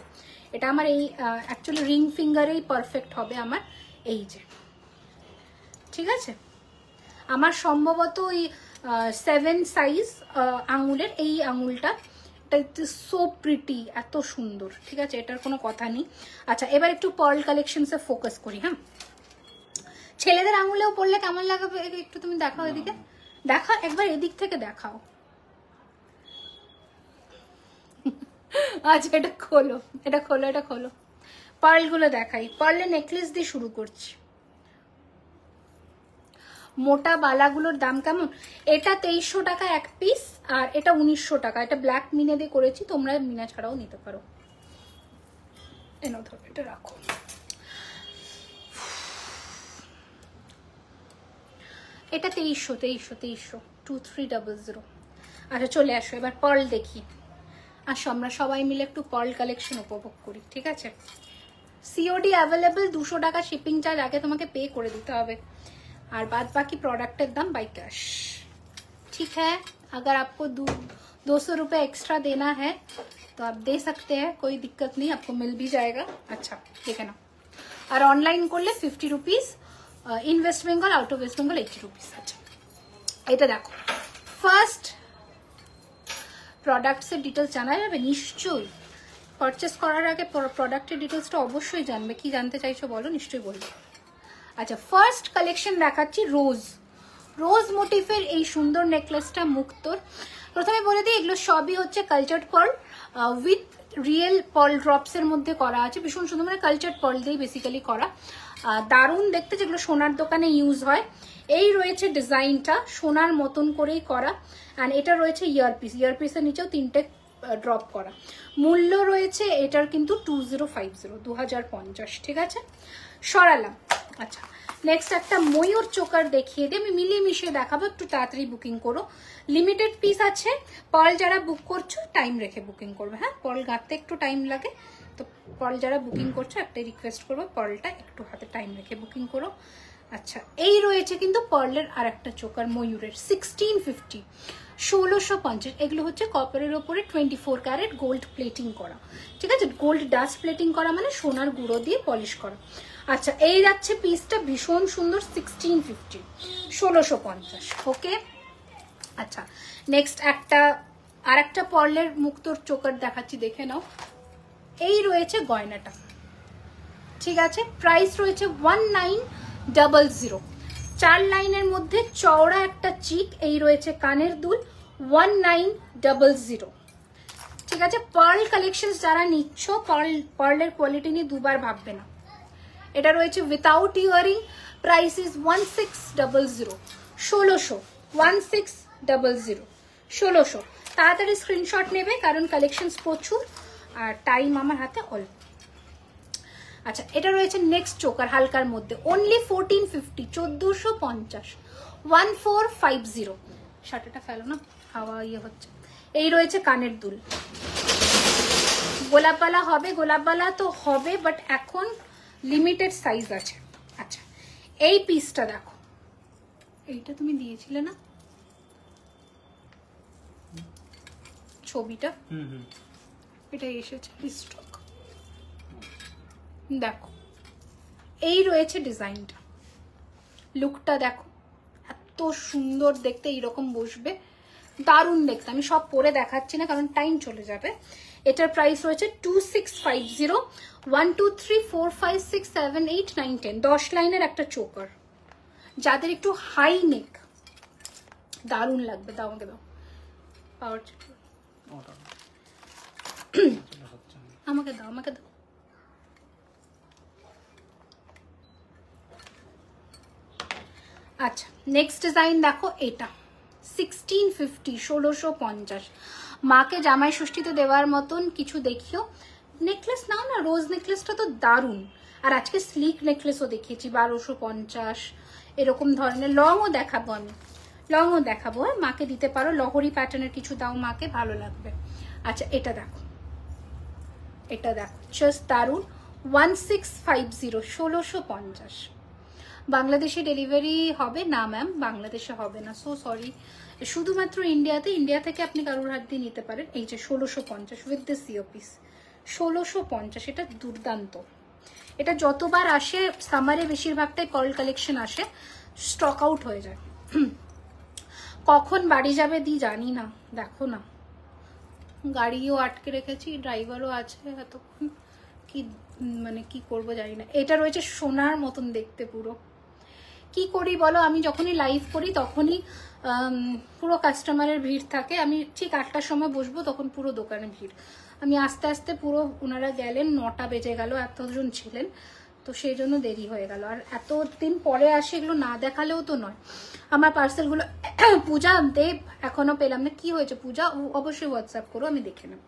এটা আমার এই অ্যাকচুয়ালি রিং ফিঙ্গারেই পারফেক্ট হবে আমার, এই যে ঠিক আছে, আমার সম্ভবত ওই 7 সাইজ আঙুলের, এই আঙুলটা সো প্রিটি, এত সুন্দর, ঠিক আছে এটার কোনো কথা নেই। আচ্ছা এবার একটু পার্ল কালেকশনসে ফোকাস করি। হ্যাঁ ছেলেদের আঙুলেও পড়লে কেমন লাগাবে একটু তুমি দেখাও, এদিকে দেখাও একবার, এদিক থেকে দেখাও। আচ্ছা এটা খোলো, এটা খোলো, এটা খোলো, পার্লগুলো দেখাই। পার্লের নেকলেস দিয়ে শুরু করছি। মোটা বালাগুলোর দাম কেমন? এটা 2300 টাকা এক পিস, আর এটা 1900 টাকা। এটা ব্ল্যাক মিনে দিয়ে করেছি, তোমরা মিনা ছাড়াও নিতে পারো। এনো ধরো, এটা রাখো। এটা 2300 2300। আচ্ছা চলে আসো এবার পার্ল দেখি, আসো আমরা সবাই মিলে একটু পার্ল কালেকশন উপভোগ করি, ঠিক আছে। সিওডি অ্যাভেলেবল, 200 টাকা শিপিং চার্জ আগে তোমাকে পে করে দিতে হবে, और बाद बाकी प्रोडक्ट एकदम बाई कैश, ठीक है। अगर आपको 200 रुपये एक्स्ट्रा देना है तो आप दे सकते हैं, कोई दिक्कत नहीं, आपको मिल भी जाएगा। अच्छा ठीक है ना। और ऑनलाइन कर ले 50 rupees, in West Bengal, out of West Bengal 80 rupees. अच्छा এটা দেখো, ফার্স্ট প্রোডাক্টসের ডিটেলস জানা যাবে নিশ্চয়ই, পারচেস করার আগে প্রোডাক্টের ডিটেলসটা অবশ্যই জানবে। কি জানতে চাইছো বলো, নিশ্চয়ই বলবে। আচ্ছা ফার্স্ট কালেকশন দেখাচ্ছি রোজ, রোজ মোটিফের এই সুন্দর নেকলেসটা মুক্তোর। প্রথমে বলে দিই এগুলো সবই হচ্ছে cultured pearl with real pearl ড্রপসের মধ্যে করা আছে, ভীষণ সুন্দর, মানে কালচার্ড পার্ল দিয়েই বেসিক্যালি করা, দারুণ দেখতে, যেগুলো সোনার দোকানে ইউজ হয়। এই রয়েছে ডিজাইনটা, সোনার মতন করেই করা, অ্যান্ড এটা রয়েছে ইয়ারপিস, ইয়ারপিসের নিচেও 3টে ড্রপ করা। মূল্য রয়েছে এটার কিন্তু 2050, 2050, ঠিক আছে সরালাম। আচ্ছা নেক্সট একটা ময়ূর চোকার দেখিয়ে দিই, আমি মিলিয়ে মিশিয়ে দেখাবো, একটু তাড়াতাড়ি বুকিং করো, লিমিটেড পিস আছে। পার্ল যারা বুক করছো টাইম রেখে বুকিং করবে, হ্যাঁ পার্ল গাঁথতে একটু টাইম লাগে, তো পার্ল যারা বুকিং করছো একটাই রিকোয়েস্ট করবো, পার্লটা একটু হাতে টাইম রেখে বুকিং করো। আচ্ছা এই রয়েছে কিন্তু পার্লের আর একটা চোকার ময়ূরের, 1650, 1650, এগুলো হচ্ছে কপারের ওপরে 24 ক্যারেট গোল্ড প্লেটিং করা, ঠিক আছে, গোল্ড ডাস্ট প্লেটিং করা মানে সোনার গুঁড়ো দিয়ে পলিশ করা। আচ্ছা এই যাচ্ছে পিসটা, ভীষণ সুন্দর, 1650, 1650, ওকে। আচ্ছা নেক্সট আর একটা পার্লের মুক্তোর চোকার দেখাচ্ছি, দেখে নাও। এই রয়েছে গয়নাটা, ঠিক আছে, প্রাইস রয়েছে 1900, 4 লাইনের মধ্যে চওড়া একটা চিক, এই রয়েছে কানের দুল, 1900, ঠিক আছে। পার্ল কালেকশন যারা নিচ্ছ, পার্লের কোয়ালিটি নিয়ে দুবার ভাববে না। এটা রয়েছে উইথাউট ইয়ারিং, প্রাইস ইজ 1600, 1600, 1600। তাড়াতাড়ি স্ক্রিনশট নেবে কারণ কালেকশনস প্রচুর আর টাইম আমার হাতে অল্প। আচ্ছা এটা রয়েছে নেক্সট চোকার হালকার মধ্যে, অনলি 1450, 1450, 1450। শার্টটা ফেলো না, হাওয়া ইয়ে হচ্ছে। এই রয়েছে কানের দুল, গোলাপবালা হবে, গোলাপবালা তো হবে বাট এখন লিমিটেড সাইজ আছে। আচ্ছা এই পিসটা দেখো, এইটা তুমি দিয়েছিলে না ছবিটা, এটা এসেছে স্টক, দেখো এই রয়েছে ডিজাইনটা, লুকটা দেখো, এত সুন্দর দেখতে, এইরকম বসবে, দারুণ দেখতে। আমি সব পরে দেখাচ্ছি না কারণ টাইম চলে যাবে। এটার প্রাইস রয়েছে 2650। 1 2 3 4 5 6 7 8 9 10, 10 লাইনের একটা চোকার, যাদের একটু হাই নেক, দারুণ লাগবে। দাও আমাকে, দাও পাওয়ার, আমাকে দাও, আমাকে দাও। আচ্ছা, নেক্সট ডিজাইন দেখো, এটা 1650, 1650। মাকে জামাই ষষ্ঠীতে দেওয়ার মতন কিছু দেখিও। নেকলেস নাও না, রোজ নেকলেসটা তো দারুণ। আর আজকে স্লিক নেকলেসও দেখিয়েছি 1250, এরকম ধরনের। লংও দেখাবো আমি, লংও দেখাবো। হ্যাঁ, মাকে দিতে পারো, লহরি প্যাটার্নের কিছু দাও মাকে, ভালো লাগবে। আচ্ছা, এটা দেখো, এটা দেখো, জাস্ট দারুণ। 1650, 1650। বাংলাদেশে ডেলিভারি হবে না ম্যাম, বাংলাদেশে হবে না, সো সরি, শুধুমাত্র ইন্ডিয়াতে। ইন্ডিয়া থেকে আপনি কারোর হাত দিয়ে নিতে পারেন। এই যে 1650 উইথ দ্য সিও পিস, 1650। এটা দুর্দান্ত। এটা যতবার আসে সামারে বেশিরভাগটাই পার্ল কালেকশন আসে, স্টক আউট হয়ে যায়। কখন বাড়ি যাবে দি জানি না, দেখো না, গাড়িও আটকে রেখেছি, ড্রাইভারও আছে এতক্ষণ, কি মানে কি করবো জানি না। এটা রয়েছে সোনার মতন দেখতে পুরো। কি করি বলো, আমি যখনই লাইভ করি তখনই পুরো কাস্টমারের ভিড় থাকে। আমি ঠিক 8টার সময় বসবো, তখন পুরো দোকানে ভিড়। আমি আস্তে আস্তে পুরো, ওনারা গেলেন 9টা বেজে গেল, এতজন ছিলেন, তো সেই জন্য দেরি হয়ে গেল। আর এতদিন পরে আসে, এগুলো না দেখালেও তো নয়। আমার পার্সেলগুলো পূজা দেব এখনো পেলাম না। কি হয়েছে পূজা, অবশ্যই হোয়াটসঅ্যাপ করো, আমি দেখে নেব।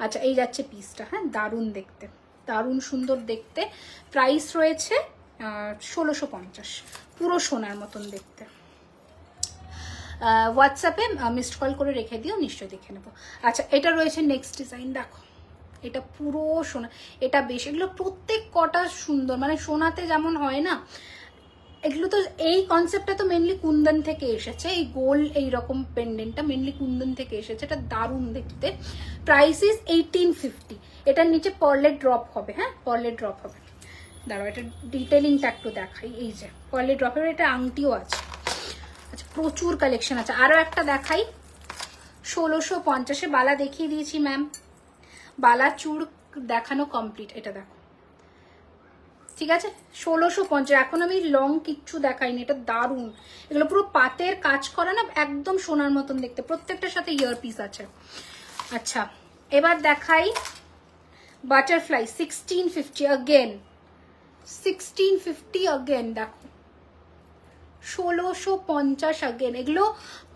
আচ্ছা, এই যাচ্ছে পিসটা। হ্যাঁ, দারুণ দেখতে, দারুণ সুন্দর দেখতে। প্রাইস রয়েছে 1650, পুরো সোনার মতন দেখতে। হোয়াটসঅ্যাপে মিসড কল করে রেখে দিও, নিশ্চয়ই দেখে নেবো। আচ্ছা, এটা রয়েছে নেক্সট ডিজাইন, দেখো, এটা পুরো সোনা। এটা বেশ, এগুলো প্রত্যেক কটা সুন্দর, মানে সোনাতে যেমন হয় না, এগুলো তো, এই কনসেপ্টটা তো মেনলি কুন্দন থেকে এসেছে। এই গোল এইরকম পেন্ডেন্টটা মেনলি কুন্দন থেকে এসেছে, এটা দারুণ দেখতে। Price is 1850। এটার নিচে পার্লের ড্রপ হবে। হ্যাঁ, পার্লের ড্রপ হবে। দাঁড়াও, এটা ডিটেলিংটা একটু দেখাই। এই যে পার্লের ড্রপের এটা আংটিও আছে। আচ্ছা, প্রচুর কালেকশন আছে। আরো একটা দেখাই, 1650-এ বালা দেখিয়ে দিয়েছি ম্যাম, বালা চূড় দেখানো কমপ্লিট। এটা দেখো, ঠিক আছে, 1650। এখন আমি লং কিচ্ছু দেখাইনি, এটা দারুণ। এগুলো পুরো পাতের কাজ করা না, একদম সোনার মতন দেখতে, প্রত্যেকটার সাথে ইয়ার পিস আছে। আচ্ছা, এবার দেখাই বাটারফ্লাই 1650 अगेन, 1650 अगेन। দেখো, 1650 अगेन। এগুলো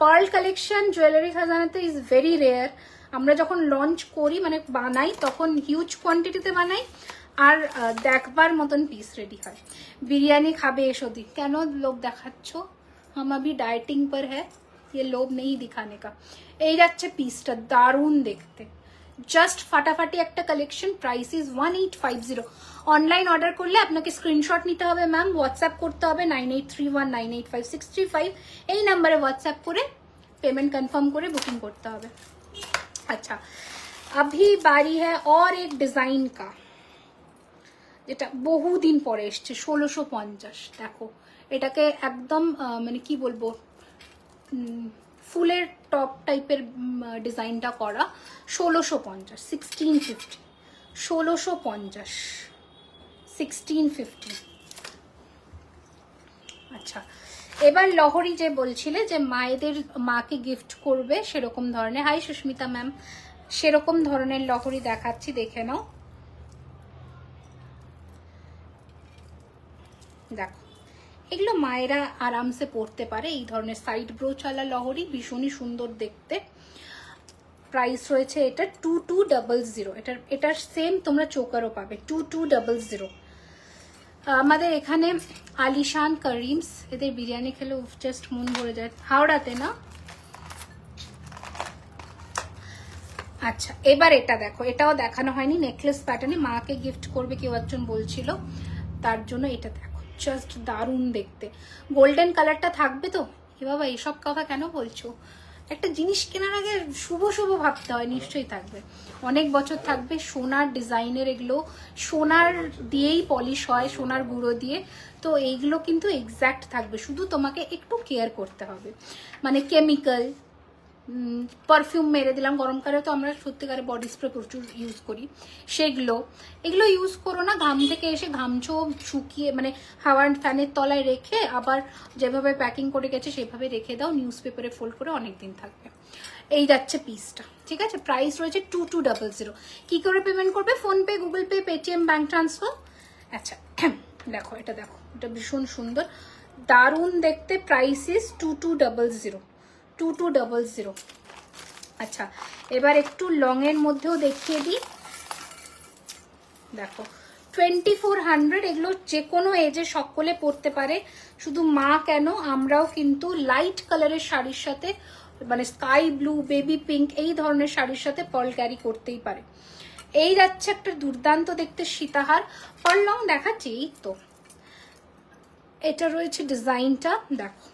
পার্ল কালেকশন জুয়েলারি খাজানাতে ইজ ভেরি রেয়ার। আমরা যখন লঞ্চ করি, মানে বানাই, তখন হিউজ কোয়ান্টিটিতে বানাই, আর দেখবার মতন পিস রেডি হয়। বিরিয়ানি খাবে এসো দি, কেন লোক দেখাচ্ছ? हम अभी डाइटिंग पर है, ये लोभ नहीं दिखाने का। এই যাচ্ছে পিসটা, দারুণ দেখতে, জাস্ট ফাটাফাটি একটা collection. Price is 1850। Online order করলে আপনাকে স্ক্রিনশট নিতে হবে ম্যাম, হোয়াটসঅ্যাপ করতে হবে 9831985635। এই নাম্বারে হোয়াটসঅ্যাপ করে পেমেন্ট কনফার্ম করে বুকিং করতে হবে। अच्छा, अभी बारी है और एक डिजाइन का, যেটা বহুদিন পরে এসছে, 1650। দেখো, এটাকে একদম মানে কি বলবো, ফুলের টপ টাইপের ডিজাইনটা করা। 1650, 1650, 1650, 1650। আচ্ছা, এবার লহরি যে বলছিলে যে মায়েদের, মাকে গিফট করবে সেরকম ধরনের, হাই সুস্মিতা ম্যাম, সেরকম ধরনের লহরি দেখাচ্ছি, দেখে নাও। দেখো, এগুলো মায়েরা আরামসে পরতে পারে, এই ধরনের সাইড ব্রোচওয়ালা লহরি, ভীষণই সুন্দর দেখতে। প্রাইস রয়েছে এটা 2200। এটার সেম তোমরা চোকারও পাবে, 2200। আমাদের এখানে আলিশান করিমস, এদের বিরিয়ানি খেলে জাস্ট মন ভরে যায়, হাওড়াতে না। আচ্ছা, এবার এটা দেখো, এটাও দেখানো হয়নি, নেকলেস প্যাটার্নে মাকে গিফট করবে কেউ একজন বলছিল, তার জন্য এটা দেখো, জাস্ট দারুণ দেখতে। গোল্ডেন কালারটা থাকবে তো? এ বাবা, এইসব কথা কেন বলছো? একটা জিনিস কেনার আগে শুভ শুভ ভাবতে হয়, নিশ্চয়ই থাকবে, অনেক বছর থাকবে। সোনার ডিজাইনের এগুলো, সোনার দিয়েই পলিশ হয়, সোনার গুঁড়ো দিয়ে, তো এইগুলো কিন্তু এক্স্যাক্ট থাকবে, শুধু তোমাকে একটু কেয়ার করতে হবে। মানে কেমিক্যাল পারফিউম মেরে দিলাম, গরমকালে তো আমরা সত্যিকারে বডি স্প্রে প্রচুর ইউজ করি, এগুলো ইউজ করো না। ঘাম থেকে এসে ঘামছো শুকিয়ে, মানে হাওয়ার ফ্যানের তলায় রেখে আবার যেভাবে প্যাকিং করে গেছে সেভাবে রেখে দাও, নিউজ পেপারে ফোল্ড করে, অনেক দিন থাকবে। এই যাচ্ছে পিসটা, ঠিক আছে। প্রাইস রয়েছে 2200। কি করে পেমেন্ট করবে? PhonePe, Google pay, Paytm, bank transfer. আচ্ছা দেখো, এটা দেখো, এটা ভীষণ সুন্দর, দারুণ দেখতে। Price is 2200। আচ্ছা, এবার একটু লং এর মধ্যেও দেখিয়ে দিই। দেখো 2400, এগুলো যে কোনো এজে সকলে পরতে পারে, শুধু মা কেন, আমরাও কিন্তু লাইট কালারের শাড়ির সাথে, মানে স্কাই ব্লু, বেবি পিঙ্ক, এই ধরনের শাড়ির সাথে পার্ল ক্যারি করতেই পারে। এই যাচ্ছে একটা দুর্দান্ত দেখতে সীতাহার, পার্ল লং দেখাচ্ছি। এই তো এটা রয়েছে ডিজাইনটা, দেখো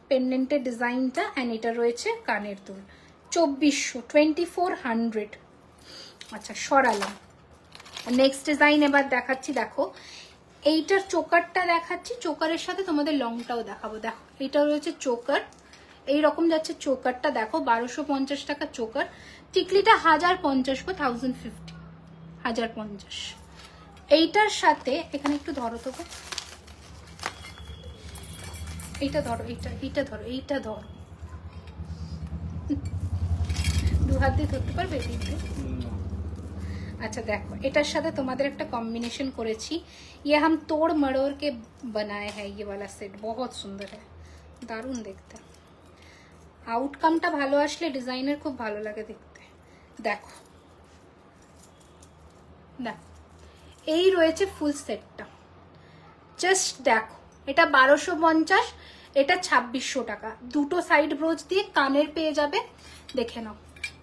পেন্ডেন্টের ডিজাইনটা, অ্যান্ড এটা রয়েছে কানের দুল। 2400। আচ্ছা, সরালাম। নেক্সট ডিজাইন এবার দেখাচ্ছি। দেখো এইটার চোকারটা দেখাচ্ছি, চোকারের সাথে তোমাদের লংটাও দেখাবো। দেখো এটা রয়েছে চোকার, এইরকম যাচ্ছে চোকারটা, দেখো 1250 টাকা চোকার। টিকলিটা 1050 বা 1050, 1050। এইটার সাথে এখানে একটু ধরো তো, এইটা ধরো, এইটা ধরো, এইটা ধরো, দু হাত দিয়ে ধরতে পারবে? আচ্ছা দেখো, এটার সাথে তোমাদের একটা কম্বিনেশন করেছি, ये हम तोड़ मड़ोड़ के बनाए हैं, ये वाला सेट बहुत सुंदर है, দারুণ দেখতে। আউটকামটা ভালো আসলে ডিজাইনের খুব ভালো লাগে দেখতে। দেখো দেখো, এই রয়েছে ফুল সেটটা, জাস্ট দেখো, এটা 1250, এটা 2600 টাকা। দুটো সাইড ব্রোচ দিয়ে কানের পেয়ে যাবে, দেখে নাও।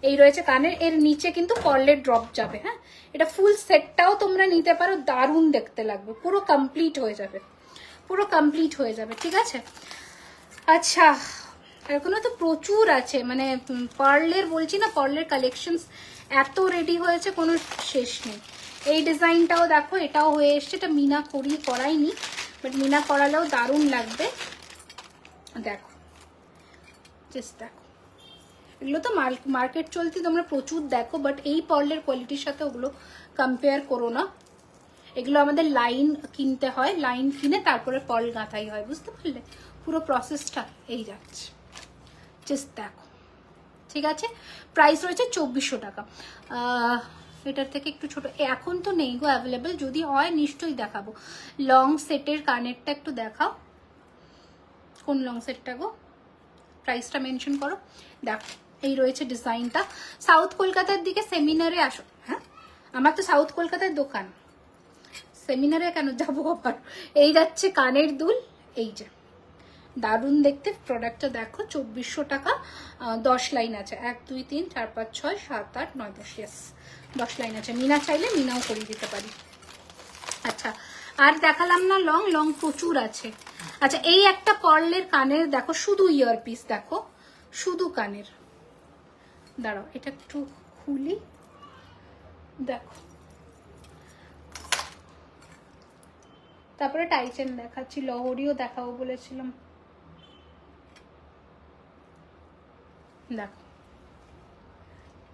এই রয়েছে কানের, এর নিচে কিন্তু পার্লের ড্রপ যাবে। হ্যাঁ, এটা ফুল সেটটাও তোমরা নিতে পারো, দারুণ দেখতে লাগবে, পুরো কমপ্লিট হয়ে যাবে, পুরো কমপ্লিট হয়ে যাবে, ঠিক আছে। আচ্ছা, এখনো তো প্রচুর আছে, মানে পার্লের বলছি না, পার্লের কালেকশনস এত রেডি হয়েছে, কোনো শেষ নেই। এই ডিজাইনটাও দেখো, এটাও হয়ে এসছে, এটা মিনা করাইনি, বাট মিনা করালেও দারুণ লাগবে। দেখো জাস্ট দেখো, এগুলো তো মার্কেট চলতি তোমরা প্রচুর দেখো, বাট এই পার্লের কোয়ালিটির সাথে ওগুলো কম্পেয়ার করো না। এগুলো আমাদের লাইন কিনতে হয়, লাইন কিনে তারপরে পার্ল গাঁথাই হয়, বুঝতে পারলে? পুরো প্রসেসটা এই যাচ্ছে, জাস্ট দেখো, ঠিক আছে। প্রাইস রয়েছে 2400 টাকা। এটার থেকে একটু ছোট এখন তো নেই গো অ্যাভেলেবেল, যদি হয় নিশ্চয়ই দেখাবো। লং সেটের কানেরটা একটু দেখাও, কোন লং সেটটা গো? প্রাইসটা মেনশন করো। দেখো এই রয়েছে ডিজাইনটা। সাউথ কলকাতার দিকে সেমিনারে আসো। হ্যাঁ, আমার তো সাউথ কলকাতার দোকান, সেমিনারে কেন যাবো আবার। এই যাচ্ছে কানের দুল, এই যে দারুণ দেখতে প্রোডাক্টটা দেখো, 2400 টাকা। 10 লাইন আছে, 1 2 3 4 5 6 7 8 9 10, ইয়েস 10 লাইন আছে। মিনা চাইলে মিনাও করিয়ে দিতে পারি। আচ্ছা, আর দেখালাম না লং, লং প্রচুর আছে। আচ্ছা, এই একটা পার্লের কানের দেখো, শুধু ইয়ার পিস, দেখো শুধু কানের। দাঁড়াও এটা একটু খুলি, দেখো। তারপরে টাইচেন দেখাচ্ছি, লহরিও দেখাবো বলেছিলাম। দেখো,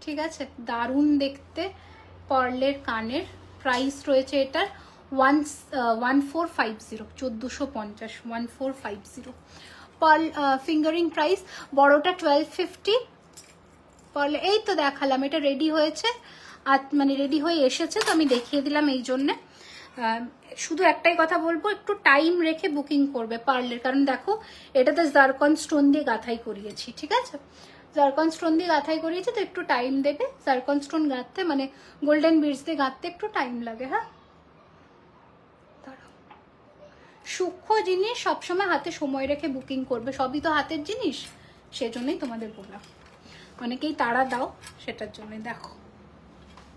ঠিক আছে, দারুণ দেখতে পার্লের কানের। প্রাইস রয়েছে এটার 1450, 1450, 1450। পার্ল ফিঙ্গারিং প্রাইস, বড়টা 1250। পার্লে এই তো দেখালাম, এটা রেডি হয়েছে, আর মানে রেডি হয়ে এসেছে, তো আমি দেখিয়ে দিলাম এই জন্যে। শুধু একটাই কথা বলবো, একটু টাইম রেখে বুকিং করবে পার্লের, কারণ দেখো এটাতে জারকন স্টোন দিয়ে গাঁথাই করিয়েছি, ঠিক আছে। জারকন স্টোন দিয়ে গাঁথাই করিয়েছি, তো একটু টাইম দেবে। জারকন স্টোন গাঁথতে, মানে গোল্ডেন বিডস দিয়ে গাঁথতে একটু টাইম লাগে। হ্যাঁ, সূক্ষ্ম জিনিস সবসময় হাতে সময় রেখে বুকিং করবে, সবই তো হাতের জিনিস, সেজন্যই তোমাদের বললাম। অনেকেই তাড়া দাও সেটার জন্য। দেখো,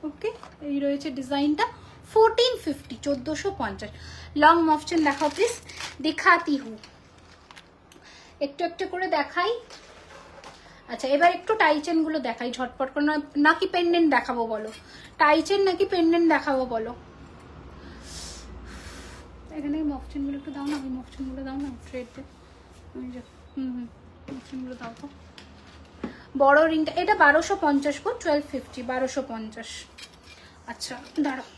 ওকে, এই রয়েছে ডিজাইনটা, 1450, 1450। লং মফচেন দেখাও প্লিজ, দেখাতি হু, একটু একটু করে দেখাই। আচ্ছা এবার একটু টাই চেন গুলো দেখাই ঝটপট করে, নাকি পেন্ডেন্ট দেখাবো বলো? টাই চেন নাকি পেন্ডেন্ট দেখাবো বলো? এখানে মফ চেন গুলো একটু দাও না, ওই মফ চেন গুলো দাও না ট্রেডে। মফ চেন গুলো দাও তো। বড় রিংটা এটা 1250 গো, 1250, 1250। আচ্ছা দাঁড়াও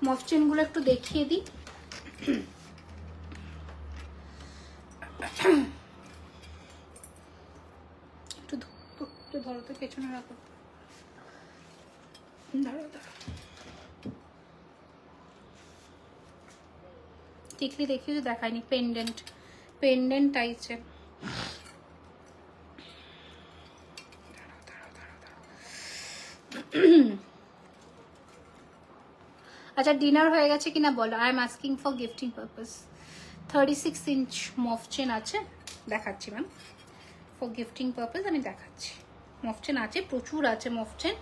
মফ চেন গুলো একটু দেখিয়ে দিই। একটু ধরো তো, পেছনে রাখো। দাঁড়াও দাঁড়াও, টিকলি দেখিয়ে দেখায়নি। পেন্ডেন্ট, পেন্ডেন্ট টাইপের। আচ্ছা ডিনার হয়ে গেছে কিনা বলো? I am asking for gifting purpose. 36 inch মফ চেন আছে, দেখাচ্ছি ম্যাম। ফর গিফটিং পারপাস আমি দেখাচ্ছি। মফ চেন আছে, প্রচুর আছে মফ chain.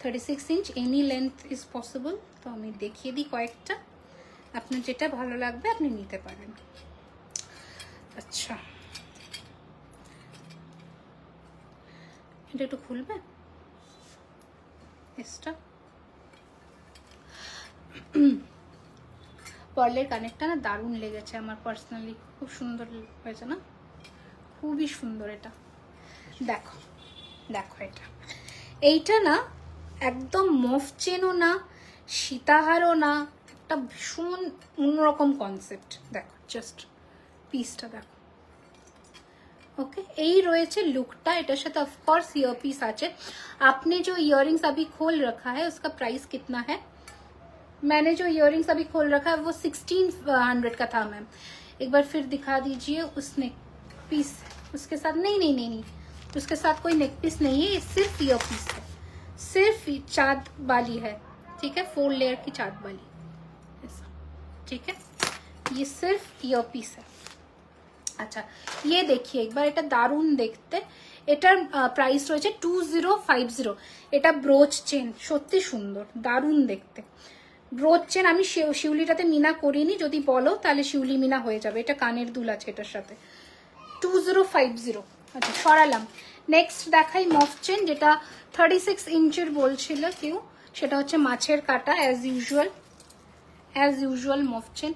36 inch, any length is possible. তো আমি দেখিয়ে দিই কয়েকটা, আপনার যেটা ভালো লাগবে আপনি নিতে পারেন। আচ্ছা এটা একটু খুলবে এসটা। পার্লের কানেরটা না দারুণ লেগেছে আমার পার্সোনালি, খুব সুন্দর হয়েছে না? খুবই সুন্দর এটা। দেখো দেখো এটা, এইটা না একদম মফ চেনও না, সীতাহারও না, একটা ভীষণ অন্যরকম কনসেপ্ট। দেখো জাস্ট পিসটা দেখো। ओके यही রয়েছে লুকটা। এটার সাথে অফকোর্স ইয়ারপিস আছে। आपने जो इयररिंग्स अभी खोल रखा है उसका प्राइस कितना है? मैंने जो इयररिंग्स अभी खोल रखा है वो 1600 का था मैम। एक बार फिर दिखा दीजिए उस नेक पीस उसके साथ। नहीं नहीं नहीं नहीं, उसके साथ कोई नेक पीस नहीं है, ये सिर्फ ईयरपीस है, सिर्फ चाँद वाली है, ठीक है? 4 लेयर की चाँद वाली ऐसा, ठीक है? ये सिर्फ ईयरपीस है। আচ্ছা ये देखिए एक बार, এটা দারুণ দেখতে। এটার প্রাইস রয়েছে 2050। এটা ব্রোচ চেন, সত্যি সুন্দর, দারুণ দেখতে ব্রোচ চেন। আমি শিউলিটাতে মিনা করিনি, যদি বলো তাহলে শিউলি মিনা হয়ে যাবে। এটা কানের দুল আছে এটার সাথে। 2050। আচ্ছা সরালাম। নেক্সট দেখাই মফ চেন, যেটা 36 ইঞ্চের বলছিল কেউ, সেটা হচ্ছে মাছের কাটা। অ্যাজ ইউজুয়াল মফ চেন।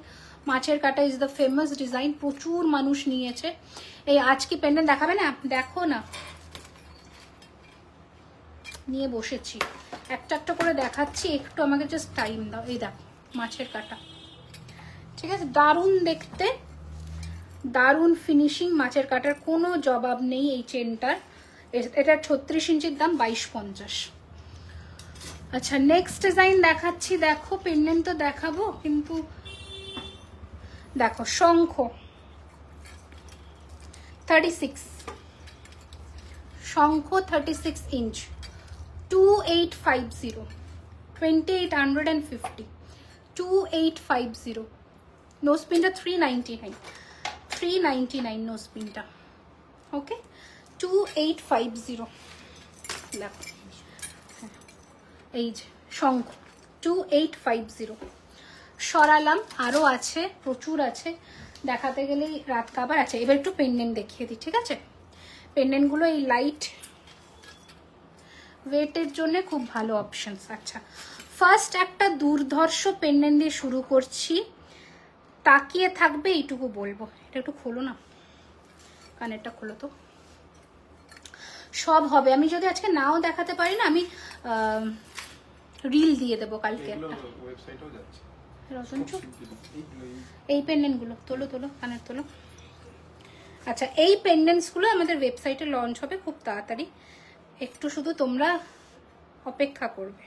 মাছের কাটা ইজ দ্য ফেমাস ডিজাইন, প্রচুর মানুষ নিয়েছে। এই আজ কি পেন্ডেন্ট দেখাবে না? দেখো না, নিয়ে বসেছি, একটা একটা করে দেখাচ্ছি, একটু আমাকে জাস্ট টাইম দাও। এই দেখো মাছের কাটা, ঠিক আছে? দারুণ দেখতে, দারুণ ফিনিশিং, মাছের কাটার কোনো জবাব নেই এই চেনটার। এটার 36 ইঞ্চির দাম 2250। আচ্ছা নেক্সট ডিজাইন দেখাচ্ছি। দেখো পেন্ডেন্ট তো দেখাবো, কিন্তু দেখো শঙ্খ 36, শঙ্খ 36 ইঞ্চ 2850, 2850, 2850। নোজ পিনটা 399 নোজ পিনটা। ওকে 2850। দেখো এই যে শঙ্খ 2850। সরালাম, আরও আছে, প্রচুর আছে, দেখাতে গেলেই রাত কাবার। আছে এবার একটু পেন্ডেন্ট দেখিয়ে দিই, ঠিক আছে? পেন্ডেন্টগুলো এই লাইট ওয়েটের জন্য খুব ভালো অপশনস। আচ্ছা ফার্স্ট একটা দুর্ধর্ষ পেন্ডেন্ট দিয়ে শুরু করছি, তাকিয়ে থাকবে এইটুকু বলবো। এটা একটু খোলো না, কানেরটা খোলো তো। সব হবে, আমি যদি আজকে নাও দেখাতে পারি না, আমি রিল দিয়ে দেবো কালকে। এই পেন্ডেন্ট গুলো তোলো তোলো, কানের তোলো। আচ্ছা এই পেন্ডেন্টস গুলো আমাদের ওয়েবসাইটে লঞ্চ হবে খুব তাড়াতাড়ি, একটু শুধু তোমরা অপেক্ষা করবে।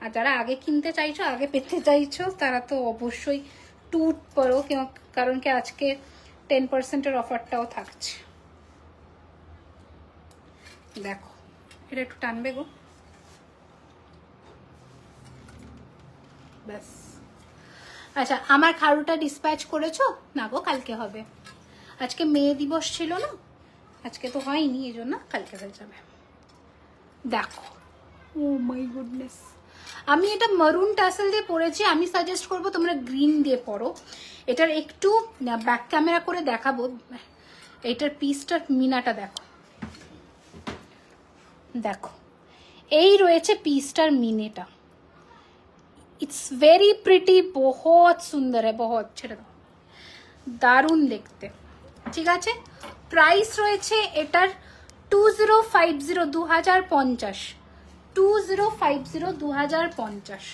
আর যারা আগে কিনতে চাইছো, আগে পেতে চাইছো, তারা তো অবশ্যই টুট করো, কারণ কি আজকে 10%-এর অফারটাও থাকছে। দেখো এটা একটু টানবে গো, ব্যাস। আচ্ছা আমার খাড়ুটা ডিসপ্যাচ করেছো? না গো কালকে হবে, আজকে মেয়ে দিবস ছিল না, আজকে তো হয়নি, এই জন্য কালকে হয়ে যাবে। দেখো ও মাই গুডনেস, আমি এটা মারুন টাসেল দিয়ে পরেছি, আমি সাজেস্ট করবো তোমরা গ্রিন দিয়ে পরো। এটার একটু ব্যাক ক্যামেরা করে দেখাবো, এটার পিসটার মিনাটা দেখো, দেখো এই রয়েছে পিসটার মিনেটা, ইটস ভেরি প্রিটি, বহুত সুন্দর है, बहुत ছেড়ে দাও, দারুণ দেখতে। ঠিক আছে, প্রাইস রয়েছে এটার 2050, 2050, 2050, 2050।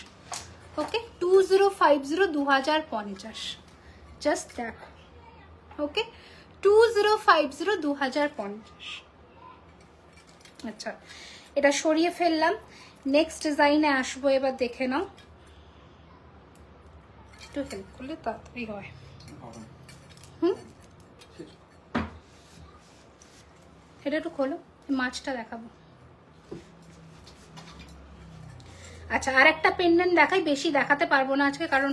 ওকে, 2050, 2050, জাস্ট দেখো। ওকে, 2050, 2050। আচ্ছা, এটা সরিয়ে ফেললাম, নেক্সট ডিজাইনে আসবো, এবার দেখে নাও, একটু হেল্প করলে তাড়াতাড়ি হয়। এটা একটু খোলো, মাছটা দেখাবো। আচ্ছা, আর একটা পেন্ডেন্ট দেখাই, বেশি দেখাতে পারবো না আজকে কারণ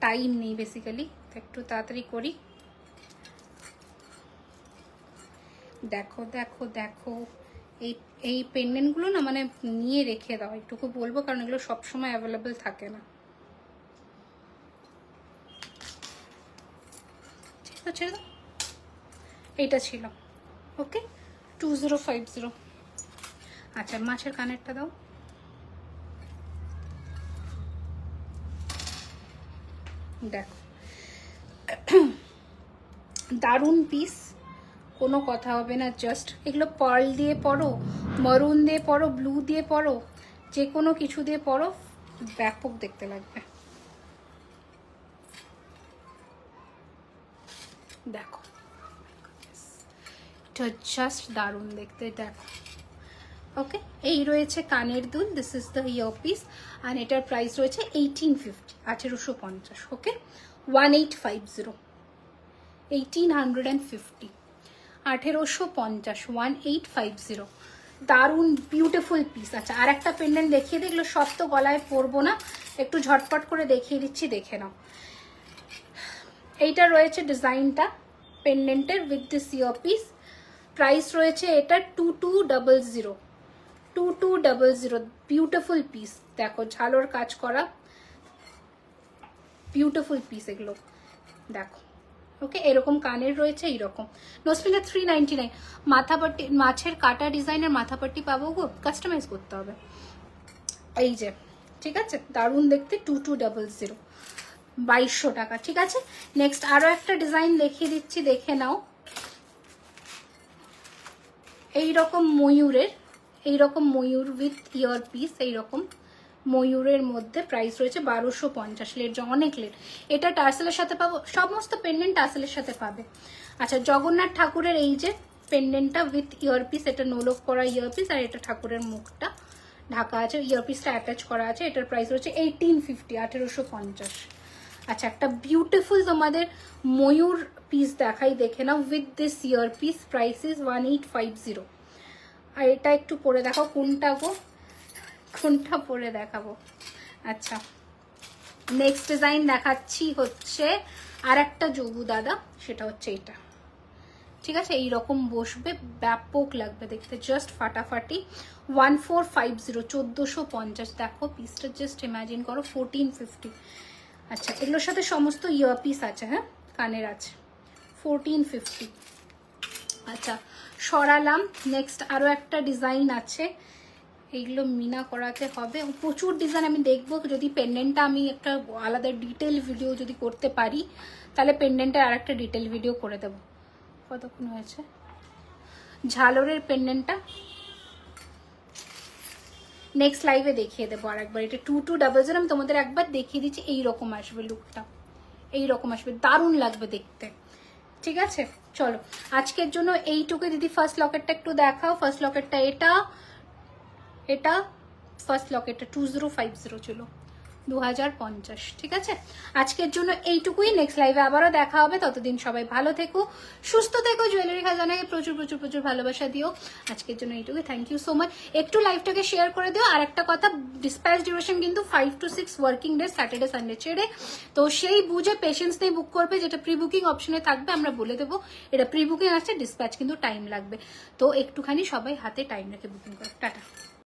টাইম নেই বেসিক্যালি, একটু তাড়াতাড়ি করি। দেখো দেখো দেখো, এই পেন্ডেন্টগুলো না মানে নিয়ে রেখে দাও, একটুকু বলবো কারণ এগুলো সবসময় অ্যাভেলেবেল থাকে না। ছেড়ে দাও, এইটা ছিল। ওকে, 2050। আচ্ছা, মাছের কানেরটা দাও। দেখো দারুণ পিস, কোনো কথা হবে না। জাস্ট এগুলো পার্ল দিয়ে পরো, মারুন দিয়ে পরো, ব্লু দিয়ে পরো, যে কোনো কিছু দিয়ে পরো, ব্যাপক দেখতে লাগবে। দেখো এটা জাস্ট দারুণ দেখতে, দেখো। ওকে, এই রয়েছে কানের দুল, this is the ear piece, আর এটার প্রাইস রয়েছে 1850, 1850। ওকে, 1850, 1850, 1850, 1850, দারুণ বিউটিফুল পিস। আচ্ছা, আর একটা পেন্ডেন্ট দেখিয়ে দিই, এগুলো সব তো গলায় পরবো না, একটু ঝটপট করে দেখিয়ে দিচ্ছি, দেখে নাও। এইটা রয়েছে ডিজাইনটা পেন্ডেন্টের with this ear piece, price রয়েছে এটা 2200, 2200, বিউটিফুল পিস। দেখো ঝালোর কাজ করা, বিউটিফুল পিস এগুলো, দেখো। ওকে, এরকম কানের রয়েছে, এইরকম নোসপিনে 399। মাথাপট্টি, মাছের কাটা ডিজাইনের মাথাপট্টি পাবো গো, কাস্টমাইজ করতে হবে। এই যে, ঠিক আছে, দারুণ দেখতে, 2200, 2200 টাকা। ঠিক আছে, নেক্সট আরো একটা ডিজাইন দেখিয়ে দিচ্ছি, দেখে নাও। এইরকম ময়ূরের, এইরকম ময়ূর উইথ ইয়ার পিস, এইরকম ময়ূরের মধ্যে প্রাইস রয়েছে 1250। লেট, অনেক লেট। এটা টার্সেলের সাথে পাবো, সমস্ত পেন্ডেন্ট টার্সেলের সাথে পাবে। আচ্ছা, জগন্নাথ ঠাকুরের এই যে পেন্ডেন্টটা উইথ ইয়ার পিস, এটা নোলক করা ইয়ার পিস, আর এটা ঠাকুরের মুখটা ঢাকা আছে, ইয়ার পিসটা অ্যাটাচ করা আছে। এটার প্রাইস রয়েছে 1850, 1850। আচ্ছা, একটা বিউটিফুল তোমাদের ময়ূর পিস দেখাই, দেখে নাও, with this ear piece, price is 1850। আর এটা একটু পরে দেখাও, কোনটা গো, কোনটা পরে দেখাবো। আচ্ছা, নেক্সট ডিজাইন দেখাচ্ছি হচ্ছে আর একটা যোগু দাদা, সেটা হচ্ছে এটা। ঠিক আছে, এইরকম বসবে, ব্যাপক লাগবে দেখতে, জাস্ট ফাটাফাটি। 1450, 1450। দেখো পিসটা জাস্ট ইমাজিন করো, 1450। আচ্ছা, এগুলোর সাথে সমস্ত ইয়ার পিস আছে, হ্যাঁ, কানের আছে, 1450। আচ্ছা, সরালাম। নেক্সট আরো একটা ডিজাইন আছে, এইগুলো মিনা করাতে হবে, প্রচুর ডিজাইন আমি দেখবো। যদি পেন্ডেন্টটা আমি একটা আলাদা ডিটেল ভিডিও যদি করতে পারি, তাহলে পেন্ডেন্টের আর একটা ডিটেল ভিডিও করে দেবো। কতক্ষণ হয়েছে? ঝালরের পেন্ডেন্টটা নেক্সট লাইভে দেখিয়ে দেবো আর একবার। এটা 2200, আমি তোমাদের একবার দেখিয়ে দিচ্ছি, এইরকম আসবে লুকটা, এইরকম আসবে, দারুণ লাগবে দেখতে। ঠিক আছে, চলো আজকের জন্য এইটুকু। দিদি ফার্স্ট লকেটটা একটু দেখাও। ফার্স্ট লকেটটা এটা, এটা ফার্স্ট লকেটটা 2050 ছিল, 2050। ঠিক আছে, আজকের জন্য এইটুকুই। নেক্সট লাইভে আবারও দেখা হবে, ততদিন সবাই ভালো থেকো, সুস্থ থেকো, জুয়েলারি খাজানাকে প্রচুর প্রচুর প্রচুর ভালোবাসা দিও। আজকের জন্য এইটুকুই, থ্যাংক ইউ সো মাচ। একটু লাইভটাকে শেয়ার করে দিও। আর একটা কথা, ডিসপ্যাচ ডিউরেশন কিন্তু 5 to 6 working day, Saturday Sunday ছেড়ে। তো সেই বুঝে পেশেন্স নিয়ে বুক করবে, যেটা প্রি বুকিং অপশনে থাকবে, আমরা বলে দেবো এটা প্রি বুকিং আছে, ডিসপ্যাচ কিন্তু টাইম লাগবে। তো একটুখানি সবাই হাতে টাইম রেখে বুকিং করো। টাটা।